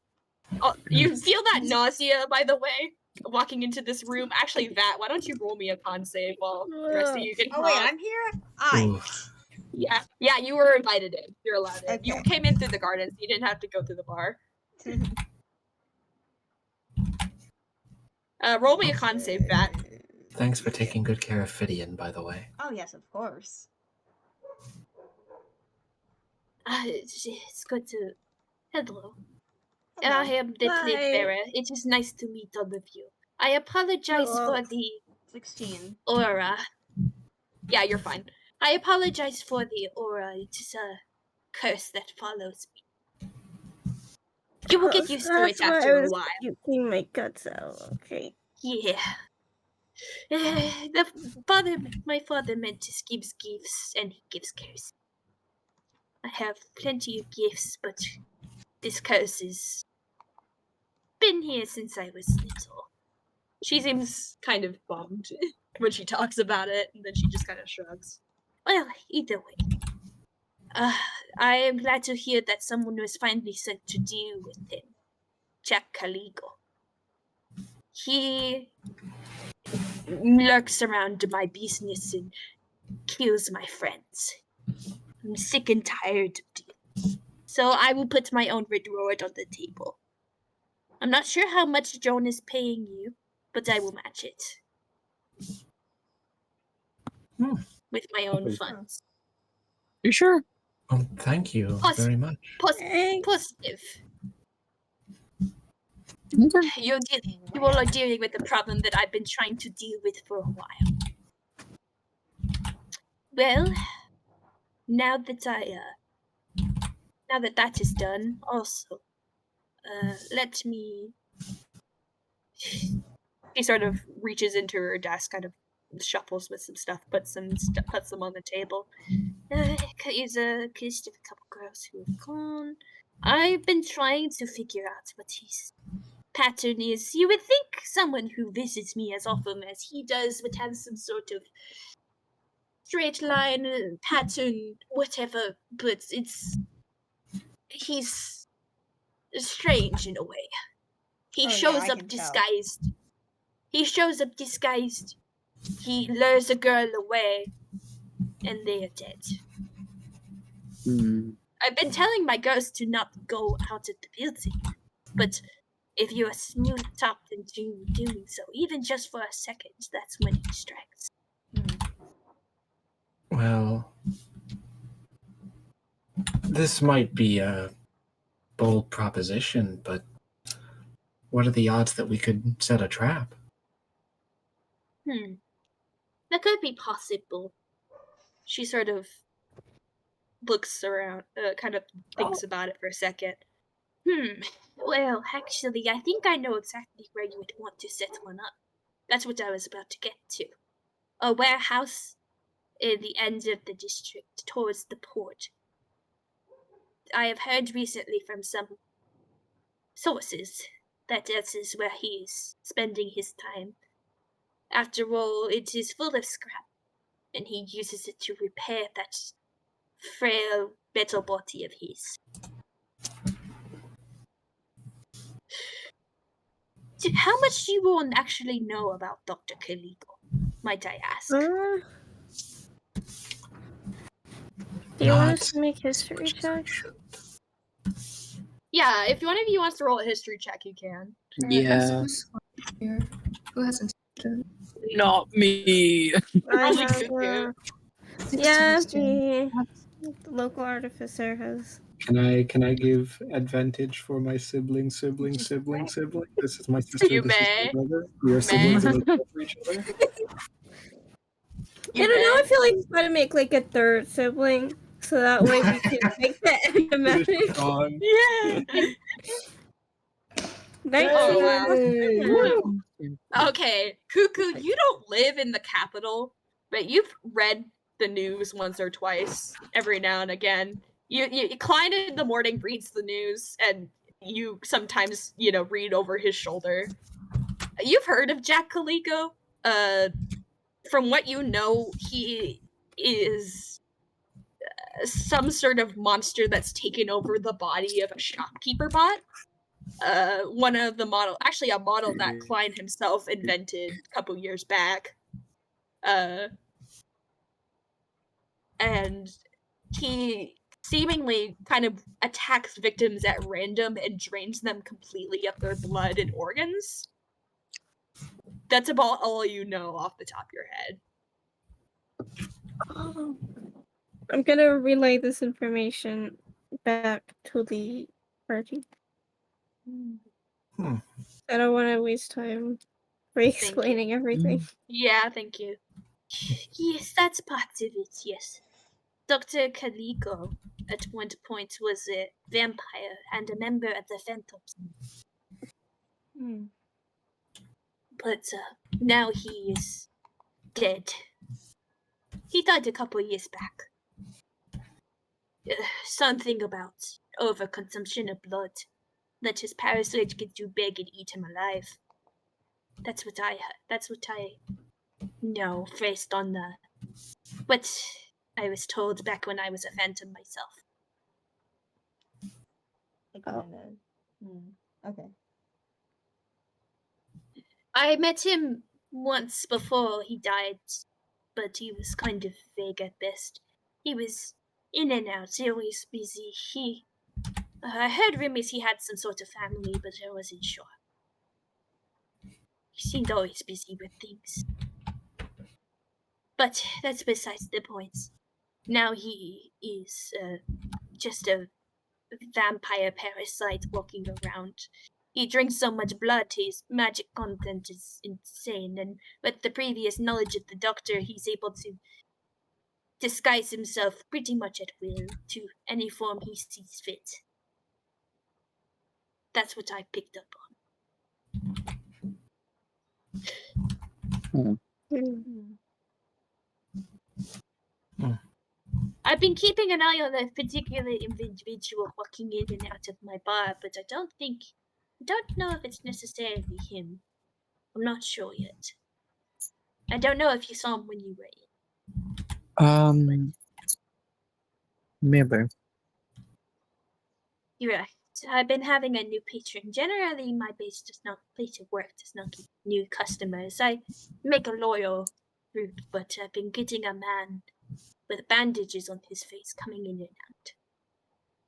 Oh, you feel that nausea, by the way, walking into this room? Actually, why don't you roll me a con save while the rest of you can talk? Oh wait, I'm here? Yeah, you were invited in. You're allowed in. Okay. You came in through the gardens. You didn't have to go through the bar. Roll me a con save, Vat. Thanks for taking good care of Fidian, by the way. Oh yes, of course. It's good to... Hello. Hello. I am the plague bearer. It is nice to meet all of you. I apologize for the 16. aura. Yeah, you're fine. I apologize for the aura. It's a curse that follows me. You will get used to it after a while. Puking my guts out. Okay. Yeah. My father meant to give gifts, and he gives curses. I have plenty of gifts, but this curse has been here since I was little. She seems kind of bummed when she talks about it, and then she just kind of shrugs. Well, either way. I am glad to hear that someone was finally sent to deal with him. Jack Caligo. He lurks around my business and kills my friends. I'm sick and tired of it. So I will put my own reward on the table. I'm not sure how much Joan is paying you, but I will match it. With my own funds. You sure? Thank you very much. Positive. Okay. You all are dealing with a problem that I've been trying to deal with for a while. Well, now that that is done, also, let me... She sort of reaches into her desk, kind of shuffles with some stuff, puts them on the table. Here's a list of a couple girls who have gone. I've been trying to figure out what his pattern is. You would think someone who visits me as often as he does would have some sort of straight line pattern, whatever, but he's strange in a way. He shows up disguised. He shows up disguised. He lures a girl away, and they are dead. I've been telling my girls to not go out of the building, but if you are smooth-talked into doing so, even just for a second, that's when he strikes. Well, this might be a bold proposition, but what are the odds that we could set a trap? That could be possible. She sort of looks around, kind of thinks about it for a second. Well, actually, I think I know exactly where you would want to set one up. That's what I was about to get to. A warehouse in the end of the district, towards the port. I have heard recently from some sources that this is where he is spending his time. After all, it is full of scrap, and he uses it to repair that frail metal body of his. How much do you all actually know about Dr. Caligo, might I ask? Do you want us to make history checks? Yeah, if one of you wants to roll a history check, you can. Yeah. Who hasn't? Not me. I Only have, Cuckoo. yeah, the local artificer has. Can I give advantage for my sibling? This is my sister. You this may. is my brother. We are siblings and equal for each other. I don't know. I feel like we gotta make like a third sibling, so that way we can make that enigmatic. Yeah. 19. Wow. Okay, Cuckoo, you don't live in the capital, but you've read the news once or twice every now and again. Klein in the morning reads the news, and you sometimes, read over his shoulder. You've heard of Jack Caligo. From what you know, he is some sort of monster that's taken over the body of a shopkeeper bot. One of the a model that Klein himself invented a couple years back. And he seemingly kind of attacks victims at random and drains them completely of their blood and organs. That's about all you know off the top of your head. I'm gonna relay this information back to the party. I don't want to waste time re-explaining everything. Yeah, thank you. Yes, that's part of it, yes. Dr. Caligo, at one point, was a vampire and a member of the Phantoms. But now he is dead. He died a couple years back. Something about overconsumption of blood. That his parasite get too big and eat him alive. That's what I know, based on what I was told back when I was a phantom myself. Okay. I met him once before he died, but he was kind of vague at best. He was in and out, always busy. I heard rumors he had some sort of family, but I wasn't sure. He seemed always busy with things. But that's besides the point. Now he is just a vampire parasite walking around. He drinks so much blood, his magic content is insane, and with the previous knowledge of the doctor, he's able to disguise himself pretty much at will to any form he sees fit. That's what I picked up on. I've been keeping an eye on a particular individual walking in and out of my bar, but I don't know if it's necessarily him. I'm not sure yet. I don't know if you saw him when you were in. Maybe. You're right. I've been having a new patron. Generally, my place of work does not get new customers. I make a loyal group, but I've been getting a man with bandages on his face coming in and out.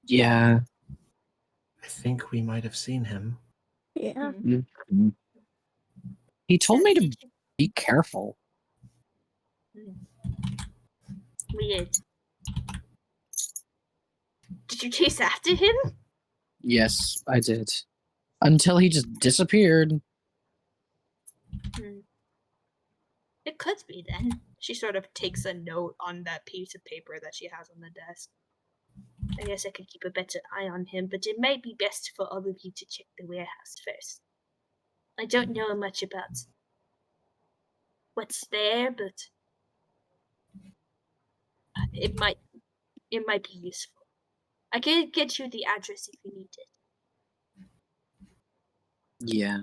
Yeah. I think we might have seen him. Yeah. Mhm. He told me to be careful. Weird. Did you chase after him? Yes, I did. Until he just disappeared. It could be then. She sort of takes a note on that piece of paper that she has on the desk. I guess I could keep a better eye on him, but it may be best for all of you to check the warehouse first. I don't know much about what's there, but it might be useful. I can get you the address if you need it. Yeah.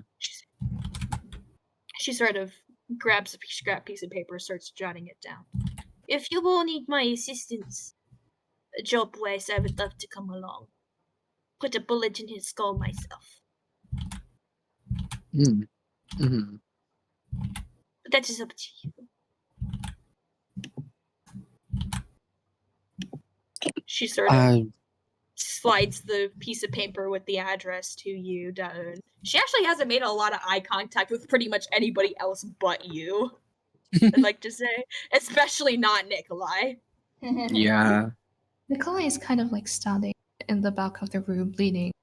She sort of grabs a scrap piece of paper, starts jotting it down. If you will need my assistance, job-wise, I would love to come along. Put a bullet in his skull myself. Mm-hmm. But that is up to you. She sort of slides the piece of paper with the address to you, down. She actually hasn't made a lot of eye contact with pretty much anybody else but you. I'd like to say, especially not Nikolai. Yeah. Nikolai is kind of like standing in the back of the room, leaning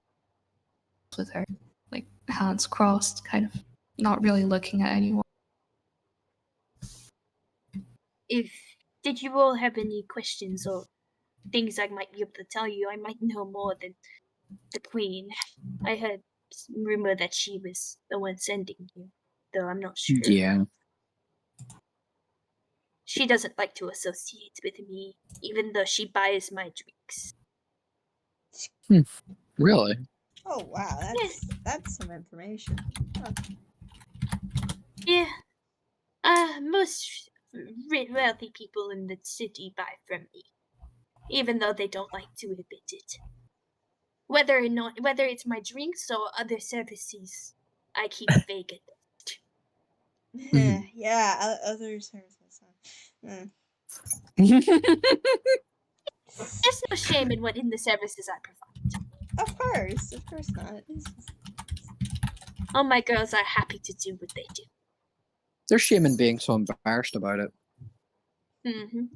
with her, like hands crossed, kind of not really looking at anyone. Did you all have any questions or things I might be able to tell you? I might know more than the queen. I heard rumor that she was the one sending you, though I'm not sure. Yeah. She doesn't like to associate with me, even though she buys my drinks. Really? Oh wow, that's some information. Huh. Yeah. Most wealthy people in the city buy from me, even though they don't like to admit it. Whether it's my drinks or other services, I keep vague at Mhm. Yeah, other services. There's no shame in the services I provide. Of course not. All my girls are happy to do what they do. They're shaming being so embarrassed about it. Mm-hmm.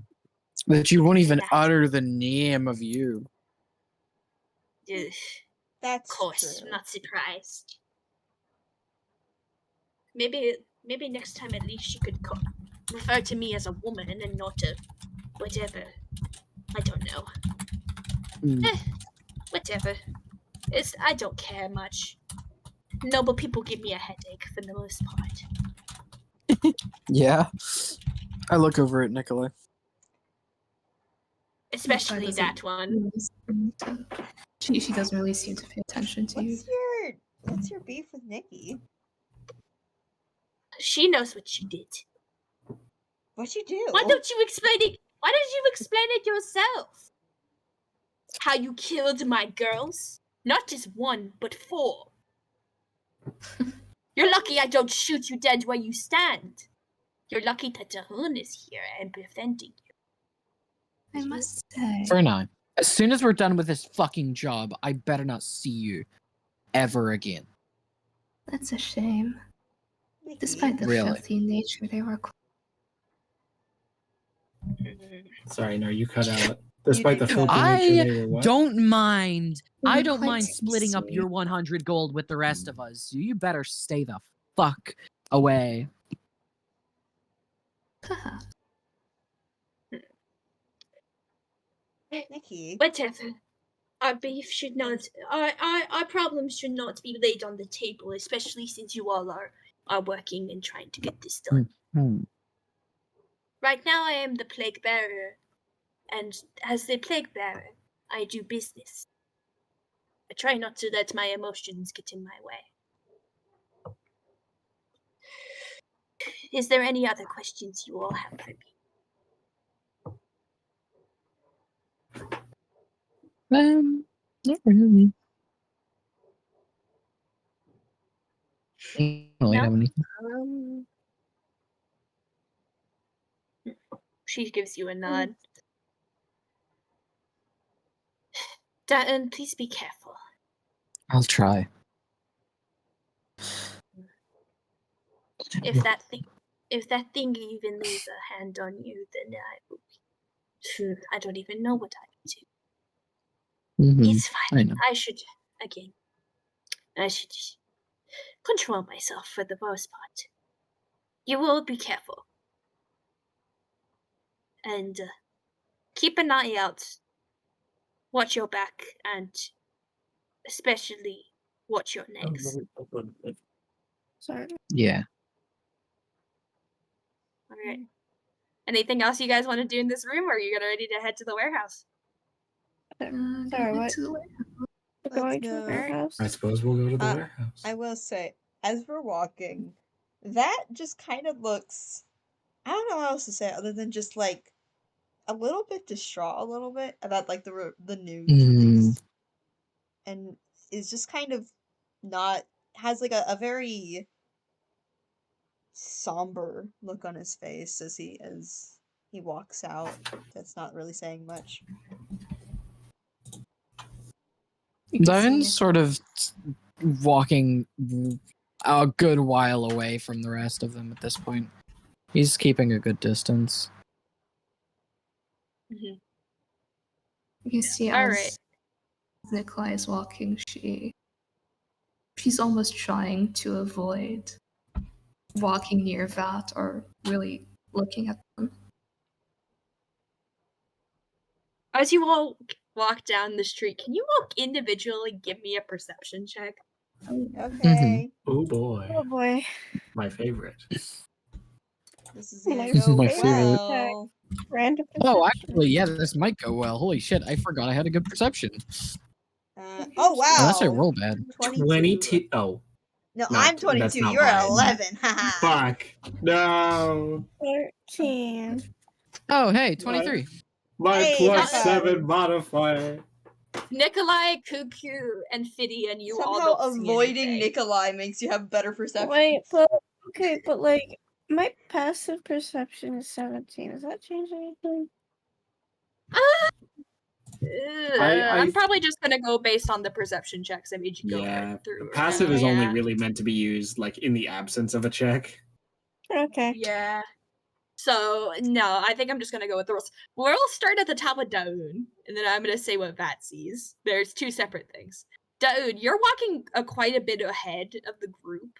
That you won't even utter the name of you. That's of course, true. I'm not surprised. Maybe next time at least she could refer to me as a woman and not a whatever. I don't know. Whatever. I don't care much. Noble people give me a headache for the most part. Yeah. I look over at Nikolai. Especially that one. She doesn't really seem to pay attention to you. What's your beef with Nikki? She knows what she did. What'd you do? Why don't you explain it? Why don't you explain it yourself? How you killed my girls? Not just one, but 4. You're lucky I don't shoot you dead where you stand. You're lucky that Dahun is here and preventing you. I must say. For now. As soon as we're done with this fucking job, I better not see you ever again. That's a shame. Nikki. Despite the Really? filthy nature they were. Sorry, no, you cut out. Despite the did filthy cut. nature, they were what? Don't mind. They I were don't quite mind splitting up sweet. your 100 gold with the rest of us. You better stay the fuck away. Perhaps. Nikki. Whatever. Our beef should not. Our problems should not be laid on the table, especially since you all are working and trying to get this done. Right now, I am the plague bearer. And as the plague bearer, I do business. I try not to let my emotions get in my way. Is there any other questions you all have for me? Not really. I don't really No? have anything. She gives you a nod. Dutton, please be careful. I'll try. If that thing even lays a hand on you, then I don't even know what I would do. Mhm. It's fine. I know. I should control myself for the most part. You will be careful. And keep an eye out. Watch your back and especially watch your necks. Sorry. Yeah. Alright. Anything else you guys want to do in this room, or are you ready to head to the warehouse? Sorry, what? We're going to the go. warehouse? I suppose we'll go to the Uh, warehouse. I will say, as we're walking, that just kind of looks. I don't know what else to say other than just like a little bit distraught, a little bit about like the news, and is just kind of not has like a very somber look on his face as he walks out. That's not really saying much. Diane's sort of walking a good while away from the rest of them at this point. He's keeping a good distance. Mm-hmm. You see, All as right. Nikolai is walking, she's almost trying to avoid walking near Vat or really looking at them. As you all walk down the street, can you all individually give me a perception check? Okay. Oh boy. Oh boy. My favorite. This is My gonna go My favorite. well. Random Oh, perception. actually, yeah, this might go well. Holy shit, I forgot I had a good perception. Oh wow. Unless I roll bad. 22. Oh, No, not- I'm 22. that's not You're at mine. 11. Haha. fuck. No. 13. Oh, hey, 23. My Hey, plus high five. 7 modifier. Nikolai, Kuku, and Fidian, you all Somehow don't see avoiding anything. Nikolai makes you have better perception. Wait, but okay, but like my passive perception is 17. Does that change anything? I'm probably just gonna go based on the perception checks I made you go Yeah, through. passive is only Yeah. really meant to be used like in the absence of a check. Okay. Yeah. So no, I think I'm just gonna go with the rules. We'll start at the top with Daoon, and then I'm gonna say what Vat sees. There's two separate things. Daoon, you're walking quite a bit ahead of the group.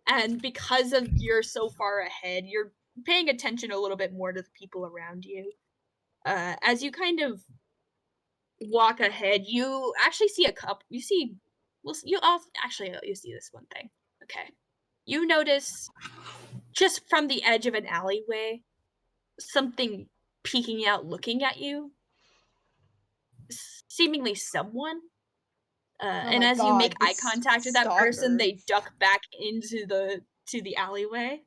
And because of you're so far ahead, you're paying attention a little bit more to the people around you. As you kind of walk ahead, you actually see a couple. You see, you see this one thing. Okay, you notice just from the edge of an alleyway something peeking out, looking at you. Seemingly someone. And as you make eye contact with that person, they duck back into the alleyway.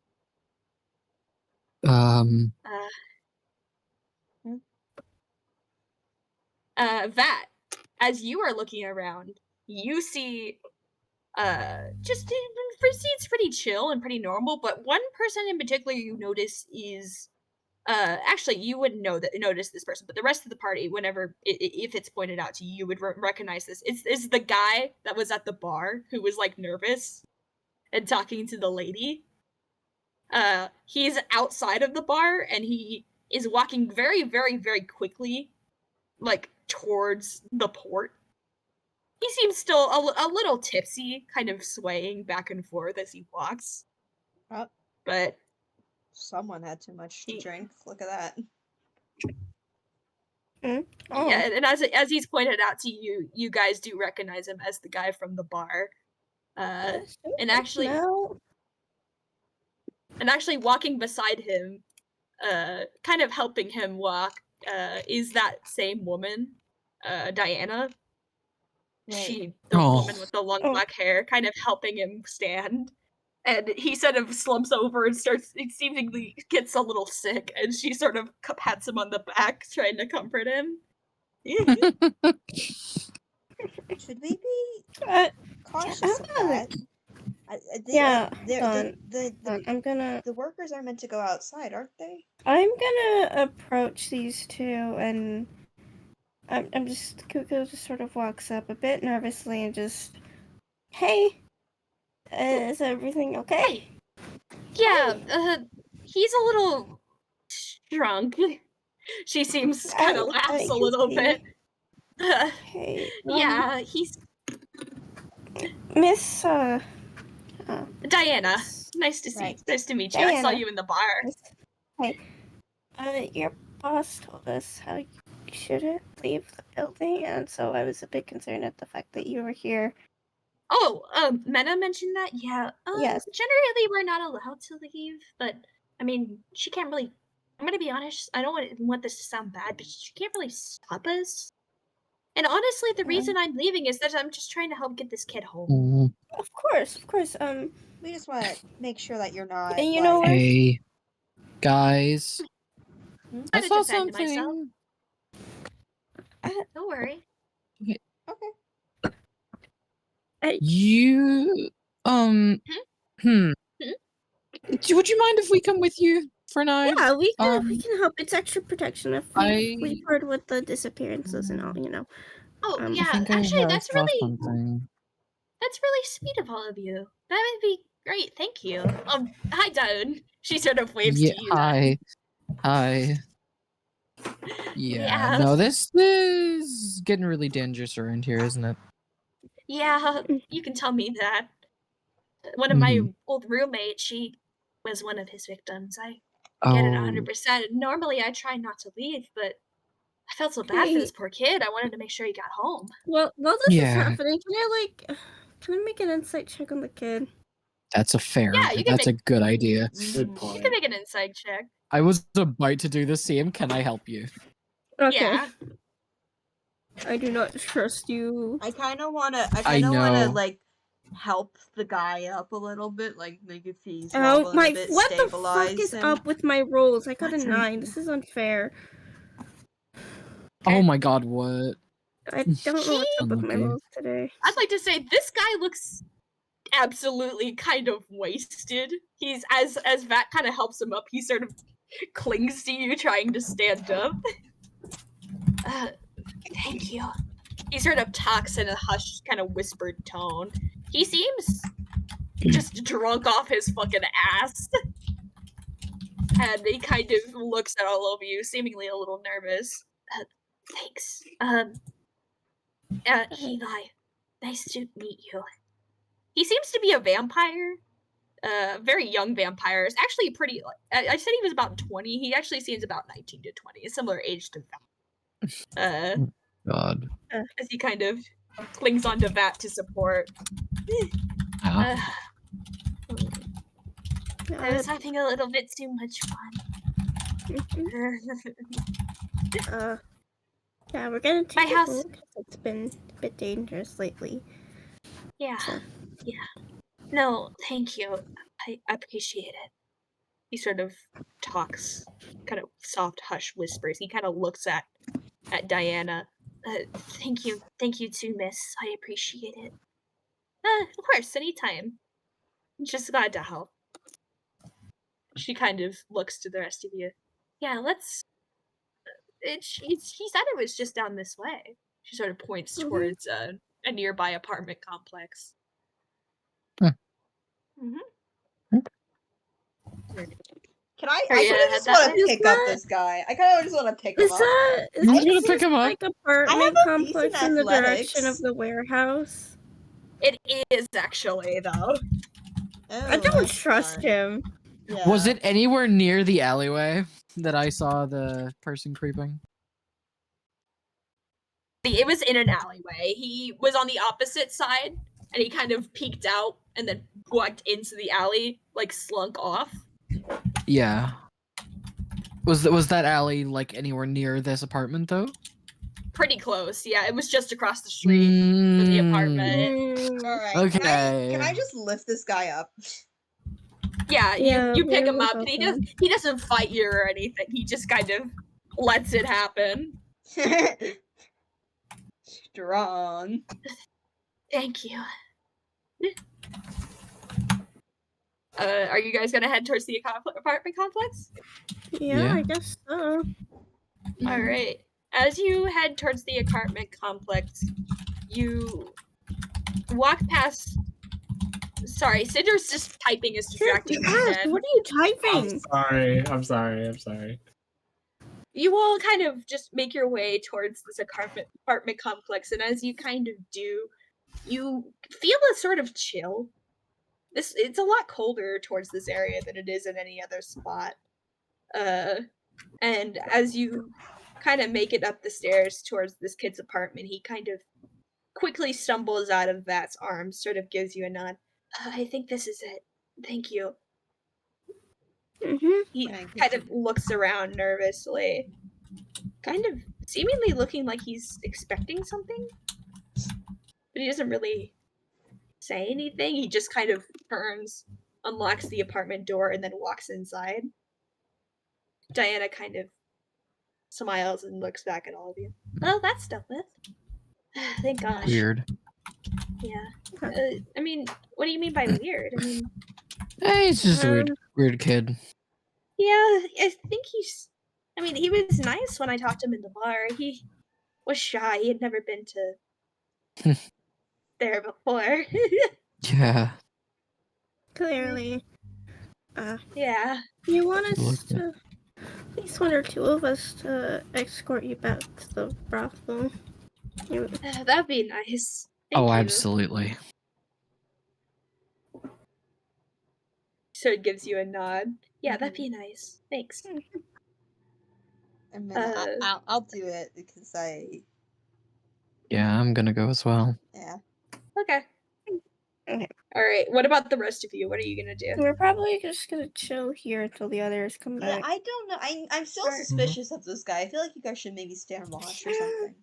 Vat, as you are looking around, you see just seems pretty chill and pretty normal, but one person in particular you notice is actually you wouldn't notice this person, but the rest of the party, whenever if it's pointed out to you, you would recognize this. It's the guy that was at the bar who was like nervous and talking to the lady. He's outside of the bar and he is walking very, very, very quickly, like towards the port. He seems still a little tipsy, kind of swaying back and forth as he walks. Oh. But someone had too much to drink. Look at that. Oh. Yeah, and as he's pointed out to you, you guys do recognize him as the guy from the bar. And actually walking beside him, kind of helping him walk, is that same woman, Diana. Right. The woman with the long black hair, kind of helping him stand. And he sort of slumps over and it seemingly gets a little sick, and she sort of pats him on the back, trying to comfort him. Should we be cautious of I'm that? I'm gonna. The workers are meant to go outside, aren't they? I'm gonna approach these two, and I'm just Kuko just sort of walks up a bit nervously and just, hey, is everything okay? Yeah, he's a little drunk. She seems kind of laughs a little bit. Hey, yeah, he's Miss Diana. Nice to see. Nice to meet you. Diana. I saw you in the bar. Hey, your boss told us how you shouldn't leave the building, and so I was a bit concerned at the fact that you were here. Oh, Mena mentioned that? Yeah. Yes. Generally, we're not allowed to leave, but, I mean, she can't really... I'm gonna be honest, I don't want this to sound bad, but she can't really stop us. And honestly, the reason I'm leaving is that I'm just trying to help get this kid home. Of course. We just want to make sure that you're not, and you know what? Hey, guys. I to saw defend something. myself. Don't worry. Okay. You, would you mind if we come with you for a night? Yeah, we can help. It's extra protection if we've heard with the disappearances and all, you know. Oh, I yeah, think actually, I that's saw really something. sweet of all of you. That would be great, thank you. Hi, Dawn. She sort of waves to you. Hi. Hi. Yeah, no, this is getting really dangerous around here, isn't it? Yeah, you can tell me that. One of my old roommates, she was one of his victims. I get it 100%. Normally, I try not to leave, but I felt so bad for this poor kid. I wanted to make sure he got home. Well, while this is happening, can I make an insight check on the kid? That's a fair. Yeah, you can that's a good idea. Good point. You can make an insight check. I was about to do the same. Can I help you? Okay. Yeah. I do not trust you. I kind of want to, like, help the guy up a little bit, like if he's wobbling a bit, what the stabilize fuck is him. up with my rolls? I got a 9. This is unfair. Oh my god, what? I don't know what's up with my rolls today. I'd like to say this guy looks absolutely kind of wasted. He's as Vat kind of helps him up, he sort of clings to you, trying to stand up. Thank you. He sort of talks in a hushed, kind of whispered tone. He seems just drunk off his fucking ass. And he kind of looks at all of you, seemingly a little nervous. Thanks. Eli, nice to meet you. He seems to be a vampire. Very young vampire. It's actually pretty... I said he was about 20. He actually seems about 19 to 20. A similar age to Vat. God. As he kind of clings onto Vat to support. I was having a little bit too much fun. Yeah, we're gonna take my house. It's been a bit dangerous lately. Yeah, yeah. No, thank you. I appreciate it. He sort of talks, kind of soft, hush whispers. He kind of looks at Diana. Thank you too, miss. I appreciate it. Of course, anytime. Just glad to help. She kind of looks to the rest of you. Yeah, let's... He said it was just down this way. She sort of points towards a nearby apartment complex. Can I just want to pick up this guy. I kind of just want to pick him up. Is gonna pick him up. Like apartment complex in the direction of the warehouse? It is actually, though. Oh, I don't trust him. Yeah. Was it anywhere near the alleyway that I saw the person creeping? It was in an alleyway. He was on the opposite side, and he kind of peeked out and then walked into the alley, like slunk off. Yeah. Was that alley like anywhere near this apartment though? Pretty close, yeah. It was just across the street from the apartment. All right. Okay. Can I just lift this guy up? Yeah, Yeah, you pick we're him up, and both he doesn't fight you or anything. He just kind of lets it happen. Strong. Thank you. Are you guys gonna head towards the apartment complex? Yeah, I guess so. All right. As you head towards the apartment complex, you walk past. Sorry, Cinder's just typing is distracting me. Yes, Dead. what are you I'm typing? sorry. You all kind of just make your way towards this apartment complex, and as you kind of do, you feel a sort of chill. It's a lot colder towards this area than it is in any other spot. And as you kind of make it up the stairs towards this kid's apartment, he kind of quickly stumbles out of Vat's arms, sort of gives you a nod. I think this is it. Thank you. He kind of looks around nervously, kind of seemingly looking like he's expecting something, but he doesn't really say anything. He just kind of turns, unlocks the apartment door, and then walks inside. Diana kind of smiles and looks back at all of you. Well, that's dealt with. Thank gosh. Weird. Yeah. I mean, what do you mean by weird? I mean, Hey, he's just a weird kid. yeah, I think he's. I mean, he was nice when I talked to him in the bar. He was shy. He had never been to there before. Yeah. Clearly. Yeah. You want us to, at least one or two of us, to escort you back to the brothel? That'd be nice. Thank you. Absolutely. So it gives you a nod. Yeah, that'd be nice. Thanks. And then I'll do it because Yeah, I'm gonna go as well. Yeah. Okay. All right. What about the rest of you? What are you gonna do? We're probably just gonna chill here until the others come Yeah, back. I don't know. I'm still suspicious of this guy. I feel like you guys should maybe stand watch or something.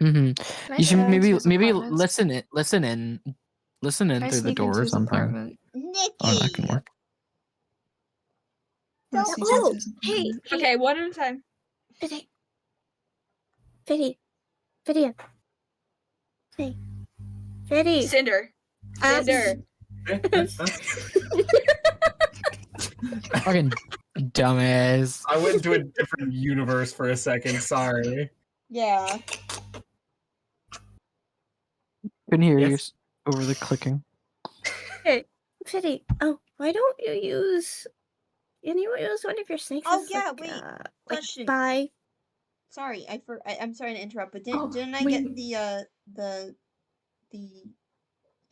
Mm-hmm. You should maybe listen in through the door or something. Nikki! Oh, that can work. Oh, hey. Okay, one at a time. Fiddy. Hey. Fiddy. Cinder. Fucking dumbass. I went to a different universe for a second. Sorry. Yeah. Couldn't hear you over the clicking. Hey, Fiddy. Oh, why don't you use? Can you use one of your snakes? Oh yeah, wait. Question. Bye. Sorry, I'm sorry to interrupt, but didn't I get the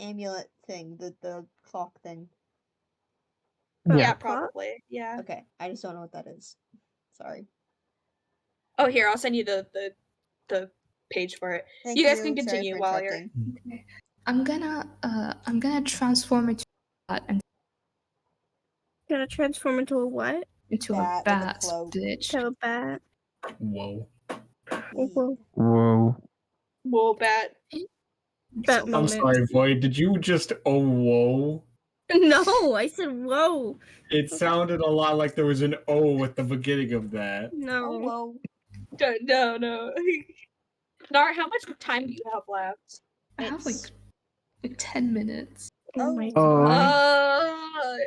amulet thing, the clock thing? Yeah, probably. Yeah. Okay, I just don't know what that is. Sorry. Oh, here, I'll send you the page for it. Thank you guys you. can continue while you're. Okay. I'm gonna transform into and Gonna transform into a what? into a bat, bitch. To a bat. Whoa. Whoa. Whoa, bat. Bat I'm moment. sorry, Void. Did you just whoa? No, I said whoa. It sounded a lot like there was an O at the beginning of that. No. Whoa. No. Nar, how much time do you have left? I have like 10 minutes. Oh my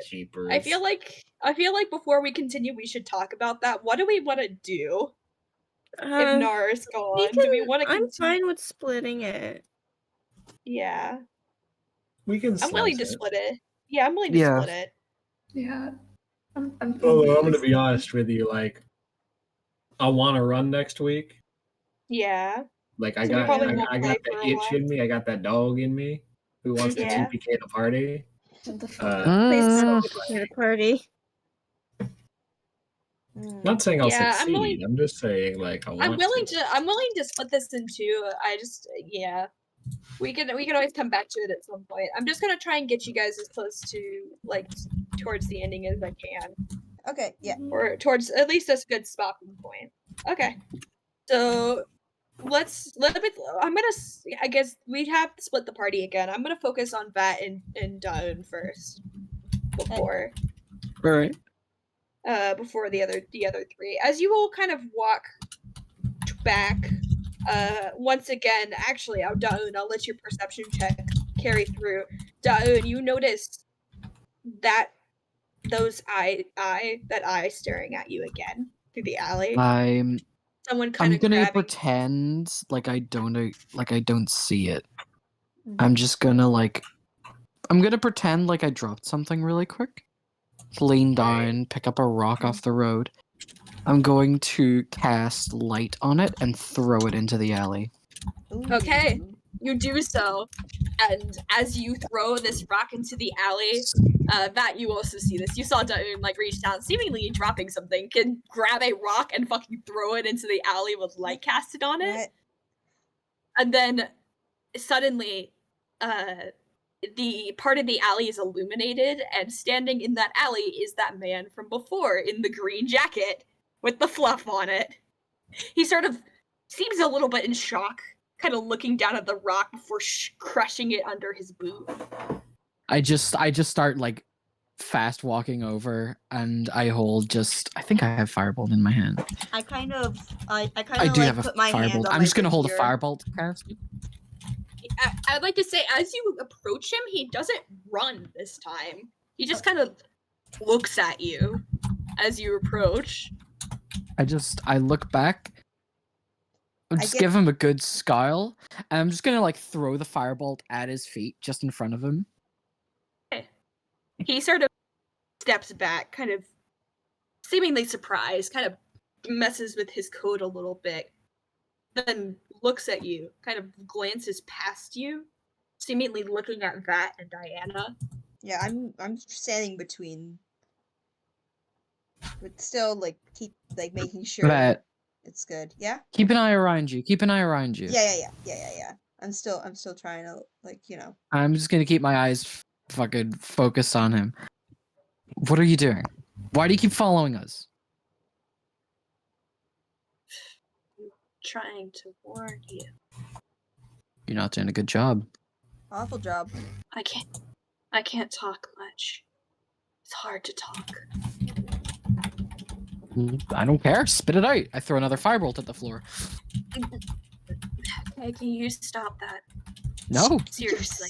Jeepers. I feel like before we continue, we should talk about that. What do we want to do if Nar is gone? Do we want to? I'm fine with splitting it. Yeah. We can. I'm willing to split it. Yeah, I'm willing to split it. Yeah. I'm gonna be honest with you. Like, I want to run next week. Yeah. Like I got the itch in me. I got that dog in me who wants to TPK the party. Please TPK the party. Not saying I'll succeed. I'm just saying like I'm willing to split this in two. I just we can always come back to it at some point. I'm just gonna try and get you guys as close to like towards the ending as I can. Okay, yeah. Or towards at least a good stopping point. Okay. So I guess we have to split the party again. I'm gonna focus on Vat and Daun first. Before Alright. before the other three. As you all kind of walk back, once again, actually, Daun, I'll let your perception check carry through. Daun, you notice that those eye staring at you again through the alley. Someone kind I'm of gonna grabbing. pretend like I don't see it. I'm just gonna I'm gonna pretend like I dropped something really quick. Lean down, pick up a rock off the road. I'm going to cast light on it and throw it into the alley. Okay, you do so, and as you throw this rock into the alley, Vat, you also see this. You saw Daun reach down, seemingly dropping something, can grab a rock and fucking throw it into the alley with light casted on it. What? And then suddenly, the part of the alley is illuminated, and standing in that alley is that man from before in the green jacket with the fluff on it. He sort of seems a little bit in shock, kind of looking down at the rock before crushing it under his boot. I just start fast walking over, and I hold I think I have firebolt in my hand. I kind of do have put a my hand firebolt. on I'm my just gonna hold a rapier. firebolt to cast it. I'd like to say, as you approach him, he doesn't run this time. He just kind of looks at you as you approach. I look back. I'm just give him a good scowl, and I'm just gonna throw the firebolt at his feet, just in front of him. He sort of steps back, kind of seemingly surprised, kind of messes with his coat a little bit, then looks at you, kind of glances past you, seemingly looking at Vat and Diana. Yeah, I'm standing between, but still keep making sure Vat, it's good. Yeah. keep an eye around you. Keep an eye around you. Yeah. I'm still trying to I'm just gonna keep my eyes fucking focused on him. What are you doing? Why do you keep following us? Trying to warn you. You're not doing a good job. Awful job. I can't talk much. It's hard to talk. I don't care. Spit it out. I throw another firebolt at the floor. Okay, can you stop that? No. Seriously.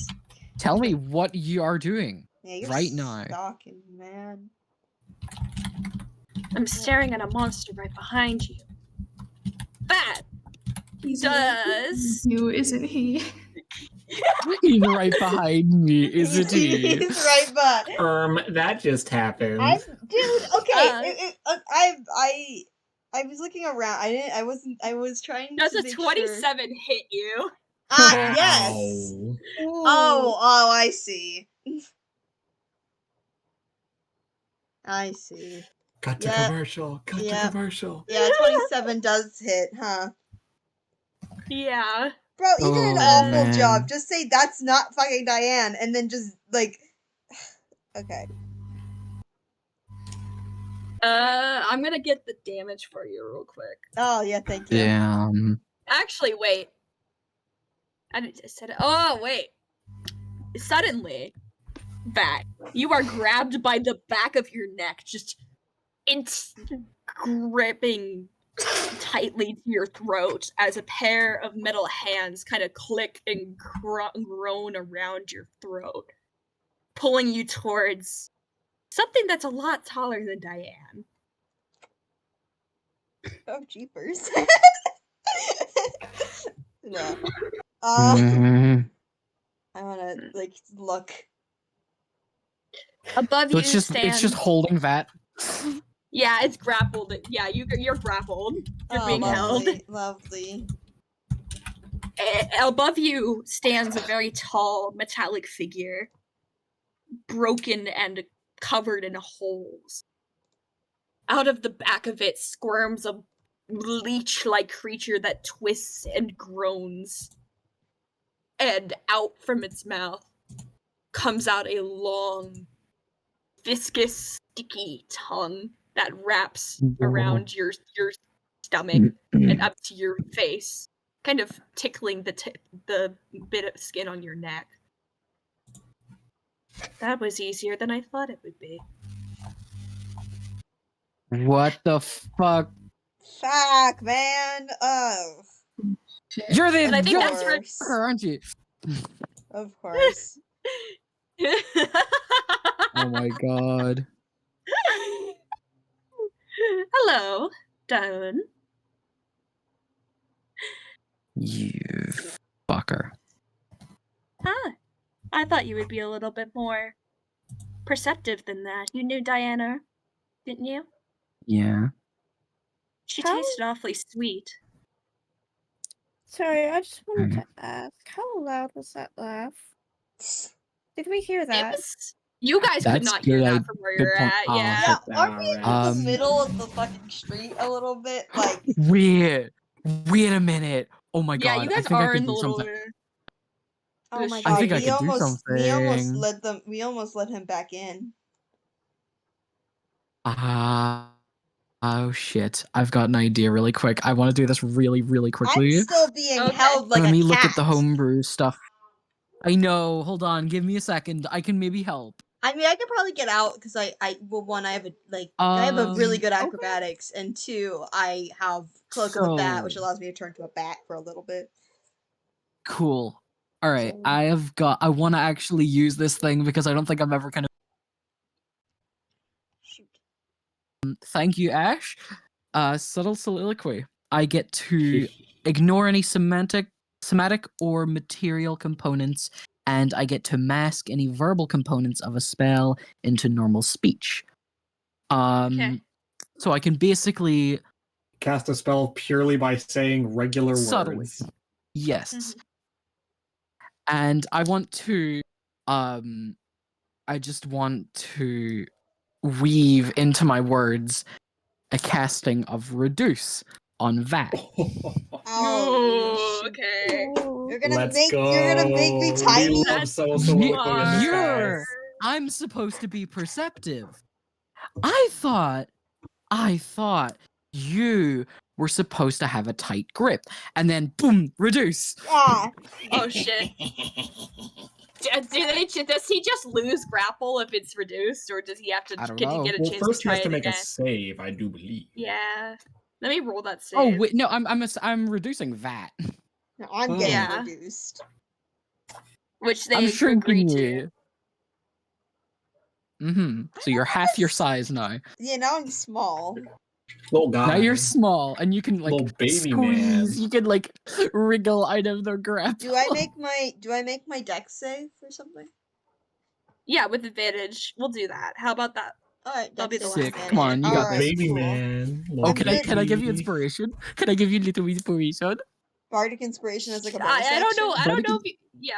Tell me what you are doing Yeah, right now. Stalking, man. I'm staring at a monster right behind you. That He's does you, isn't he? He's right behind me, isn't he? He's right back. That just happened. Dude, okay. I was looking around. I was trying does to a make 27 hit you? Ah, yes. Ow. Oh, I see. I see. Cut to commercial. Cut to commercial. Yeah, 27 does hit, huh? Yeah. Bro, you did an awful job. Just say that's not fucking Diane, and then just okay. I'm gonna get the damage for you real quick. Oh yeah, thank you. Damn. Actually, wait. I just said it. Oh wait. Suddenly, Vat, you are grabbed by the back of your neck, just gripping tightly to your throat as a pair of metal hands kind of click and groan around your throat, pulling you towards something that's a lot taller than Diane. Oh, jeepers. No. I wanna look. Above So you it's just holding Vat. Yeah, it's grappled. Yeah, you're grappled. You're being held. Lovely. Above you stands a very tall metallic figure, broken and covered in holes. Out of the back of it squirms a leech-like creature that twists and groans. And out from its mouth comes out a long, viscous, sticky tongue that wraps Whoa. around your stomach and up to your face, kind of tickling the bit of skin on your neck. That was easier than I thought it would be. What the fuck? Fuck, man. Oh, You're the And I think you're that's the where- fucker, aren't you? of course. Oh my god. Hello, Doan. You fucker. Huh. I thought you would be a little bit more perceptive than that. You knew Diana, didn't you? Yeah. She How- tasted awfully sweet. Sorry, I just wanted Okay. to ask, how loud was that laugh? Did we hear It that? was. You guys could That's not hear good, that from where good you're point. at. Ah, Yeah. Yeah, That's aren't we in alright. the middle of the fucking street a little bit? Like, Wait a minute. Oh my Yeah, god. you I guys think I are could in the do little. something. oh my I god, think I we could do almost something. we almost let him back in. Oh shit. I've got an idea really quick. I want to do this really, really I'm quickly. still being Okay. held like Let a me cat. look at the homebrew stuff. I know. Hold on. Give me a second. I can maybe help. I mean, I could probably get out because well, one, I have I have a really good Okay. acrobatics, and two, I have cloak of the bat, which So- allows me to turn to a bat for a little bit. Cool. All right. So- I want to actually use this thing because I don't think I'm ever gonna. Shoot. Thank you, Ash. Subtle soliloquy. I get to ignore any somatic or material components, and I get to mask any verbal components of a spell into normal speech. Okay. So I can basically Cast a spell purely by saying regular subtly. words. Yes. Mhm. And I want to I just want to weave into my words a casting of reduce on Vat. Oh, Ooh, okay. you're gonna Let's make go. you're gonna make me tiny. We love That's subtle soliloquy in this You're- cast. I'm supposed to be perceptive. I thought you were supposed to have a tight grip, and then boom, reduce. Ah, Oh shit. Does he just lose grapple if it's reduced, or does he have to I don't get know. a Well, chance first to he try has to it make again? a save, I do believe. Yeah. Let me roll that save. Oh wait, no, I'm reducing Vat. no, I'm getting Yeah. reduced. Which they I'm agree shrinking to. you. So you're half your size now. Yeah, now I'm small. Little guy. Now you're small, and you can like Little baby squeeze. man. You can like wriggle out of the grapple. Do I make my dex save or something? Yeah, with advantage. We'll do that. How about that? All right, That'll be dex the save Sick. last Come on, you advantage. got All this. right, Baby cool. man. Oh, Little can I give you baby. inspiration? Can I give you a little inspiration? Bardic inspiration is like a bonus I don't know. action? I don't Bardic know if you, yeah.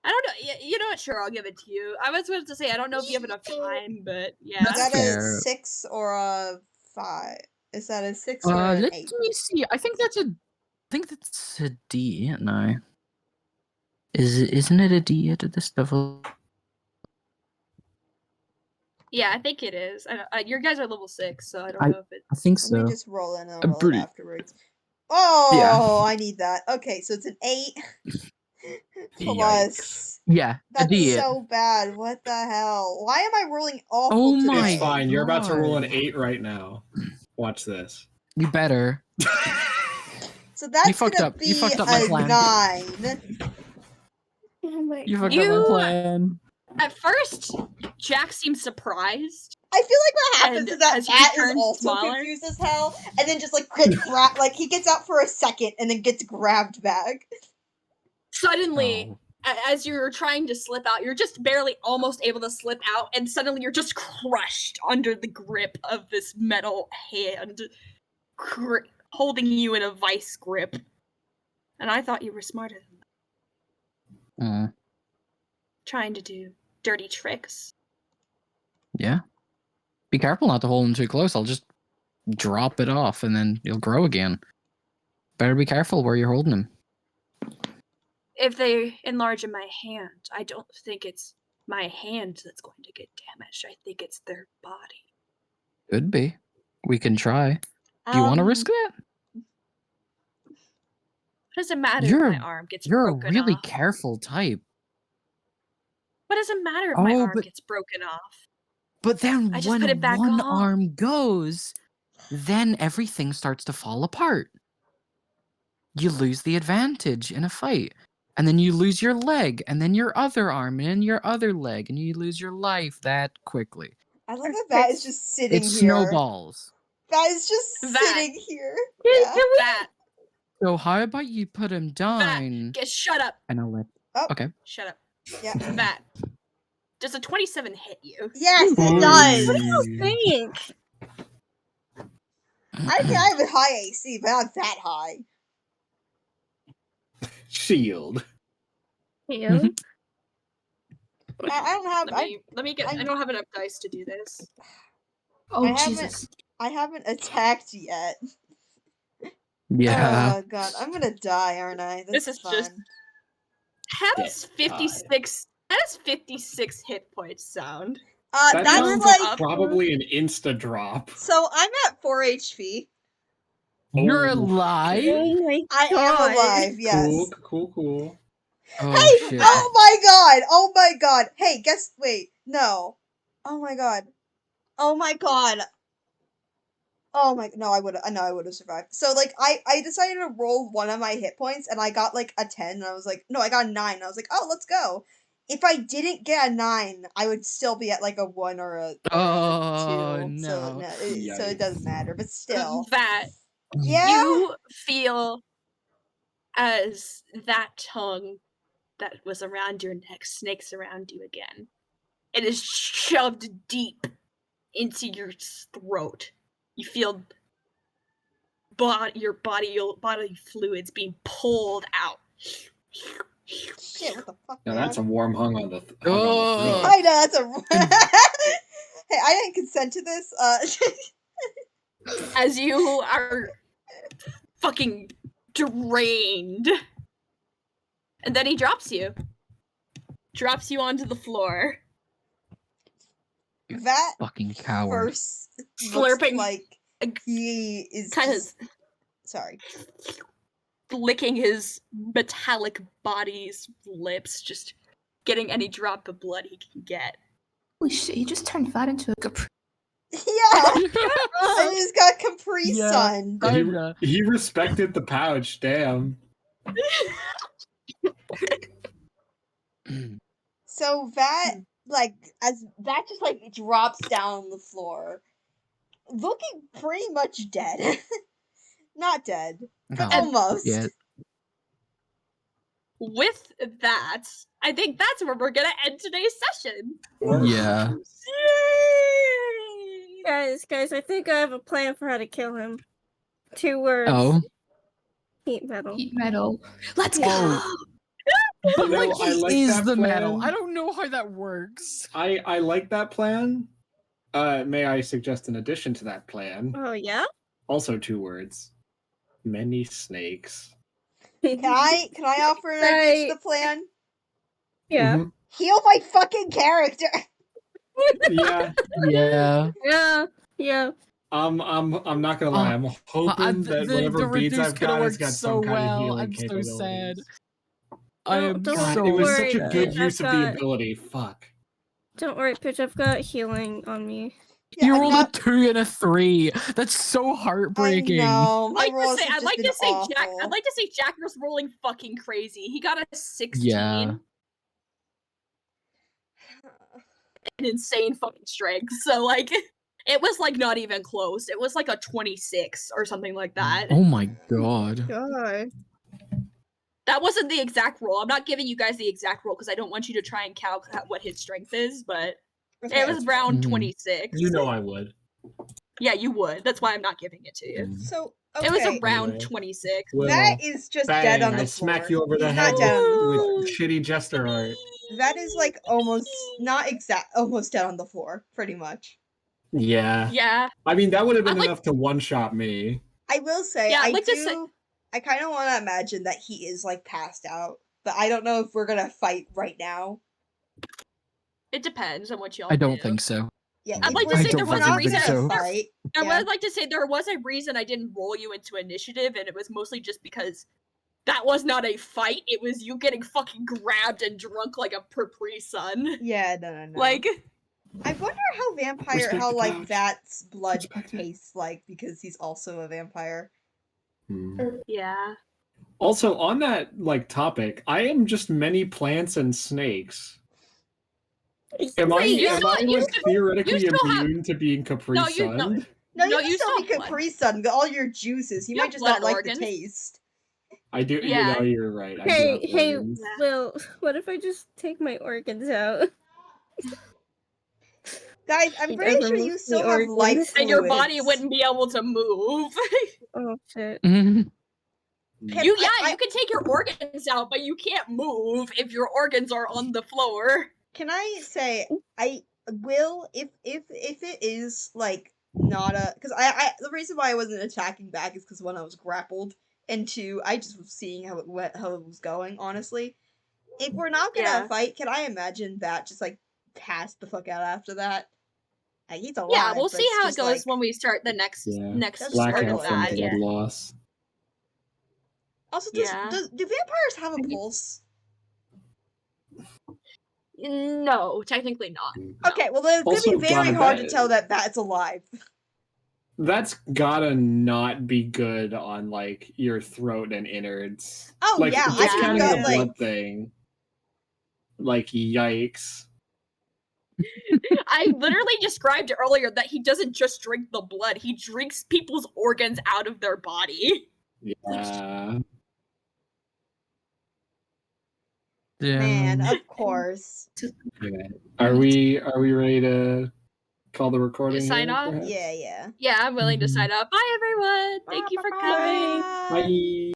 I don't know. You know what? Sure, I'll give it to you. I was going to say I don't know if you have enough time, but yeah. Is That's that fair. a 6 or a 5? Is that a 6 or an Let 8? me see. I think that's a D. No, isn't it a D at this level? Yeah, I think it is. Your guys are level 6, so I don't I- know if it. I think Let so. me just roll in and I'll I'm roll it pretty- afterwards. Oh, I need that. Okay, so it's an 8 plus. Yeah, a That's D. so bad. What the hell? Why am I rolling awful Oh today? my It's fine. You're about to roll an God. 8 right now. Watch this. You better. So that's fucked gonna up. be You fucked up my a plan. 9. Oh my You fucked god. up my You- plan. At first, Jack seems surprised. I feel like what happens And is that as you Matt is turn also smaller- confused as hell, and then just like gets grabbed. Like he gets out for a second and then gets grabbed back. Suddenly, Oh. as you're trying to slip out, you're just barely almost able to slip out, and suddenly you're just crushed under the grip of this metal hand, holding you in a vice grip. And I thought you were smarter than that, Mm, trying to do dirty tricks. yeah. Be careful not to hold him too close. I'll just drop it off, and then he'll grow again. Better be careful where you're holding him. If they enlarge in my hand, I don't think it's my hand that's going to get damaged. I think it's their body. Could be. We can try. Do you want to risk that? What does it matter You're if my arm gets You're a broken really off? careful type. What does it matter if my Oh, arm but- gets broken off? But then I just put when it back one on. arm goes, then everything starts to fall apart. You lose the advantage in a fight. And then you lose your leg, and then your other arm, and then your other leg, and you lose your life that quickly. I love that is just sitting It here. snowballs. That is just That. sitting here. Yeah. Yeah. That. So how about you put him down? Shut up. And I'll let. Oh. Okay. Shut up. Yeah. That. Does a 27 hit you? Yes, it does. Think. I think I have a high AC, but not that high. Shield. Yeah. I don't have. Let me get. I don't have enough dice to do this. Oh, I haven't- Jesus. I haven't attacked yet. Yeah. Oh god, I'm gonna die, aren't I? This is is just- fun. How does Dead 56? How does 56 hit points sound? That That's sounds like. probably an insta drop. So I'm at 4 HP. You're Oh, alive? Oh my I god. am alive. Yes. Cool. Oh, Hey! shit. Oh my god! Oh my god! Hey, guess. Wait. No. Oh my god. Oh my god. Oh my. No, I would. No, I would have survived. So like, I decided to roll one of my hit points, and I got like a 10, and I was like, no, I got a 9. And I was like, oh, let's go. If I didn't get a 9, I would still be at like a 1 or a 2. Oh, So no. so it doesn't matter. But still. That Yeah. you feel as that tongue that was around your neck snakes around you again. It is shoved deep into your throat. You feel your bodily fluids being pulled out. Shit, what the fuck? Now man? that's a warm hung on the. Oh. I know that's a. Hey, I didn't consent to this. As you are fucking drained. And then he drops you. Drops you onto the floor. That Fucking coward. first Slurping. like he is Kind just... Sorry. Licking his metallic body's lips, just getting any drop of blood he can get. Holy shit, he just turned that into a Capri. Yeah, and he's got Capri Sun. He respected the pouch. Damn. So that like as that just like drops down on the floor, looking pretty much dead. Not dead, but Oh, almost. yeah. With that, I think that's where we're gonna end today's session. Yeah. Yay! Guys, I think I have a plan for how to kill him. 2 words. Oh. Heat metal. Heat metal. Let's go! Oh. But You know, like I he like is that the plan. metal. I don't know how that works. I like that plan. May I suggest an addition to that plan? Oh yeah? Also 2 words. Many snakes. Can I offer an addition to the plan? Yeah. Mhm. Heal my fucking character. Yeah. Yeah. Yeah. I'm not gonna lie. I'm hoping that whatever beads I've got has got some kind of healing I'm so capabilities. sad. I am Don't God, so it was worry, such a good I've use of the got- ability. Fuck. Don't worry, Pitch, I've got healing on me. Yeah, You I'm rolled not- a 2 and a 3. That's so heartbreaking. I know. My I'd rolls like have just been to say awful. I'd like to say Jack was rolling fucking crazy. He got a 16. Yeah. An insane fucking strength. So like it was like not even close. It was like a 26 or something like that. Oh my god. God. That wasn't the exact roll. I'm not giving you guys the exact roll because I don't want you to try and calculate what his strength is, but Okay. it was around Mhm. 26. You know I would. Yeah, you would. That's why I'm not giving it to you. So okay. It was around Anyway. 26. Well, That is just bang, dead on the I floor. smack you over the He's head not dead on the with floor. shitty jester art. That is like almost almost dead on the floor, pretty much. Yeah. Yeah. I mean, that would have I'd been like- enough to one-shot me. I will say, Yeah, I'd I like to say- kind of want to imagine that he is like passed out, but I don't know if we're gonna fight right now. It depends on what y'all I don't do. think so. Yeah, I'd if like to we're- say if there we're was a not reason. gonna so. fight, I yeah. would like to say there was a reason I didn't roll you into initiative, and it was mostly just because that was not a fight. It was you getting fucking grabbed and drunk like a Capri Sun. Yeah, no. Like, I wonder how Respect the like pouch. Vat's blood Respect it. tastes like because he's also a vampire. yeah. Also, on that like topic, I am just many plants and snakes. Am I you theoretically still have- immune to being Capri No, you- no. Sunned? No, you No, can you still be still have Capri Sun, got all your juices. You You might have just not blood like organs. the taste. I do. Yeah. You know, you're right. I do Hey, have hey, organs. Will, what if I just take my organs out? Guys, I'm He pretty doesn't sure move you the still have life organs. fluids. And your body wouldn't be able to move. Oh shit. Can You I- can take your organs out, but you can't move if your organs are on the floor. Can I say I will if it is like not a because I the reason why I wasn't attacking back is because one, I was grappled, and two, I just was seeing how it was going. Honestly, if we're not gonna Yeah. fight, can I imagine that just like pass the fuck out after that? Like, he's alive. Yeah, we'll but see it's how it just, goes like- when we start the next Yeah. next That's part Blackout of from that. blood Yeah. loss. Also, do vampires have a pulse? No, technically not. No. Okay, well then it's gonna Also, be very God, hard that- to tell that that's alive. That's gotta not be good on like your throat and innards. Oh Like yeah, I just just counting got the like blood thing. Like yikes. I literally described earlier that he doesn't just drink the blood; he drinks people's organs out of their body. Yeah. man, of course. Okay. Are we ready to call the recording? Sign here, off? perhaps? Yeah. Yeah, I'm willing to Mhm. sign up. Bye, everyone. Thank you for coming. Bye. Bye.